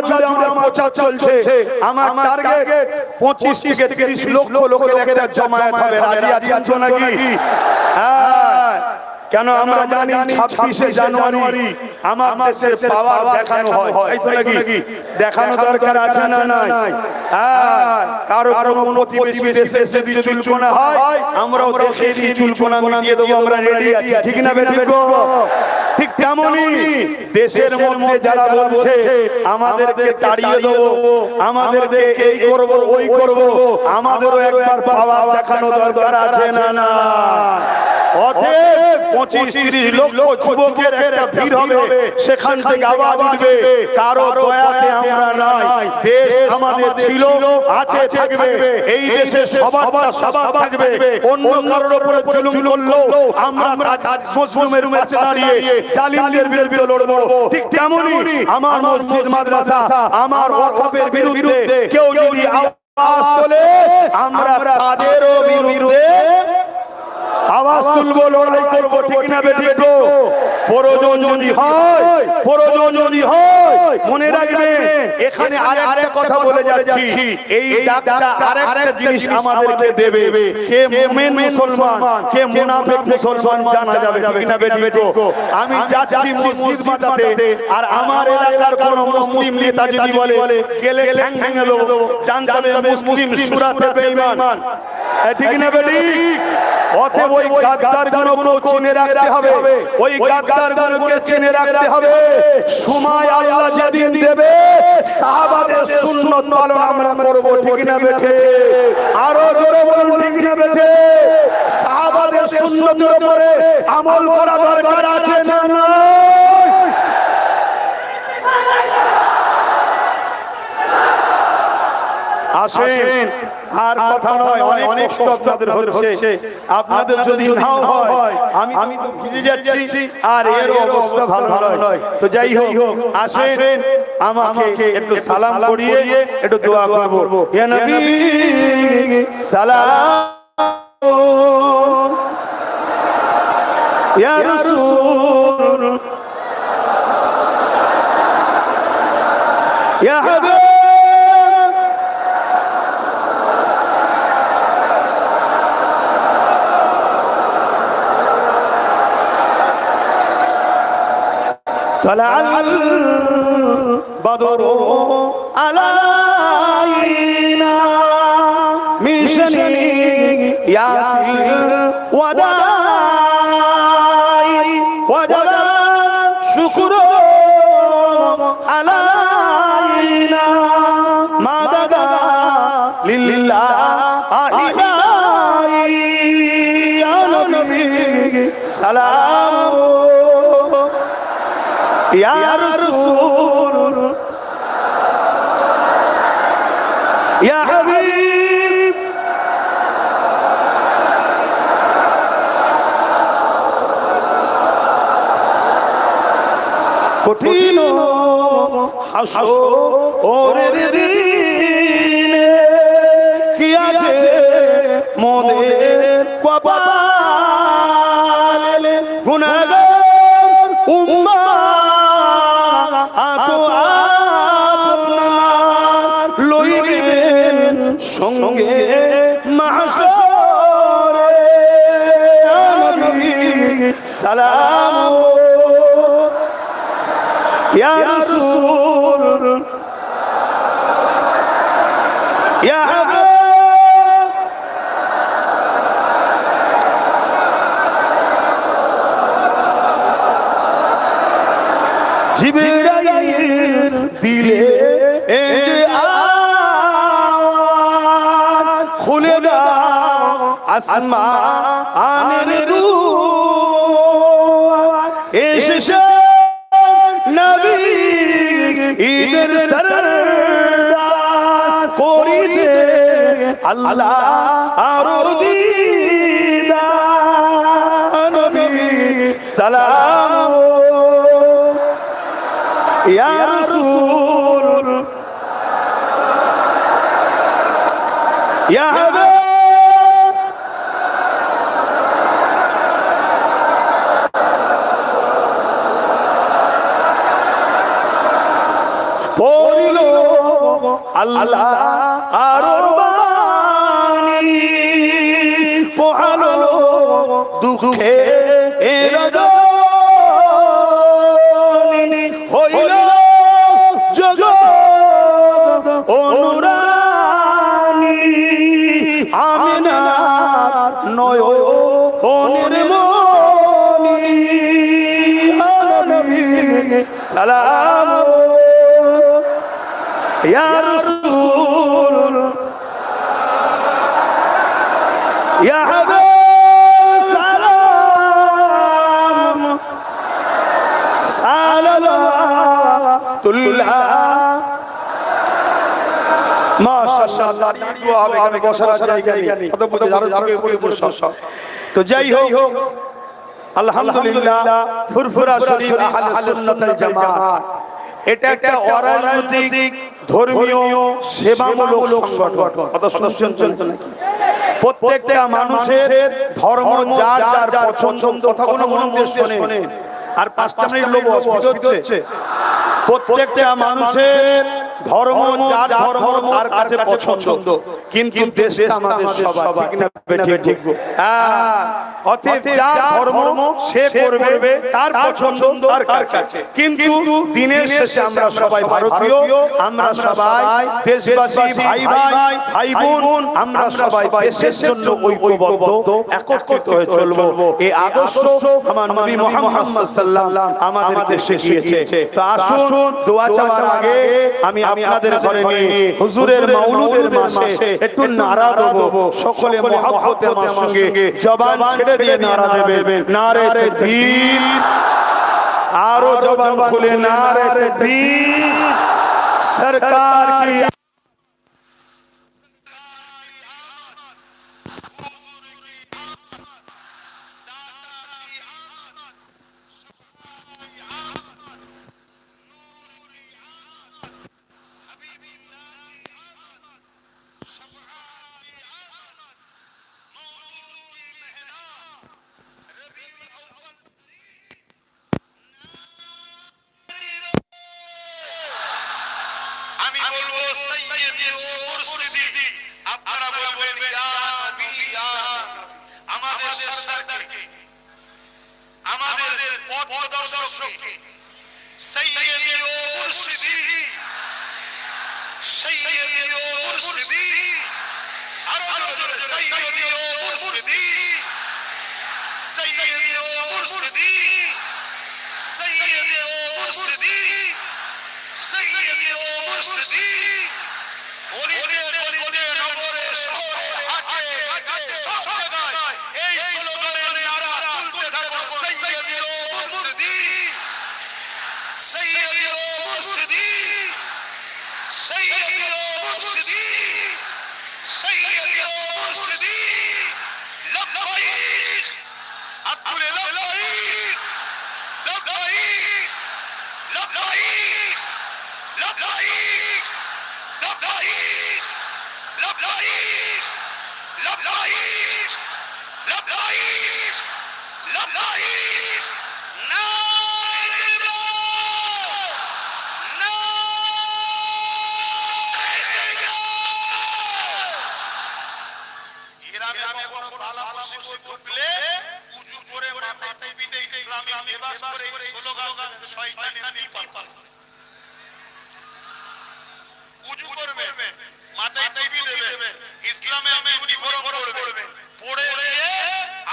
জুড়ে আমার প্রচার চলছে। আমার টার্গেট 25 থেকে 30 লক্ষ লোকের একটা জমায়েত হবে। রাজি আছেন তো নাকি? হ্যাঁ, কেন আমরা জানি 26শে জানুয়ারি আমার দেশের পাওয়ার দেখানো হয়, তাই তো নাকি? দেখানো দরকার আছে না নাই? হ্যাঁ, কারো কোনো প্রতিবেশী দেশে যদি চুলকোনা হয়, আমরাও দেখিয়ে দিই, চুলকোনা মিটিয়ে দেবো, আমরা রেডি আছি, ঠিক না বেঠিক? ঠিক তেমনই দেশের মধ্যে যারা বলছে আমাদেরকে তাড়িয়ে দেবো, আমাদেরকে এই করব ওই করব, আমাদেরও একবার পাওয়ার দেখানো দরকার আছে না না? অতএব 25-30 লক্ষ যুবকের একটা ভিড় হবে, সেখান থেকে আওয়াজ উঠবে, কারো দয়াতে আমরা নাই, দেশ আমাদের ছিল, আছে, থাকবে, এই দেশে সবারটা সবার থাকবে, অন্য কারোর উপরে জুলুম করলো আমরা মজলুমের পাশে দাঁড়িয়ে জালিমদের বিরুদ্ধে লড়বো। ঠিক তেমনই আমার মসজিদ মাদ্রাসা, আমার ওয়াকফের বিরুদ্ধে কেউ যদি আওয়াজ তোলে, আমরা তাদেরও বিরুদ্ধে আওয়াজ তুলবো, লড়াই করবো, ঠিক না বেঠিক? প্রয়োজন যদি হয় মনে রাখবেন, এখানে আরেকটা কথা বলে যাচ্ছি, এই ডাকটা আরেকটা জিনিস আমাদেরকে দেবে, কে মুমিন মুসলমান, কে মুনাফিক মুসলমান জানা যাবে, ঠিক না বেঠিক? আমি যাচ্ছি মসজিদ বাঁচাতে, আর আমার এলাকার কোন মুসলিম নেতা যদি বলে গেলে ঠ্যাং ভেঙে দেবো, জানতে হবে মুসলিম সূরাতে বেঈমান, ঠিক না বেঠিক? অতএব ওই গাদ্দারগুলোকে চিনে রাখতে হবে, ওই গাদ্দারগুলোকে চিনে রাখতে হবে। সময় আল্লাহ যেদিন দেবে, সাহাবাদের সুন্নাত পালন আমরা করব, ঠিক না বেঠে? আরো জোরে বলুন, ঠিক না বেঠে? সাহাবাদের সুন্নাতের উপরে আমল করা দরকার আছে না না? আসেন, আর কথা নয়, অনেক কষ্ট আপনাদের হচ্ছে, আপনাদের যদি নাও হয়, আমি তো ভিজে যাচ্ছি, আর এর অবস্থা ভালো নয়। তো যাই হোক, আসেন আমাকে একটু সালাম করিয়ে একটু দোয়া করব। ইয়া নবী সালাম, ইয়া রাসূল, ইয়া হাবিব, طلع البدر علينا من شنيعة الوداع وجب الشكر علينا ما بدا لله يا نبي سلام يا رسول يا حبيب কঠিন হাসরের দিনে কি আছে মোদের কপালে, গুনাহগার উম্মাহ আপনার লইবেন সঙ্গে মাহশরে। নবী সালাম ইয়া রাসূল ইয়া হাবিব, জিবরাইল দিলে আওয়াজ, খুলে দাও আসমানের দুয়ার, এসেছে নবী ঈদের সরদার আল্লাহ আরো দিদার নবী সালাম ইয়া রাসূল ইয়া হাবিব পড়িল আল্লাহ আরো বাণী পোহালো দুঃখে হইল জগৎ অনুরানী আমিনার নয়নের মনি সালাম ইয়া রাসূল ইয়া হাবিব সালাম সালাতুল্লাহ মাশাআল্লাহ তার দোয়া হবে এখানে বসার জায়গা নেই কত বড় তো যাই হোক আলহামদুলিল্লাহ ফুরফুরা শরীফ আহলে সুন্নাত ওয়াল জামাত এটা একটা অরাজনৈতিক ধর্মীয় সেবামূলক সংগঠন কথা শুনছেন নাকি প্রত্যেকটা মানুষের ধর্ম যার যার পছন্দ কথাগুলো মন দিয়ে শুনেন আর 5টা মিনিট লোক অসুবিধা হচ্ছে প্রত্যেকটা মানুষের ধর্ম যার ধর্ম তার কাছে পছন্দ কিন্তু দেশে আমাদের সবাই ঠিক না ঠিক হ্যাঁ অতএব যার ধর্ম সে করবে তার পছন্দ তার কাছে কিন্তু দিনের শেষে আমরা সবাই ভারতীয় আমরা সবাই দেশবাসী ভাই ভাই ভাই বোন আমরা সবাই দেশের জন্য ঐক্যবদ্ধ একত্রিত হয়ে চলবো এই আদর্শ আমার নবী মুহাম্মদ সাল্লাল্লাহু আমাদেরকে শিখিয়েছে তো আসুন দোয়া চাওয়ার আগে আমি আপনাদের ঘরে নিয়ে হুজুরের মাওলুদের মাসে একটু নারা দেব সকলে মহব্বতে আমার সঙ্গে জবান ছেড়ে দিয়ে নারা দেবেন নারে তাকবীর আরো জবান খুলে নারে তাকবীর সরকার কি আমি বলবো সাইয়্যিদি ও মুরশিদি আপনারা বলবেন ইয়া নবী ইয়া আমাদের সরদারকে আমাদের পথ প্রদর্শককে সাইয়্যিদি ও মুরশিদি সাইয়্যিদি ও মুরশিদি আরো জোরে সাইয়্যিদি ও মুরশিদি সাইয়্যিদি ও মুরশিদি সাইয়্যিদি ও মুরশিদি সাইয়্যিদি ও মুরশিদি অলিতে গলিতে নগরে শহরে হাটে ঘাটে সব জায়গায় এই স্লোগানের নারা তুলতে থাকো সাইয়্যিদি ও মুরশিদি সাইয়্যিদি ও মুরশিদি সাইয়্যিদি ও মুরশিদি সাইয়্যিদি ও মুরশিদি লব্বাইক হাত তুলে লব্বাইক লব্বাইক লব্বাইক লব্বাইক লব্বাইক লব্বাইক লব্বাইক লব্বাইক লব্বাইক নারে তাকবীর নারে তাকবীর ইরানে কখনো বালা মুসিবত ঢুকলে উজু করে মাথায় টুপি দিয়ে ইসলামী লিবাস পরে স্লোগান শয়তানের নিপাল উজু করবেন মাথায় টুপি দেবেন ইসলামে ইউনিফর্ম পরবেন পরে নিয়ে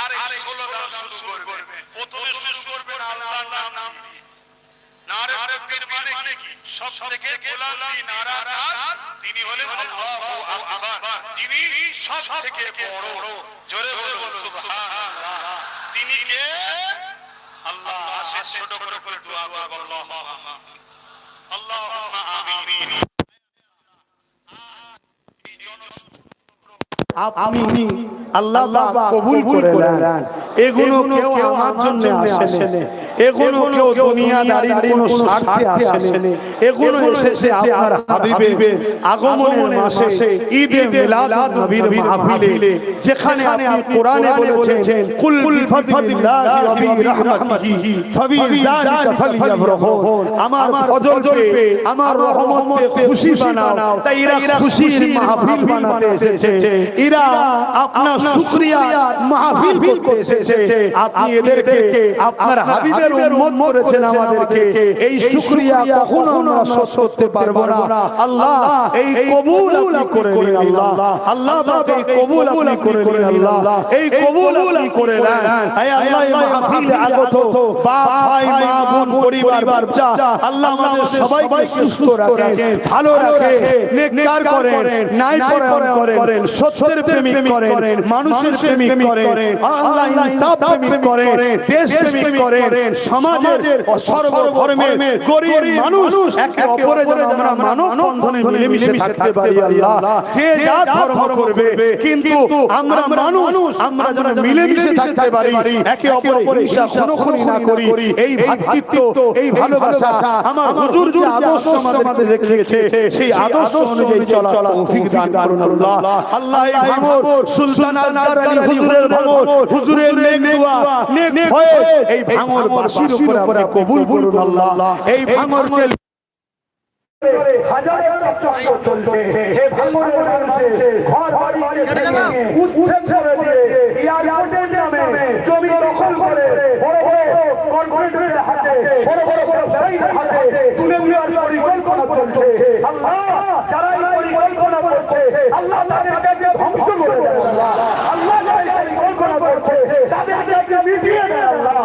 আর এই স্লোগান শুরু করবেন প্রথমে শুরু করবেন আল্লাহর নাম নারে তাকবীর মানে কি সবথেকে গোলামি নারাদার তিনি হলেন আল্লাহু আকবার তিনি সবথেকে বড় জোরে বলুন সুবহানাল্লাহ তিনি কে আল্লাহ আসেন ছোট করে দোয়া করব আল্লাহুম্মা আমিন আপনি আল্লাহ কবুল করে নেন। এগুলো কেউ আমার জন্য আসে না, এগুলো কেউ দুনিয়াদারির কোনো স্বার্থে আসে না, এগুলো এসেছে আপনার হাবিবের আগমনের মাসে ঈদে মিলাদ নবীর মাহফিলে, যেখানে আপনি কোরআনে বলেছেন কুল বিফাদলিল্লাহি ওয়া বিরাহমাতিহি ফাবিযালিকা ফালইফরাহুন, আমার ফজল পে আমার রহমত পে খুশি বানাও। তাই এরা খুশির মাহফিল বানাতে এসেছে, এরা আপনার শুকরিয়া মাহফিল করতে এসেছে। আপনি এদেরকে আপনার হাবিবের উম্মত করেছেন আমাদেরকে, এই শুকরিয়া কখনো আমরা শোধ করতে পারবো না। আল্লাহ এই কবুল আপনি করে নিন, আল্লাহ আল্লাহ পাক এই কবুল আপনি করে নিন, আল্লাহ এই কবুল আপনি করে নেন। হে আল্লাহ এই মাহফিলে আগত বাপ ভাই মা বোন পরিবার বাচ্চা আল্লাহ আমাদের সবাইকে সুস্থ রাখেন, ভালো রাখেন, নেককার করেন, ন্যায় পরায়ণ করেন, সত্যের প্রেমিক করেন, মানুষের প্রেমিক করেন, আল্লাহ ইনসাফ প্রেমিক করেন, দেশ প্রেমিক করেন, সমাজের সর্বধর্মের গরিব মানুষ একে অপরের যেন আমরা মানব বন্ধনে মিলেমিশে থাকতে পারি। আল্লাহ যে যা ধর্ম করবে কিন্তু আমরা মানুষ, আমরা যেন মিলেমিশে থাকতে পারি, একে অপরের হিংসা খুনোখুনি না করি। এই ভ্রাতৃত্ব, এই ভালোবাসা আমার হুজুর যে আদর্শ আমাদের রেখেছে সেই আদর্শ অনুযায়ী চলা তৌফিক দান করুন আল্লাহ। আল্লাহ এই ভাঙর সুলতান আজহার আলী হুজুরের ভাঙর, হুজুরের নেক দোয়া নেক হয়ে এই ভাঙর বাসীর উপরে আপনি কবুল করুন আল্লাহ। এই ভাঙরকে হাজার চক্র চলছে, এই ভাঙরের মানুষে ঘর বাড়ি ভেঙে উচ্ছেদ করে দিয়ে এয়ারপোর্টের নামে জমি দখল করে বড় বড় কর্পোরেটরের হাতে, বড় বড় ব্যবসায়ীদের হাতে তুলে দেওয়ার পরিকল্পনা চলছে। আল্লাহ যারা এই পরিকল্পনা করছে আল্লাহ তাদেরকে ধ্বংস করে দেন, আল্লাহ যারা এই পরিকল্পনা করছে তাদেরকে মিটিয়ে দেন। আল্লাহ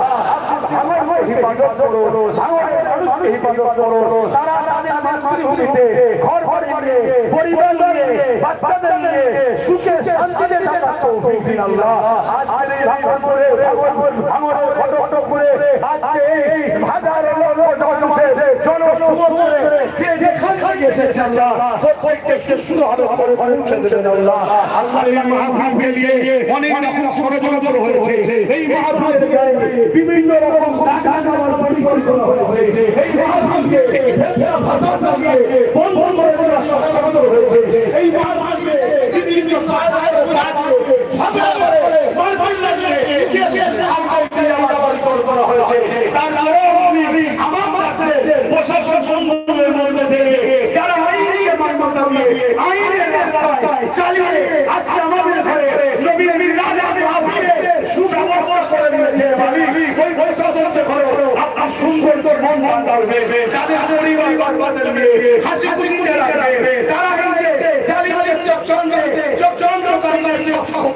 ভাঙরকে হিফাজত করো, ভাঙরের মানুষকে হিফাজত করো, তারা তাদের মাতৃভূমিতে ঘর বাড়ি নিয়ে, পরিবার নিয়ে, বাচ্চাদের নিয়ে সুখে শান্তিতে থাকার তৌফিক দিন আল্লাহ। আজকে এই ভাঙরের ঘটকপুরে আজকে এই হাজারো মানুষের জনসমুদ্রে যে যেখান থেকে এসেছে আল্লাহ প্রত্যেককে সুস্থভাবে করে পৌঁছে দেবেন আল্লাহ। আল্লাহ এই মাহফিলকে নিয়ে অনেক রকম ষড়যন্ত্র হয়েছে, এই মাহফিলের গায়ে বিভিন্ন রকম টাকা দেওয়ার পরিকল্পনা হয়েছে, এই মাহফিলকে ভাষা দিয়ে বন্ধ করে দেওয়ার ষড়যন্ত্র হয়েছে, এই মাহফিলকে বিভিন্ন পরিকল্পনা হয়েছে। তার আমার প্রশাসন বন্ধুদের মধ্যে থেকে যারা আইনকে মান্যতা দিয়ে আইনের রাস্তায় চালিয়ে আজকে আমাদের ঘরে নবীর মিলাদে মাহফিলে সুব্যবস্থা করে দিয়েছে। ওই প্রশাসনকে ঘরে আপনার সুন্দর মন বাঁধবে, তাদের পরিবার বাচ্চাদের নিয়ে হাসি খুশিতে রাখবে, তারা চালিয়ে চক্রান্ত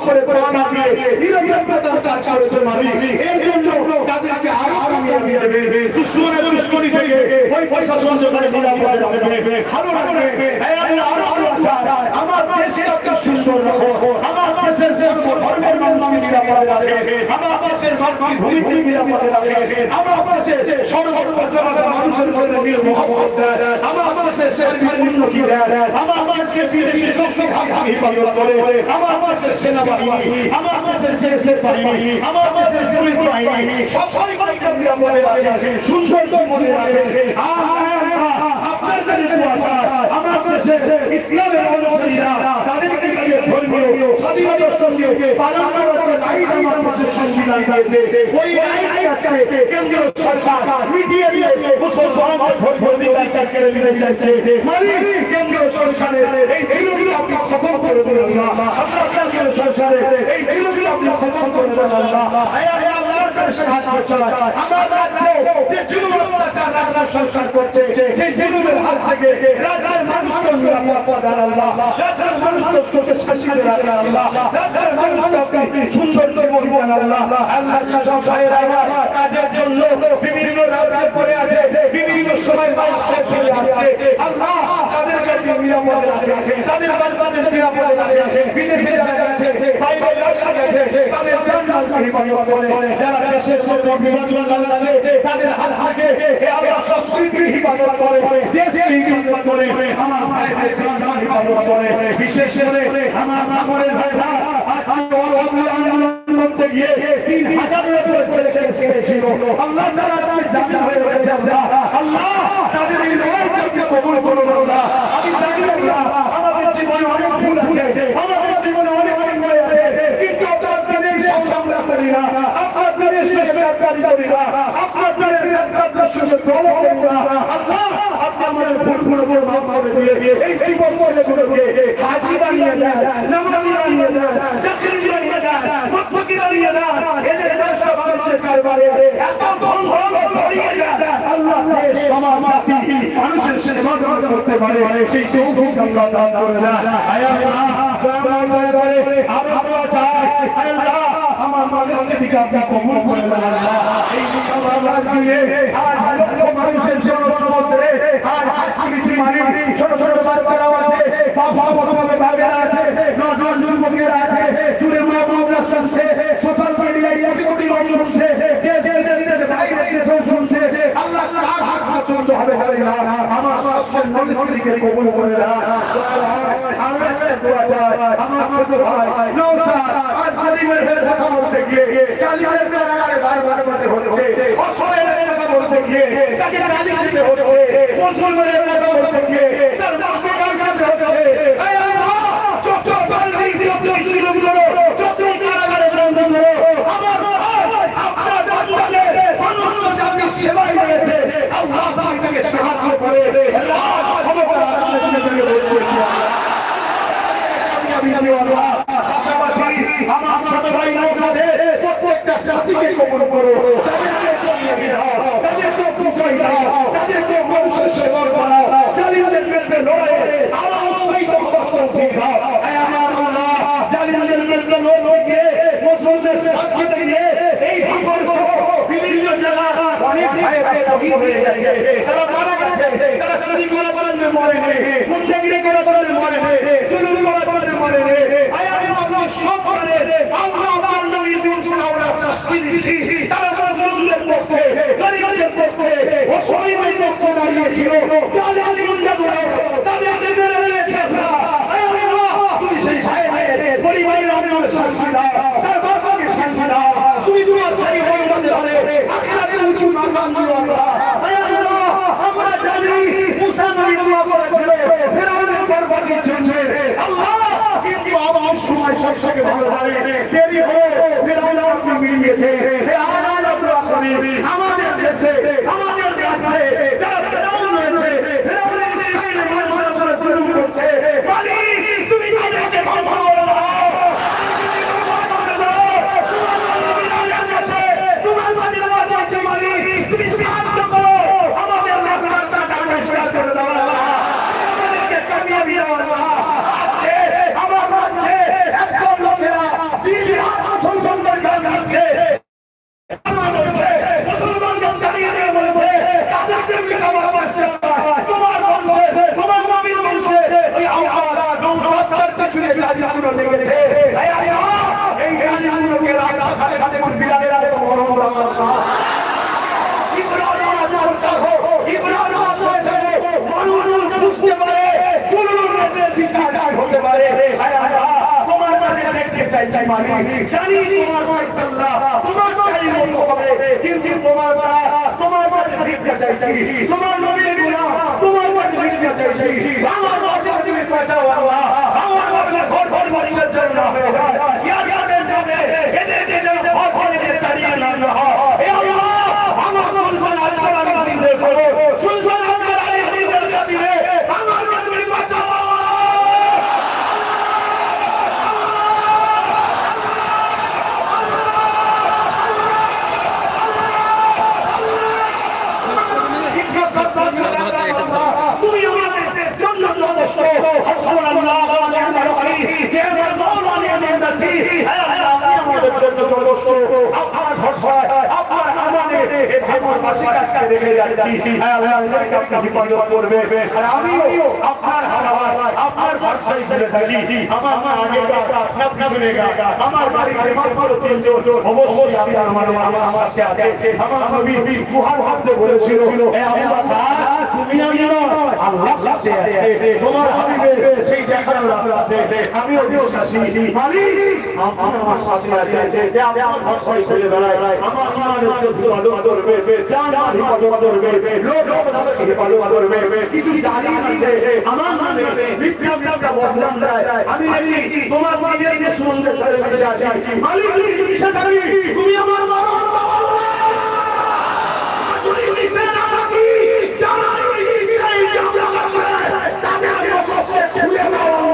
করে কোরআন দিয়ে নিরপেক্ষতার কাজ করেছে মালিক। এর জন্য তাদেরকে আরো কামিয়াবি দেবে, দুশ্মনের দুশ্মনী থেকে ওই পয়সা সঞ্চয় নিরাপদে রাখবে, ভালো রাখবে। আরো আমার দেশে একটা সুন্দর রাখো, আমার দেশের ধর্মের মানুষকে নিরাপদে রাখবে, আমার দেশের ভূমিকে নিরাপদে রাখবে, আমার দেশের সর্বভাষা মানুষের জন্য মহব্বত দেয়, আমার দেশের উন্নতি দেয়, আমার দেশের হিফাজত করে, আমার দেশের সেনাবাহিনী, আমার দেশের দেশের বাহিনী, আমার দেশের পুলিশ বাহিনী সবাইকে নিরাপদে রাখে, সুন্দর মনে রাখে। আপনার কাছে দোয়া চাই, আমার দেশে ইসলামের অনুসারীরা তাদেরকে ধর্মীয় স্বাধীনতার সঙ্গে পালন করার আইন আমার দেশের সংবিধান দিয়েছে। ওই আইনকে আজকে কেন্দ্রীয় সরকার মিটিয়ে দিয়ে মুসলমান ভোটাধিকার কেড়ে নিতে চাইছে। কেন্দ্রীয় সরকারের এই দিনগুলো আপনি খতম করে দেন আল্লাহ, আপনার কেন্দ্রীয় সরকারের এই দিনগুলো আপনি খতম করে দেন আল্লাহ। আল্লাহর কাছে হাত চালায়, আমার যে জুলুম অত্যাচার রাজ্য সরকার করছে সেই জুলুমের হাত থেকে রাজ্যের মানুষকে নিরাপদ দেন আল্লাহ, রাজ্যের মানুষকে সুখে শান্তিতে রাখেন আল্লাহ, রাজ্যের মানুষকে আপনি সুন্দর জীবন দেন আল্লাহ। আল্লাহ সব ভাইয়েরা কাজের জন্য বিভিন্ন রাজ্যে পড়ে আছে, বিভিন্ন সময় মানুষকে ফিরে আসছে, আল্লাহ তাদেরকে নিরাপদে রাখেন, তাদের বাচ্চাদের নিরাপদে রাখেন, বিদেশে যারা গেছে বাইরে রাখা গেছে তাদের জান্নাত হিফাজত করে, যারা দেশের মধ্যে বিভাজন আছে তাদের হাত থেকে আল্লাহ সংস্কৃতি হিফাজত করে, দেশকে হিফাজত করে, আমার ভাইদের জান হিফাজত ইবাদত করে। বিশেষ করে আমার মামুনের ভাইরা আজকে আন্দোলন করতে গিয়ে 3000-এর উপরে ছেলেকে ছেড়েছিল। আল্লাহ তাআলা আজকে জামিন হয়ে রয়েছে। আল্লাহ তাদের এই লড়াইকে কবুল করুন আল্লাহ। আমি জানি আল্লাহ আমাদের জীবনে অনেক ভুল আছে, আমাদের জীবনে অনেক অন্যায় আছে, কিন্তু আপনাদের এই সংগ্রাম করি না, আপনাদের এই চেষ্টাকারী করি না, আপনাদের নেতৃত্বের সঙ্গে দল করি না। আল্লাহ আপনি আমাদের ভুলগুলোকে মাফ করে দিয়ে এই জীবন ছেলেগুলোকে হাজী বানিয়ে দেন, নামাজি বানিয়ে দেন, চাকরি বানিয়ে দেন, মুত্তাকি বানিয়ে দেন। এদের ব্যবসা বাণিজ্যের কারবারে এত ধন ছড়িয়ে যায়, আল্লাহ দেশ সমাজ জাতি মানুষের সেবা করতে পারে, সেই তৌফিক আল্লাহ দান করে দেন। আয় আল্লাহ দয়া করে আমরা দোয়া চাই, আয় আল্লাহ আমার মানসিকতা আপনি কবুল করে দেন। আল্লাহ এই আল্লাহ দিয়ে আজ লক্ষ মানুষের জনসমুদ্রে আজ কিছু মানি ছোট ছোট বাচ্চারাও আছে, বাবা বাবা বাবেরা আছে, নজওয়ান যুবকেরা আছে, জুড়ে মা বোনরা শুনছে, সোশ্যাল মিডিয়ায় কোটি কোটি লোক শুনছে, দেশ বিদেশে বাইরে দেশেও শুনছে। আল্লাহ কার হাত পছন্দ হবে না, আমার সবচেয়ে নবীকে কবুল করে দেন। আমরা দোয়া চাই, আমার ছোট ভাই নওশাদ আজ আলিমের কথা বলতে গিয়ে চালিমের কারাগারে বারবার যেতে হচ্ছে, অসহায়ের কথা বলতে গিয়ে তাকে গালি দিতে হচ্ছে, মুসলমানের কথা বলতে গিয়ে তার মাকে গালি দিতে হচ্ছে। এই আল্লাহ যত বালতি যত জুলুম করো, যত কারাগারে বন্ধন করো, আমার ভাই আপনার দাঁড়িয়ে মানুষ জাতির সেবায় রয়েছে, আল্লাহ তাকে সাহায্য করে। আল্লাহ ক্ষমতা আসলে থেকে বলছি আমার ছোট ভাই নওশাদে প্রত্যেকটা শাসিকে কবুল করো, তাদেরকে কমিয়ে দাও, তাদেরকে পৌঁছাই দাও, তাদেরকে মানুষের সেবা বানাও, জালিমদের বিরুদ্ধে লড়াইয়ে আরো উৎসাহিত হওয়ার তৌফিক দাও। আয় আমার আল্লাহ জালিমদের বিরুদ্ধে লড়তে মুসলমানদের সাথে নিয়ে এই খবর বিভিন্ন জায়গা অনেক ভাইরা শহীদ হয়ে গেছে, তারা মারা গেছে, তারা চুরি করার কারণে মরেনি, গুন্ডাগিরি করার কারণে মরেনি, জুলুম করার কারণে মরেনি। আয় আল্লাহ সব করে আল্লাহ আমার নবীর বিরুদ্ধে আমরা শাস্তি দিচ্ছি। তারা মুসলমানদের পক্ষে, গরিবদের পক্ষে, অসহায়দের পক্ষে দাঁড়িয়েছিল, জালিম গুন্ডাগুলো তাদেরকে মেরে ফেলেছে। আয় আল্লাহ তুমি সেই সাহেবের পরিবারের অনেক শাস্তি দাও, তার বাবাকে শাস্তি দাও, তুমি তোমার সাহি বন্ধে ধরে আখিরাতে উঁচু মাকাম দিও আল্লাহ। আয় আল্লাহ আমরা জানি মুসা নবী দোয়া করেছিল ফেরাউনের বরবাদের জন্য, আল্লাহ কিন্তু আমার সময় সবথেকে ভালো লাগে দেরি হয়ে ফেরাউন আমাকে মিলিয়েছে। হে আল্লাহ রব্বুল আলামিন আমাদের দেশে আমাদের রাজ্যে যারা ফেরাউন রয়েছে, ফেরাউনের সামনে মানুষের উপরে জুলুম করছে, মালিক তুমি তাদেরকে ধ্বংস করে দাও। তোমার বাড়ির আওয়াজ আছে মালিক, তুমি সাহায্য করো, আমাদের রাস্তাটা পরিষ্কার করে দাও আল্লাহ, আমাদেরকে কামিয়াবি দাও আল্লাহ। আমার রাজ্যে একদম লোকেরা দিন রাত মুসলমানদের গান গাচ্ছে, মুসলমানদের দাঁড়িয়ে দিয়ে বলেছে তাদেরকে মিটাবার পাশে তোমার বলছে, তোমার নবীর বলছে ওই আওয়াজ নওশাদ পেছনে গাড়িগুলো লেগেছে। এই গাড়িগুলোকে রাস্তা ঘাটে ঘাটে বিড়ালের আগে মরম রাখা বুঝতে পারে হতে পারে। তোমার কাছে দেখতে চাইছি মালিক, জানি তোমার মাইসাল্লাহ তোমার গাড়ির মতো হবে, কিন্তু তোমার কাছে দেখতে চাইছি, তোমার নবীর গুনাহ তোমার কাছে দেখতে চাইছি। আমার বাসায় বাঁচাও আল্লাহ, আমার বাসায় ঘর ঘর মানুষের জন্য হয়ে যায়, ইয়াদের নামে এদেরকে যেন ঘর ঘরে দাঁড়িয়ে না হয়। হে আল্লাহ আমার সুলতান আল্লাহর আলীদের করো, সুলতান আল্লাহর আলীদের সাথে আমার নবীর বাঁচাও। তুমি আমাদের জন্য যথেষ্ট। আল্লাহ আপনার মৌলা নিয়ামত নাসির, হে আল্লাহ আপনি আমাদের জন্য যথেষ্ট। আপনার ভরসায় আপনার আমানে আমার বাসিকাকে দেখে যাচ্ছি, হে আল্লাহ আমাদেরকে আপনি হিফাজত করবে, আর আমিও আপনার হাওয়ায় আপনার ভরসায় চলে থাকি। আমার মা আগেগা না পিছনেগা, আমার বাড়িতে মাত্র তিনজন, অবশ্যই আপনার আমার সাথে আছে। আমার নবী মুহাম্মদ বলেছিল, হে আল্লাহ দুনিয়ার নয় আল্লাহর সাথে আছে তোমার হাবিবের সেই দেখার রাস্তা আছে আমিও বিশ্বাসী মালিক আপনি আমার সাথে আছেন আপনি আমার ভরসায় চলে বেড়ায় আমার ইমানের হেফাজত করবে জানের হেফাজত করবে লোক আমাকে হেফাজত করবে কিছু জানি আছে আমার নামে মিথ্যা বদনাম দেয় আমি নাকি তোমার মায়ের দুশমনদের সাথে মিশে আছি মালিক তুমি মিশে থাকি তুমি আমার মা তুমি মিশে থাকি জানা এই জামলা করে তাকে আমি কষ্ট খুলে দাও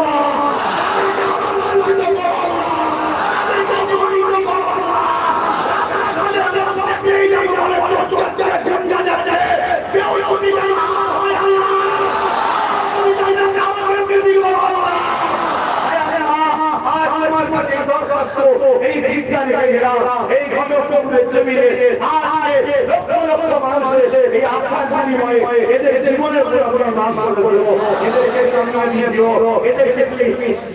এই বিজ্ঞানীকে ঘেরা এই ঘনত্বের জমিনে আজকে লক্ষ লক্ষ মানুষ এই আশ্বাস বিনিময়ে এদের জীবনের উপর আমরা নাম করবো এদেরকে কামিয়ে নিয়ে দিও এদেরকে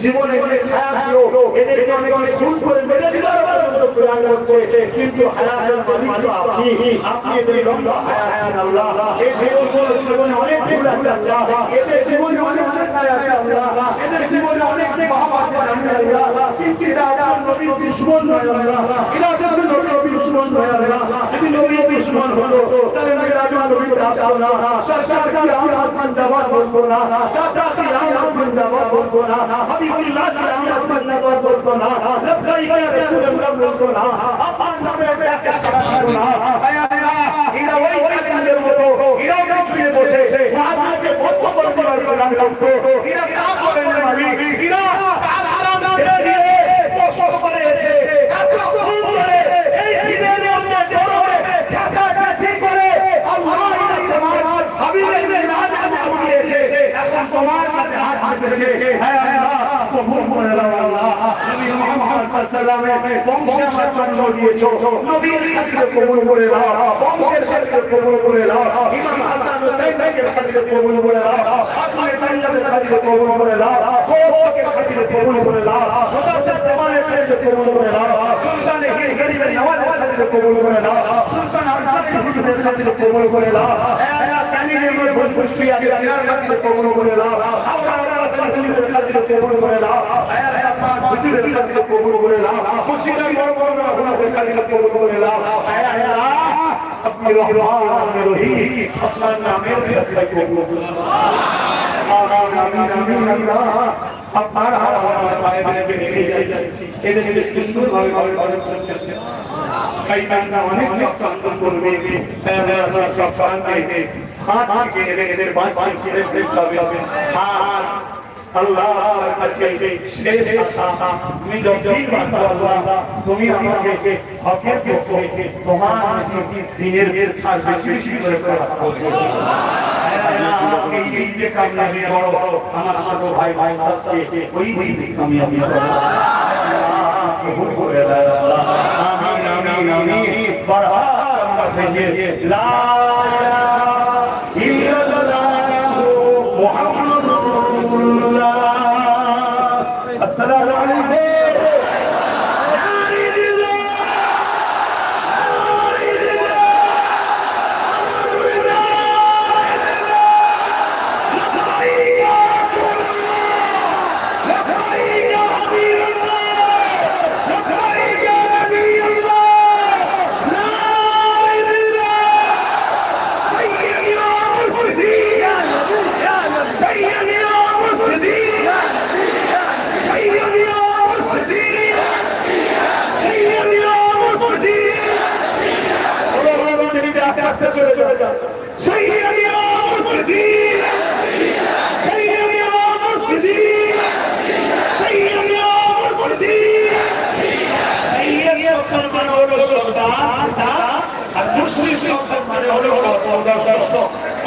জীবনে ছায়া দিও এদেরকে অনেক অনেক ভুল করে মেরে দিবার প্রয়াস করছে কিন্তু হায়াতের মালিক তো আপনি এদের লম্বা হায়াত আল্লাহ এই জীবনে অনেক ভুল আছে আল্লাহ এদের জীবনে অনেক অন্যায় আছে আল্লাহ এদের জীবনে অনেক পাপ আছে আল্লাহ কিন্তু এরা নবী দুশমন নয় আল্লাহ এরা যখন নবী দুশমন নয় আল্লাহ যদি নবী দুশমন হলো তাহলে রাজা নবী আসতো না সরকার কি আমরা জিন্দাবাদ বলবো না দাদা কি আমরা জিন্দাবাদ বলবো না হাবিবুল্লাহ কি আমরা জিন্দাবাদ বলবো না লব্বাইক ইয়া রাসূলুল্লাহ বলবো না আপনার নামে একটা সারা না এরা ওই কালের মতো এরা শুয়ে বসে আপনাকে কত বড় বড় গান গাইতো এরা কা করেন না এরা আরাম দিয়ে কষ্ট করে এসে এত খুন করে এই দিনের মধ্যে ডরে ঠাসাঠাসি করে আল্লাহ তোমার হাবিবের নাম নামিয়ে এসে এখন তোমার কাছে হাত হাতেছে হ্যাঁ আল্লাহ কবুল করে নাও আল্লাহ নবী মুহাম্মদ সাল্লাল্লাহু আলাইহি বংশের জন্ম দিয়েছো নবীর সাথে কবুল করে নাও বংশের সাথে কবুল করে নাও ইমাম হাসান হুসাইনের সাথে কবুল করে নাও ফাতিমা জান্নাতের সাথে কবুল করে নাও কোরআনের সাথে কবুল করে নাও মুতাদ্দাদ জামানের সাথে কবুল করে নাও সুলতান গরিবের নওয়াজের সাথে কবুল করে নাও সুলতান আরসানের হুজুরের সাথে কবুল করে নাও আয়া কানিনের মধ্যে খুশি আছে তিনার সাথে কবুল করে নাও আওলাদের সাথে কবুল করে নাও আয়া আপনার হুজুরের সাথে কবুল করে নাও খুশির বড় বড় আপনাদের সাথে কবুল করে নাও আয়া আপনি রহমান রহিম আপনার নামের সাথে কবুল করে নাও আমিন আমিন আল্লাহ আপনার হাত পায়ে ধরে নিয়ে যাচ্ছি এদেরকে সুন্দরভাবে কাইমানরা অনেক চক্রান্ত করবে সব প্রান্তে হাত থেকে এদের বাঁচিয়ে শেষ হবে হাত আল্লাহর কাছে শেষ আশা তুমি যতই বাঁধো আল্লাহ তুমি আমাকে হকের পক্ষে তোমার দিনের বেশি বেশি করে রাখো এই যে কামিয়াবি বড় আমার ছোট ভাই সবকে ওই দিকে কামিয়াবি কবুল করে দাও আল্লাহ আমিন আমিন আমিন বারবার আমরা থেকে লা ইলাহা ইল্লাল্লাহ মুহাম্মাদুর রাসূলুল্লাহ আসসালামু আলাইকুম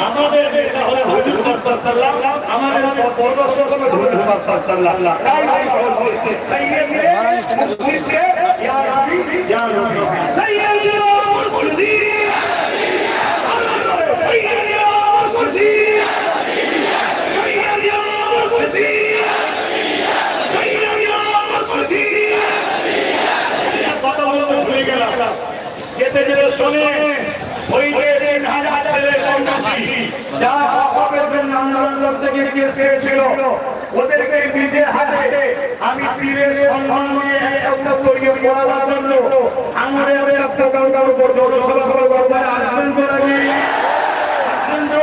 আমাদের এটা হলো হুজুর সাল্লাল্লাহু আমাদের পরদর্শক হলো হুজুর সাল্লাল্লাহু তাই বলতে সাইয়্যিদে মুসলিমে ইয়া নবী ইয়া নবী সাইয়্যিদে মুসলিমে সাইয়্যিদে মুসলিমে সাইয়্যিদে মুসলিমে সাইয়্যিদে মুসলিমে কথা বলতে ভুলে গেলাম যেতে যেতে শুনে ওই যে 1000 ছেলে কম বেশি যা আমি পীরের সম্মান নিয়ে একটা করিয়ে পড়াবার জন্য আমাদের একটা কাউকার উপর জনসভা করবার পরে আসবেন তো নাকি? আসবেন তো?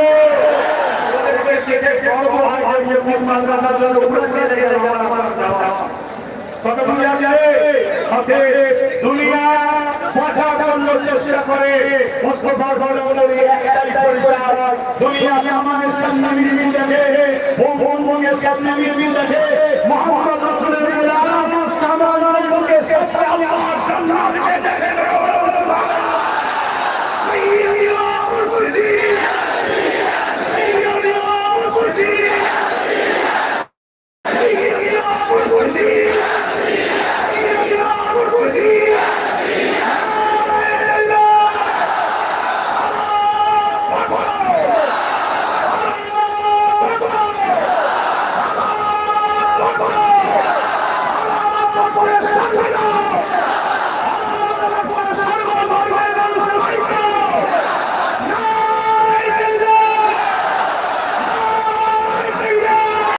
ওদেরকে দেখে গর্ব হয় যে মুসলিম মাদ্রাসার জন্য উপরে চলে গেলে আমার কত বুঝা যায়? হতে দুনিয়া বাঁচা করার চেষ্টা করে মুস্তাফা গৌরবের একটাই পরিচয় দুনিয়া আমাদের সামনে মিলিয়ে দেখে বোন বোনের সামনে মিলিয়ে দেখে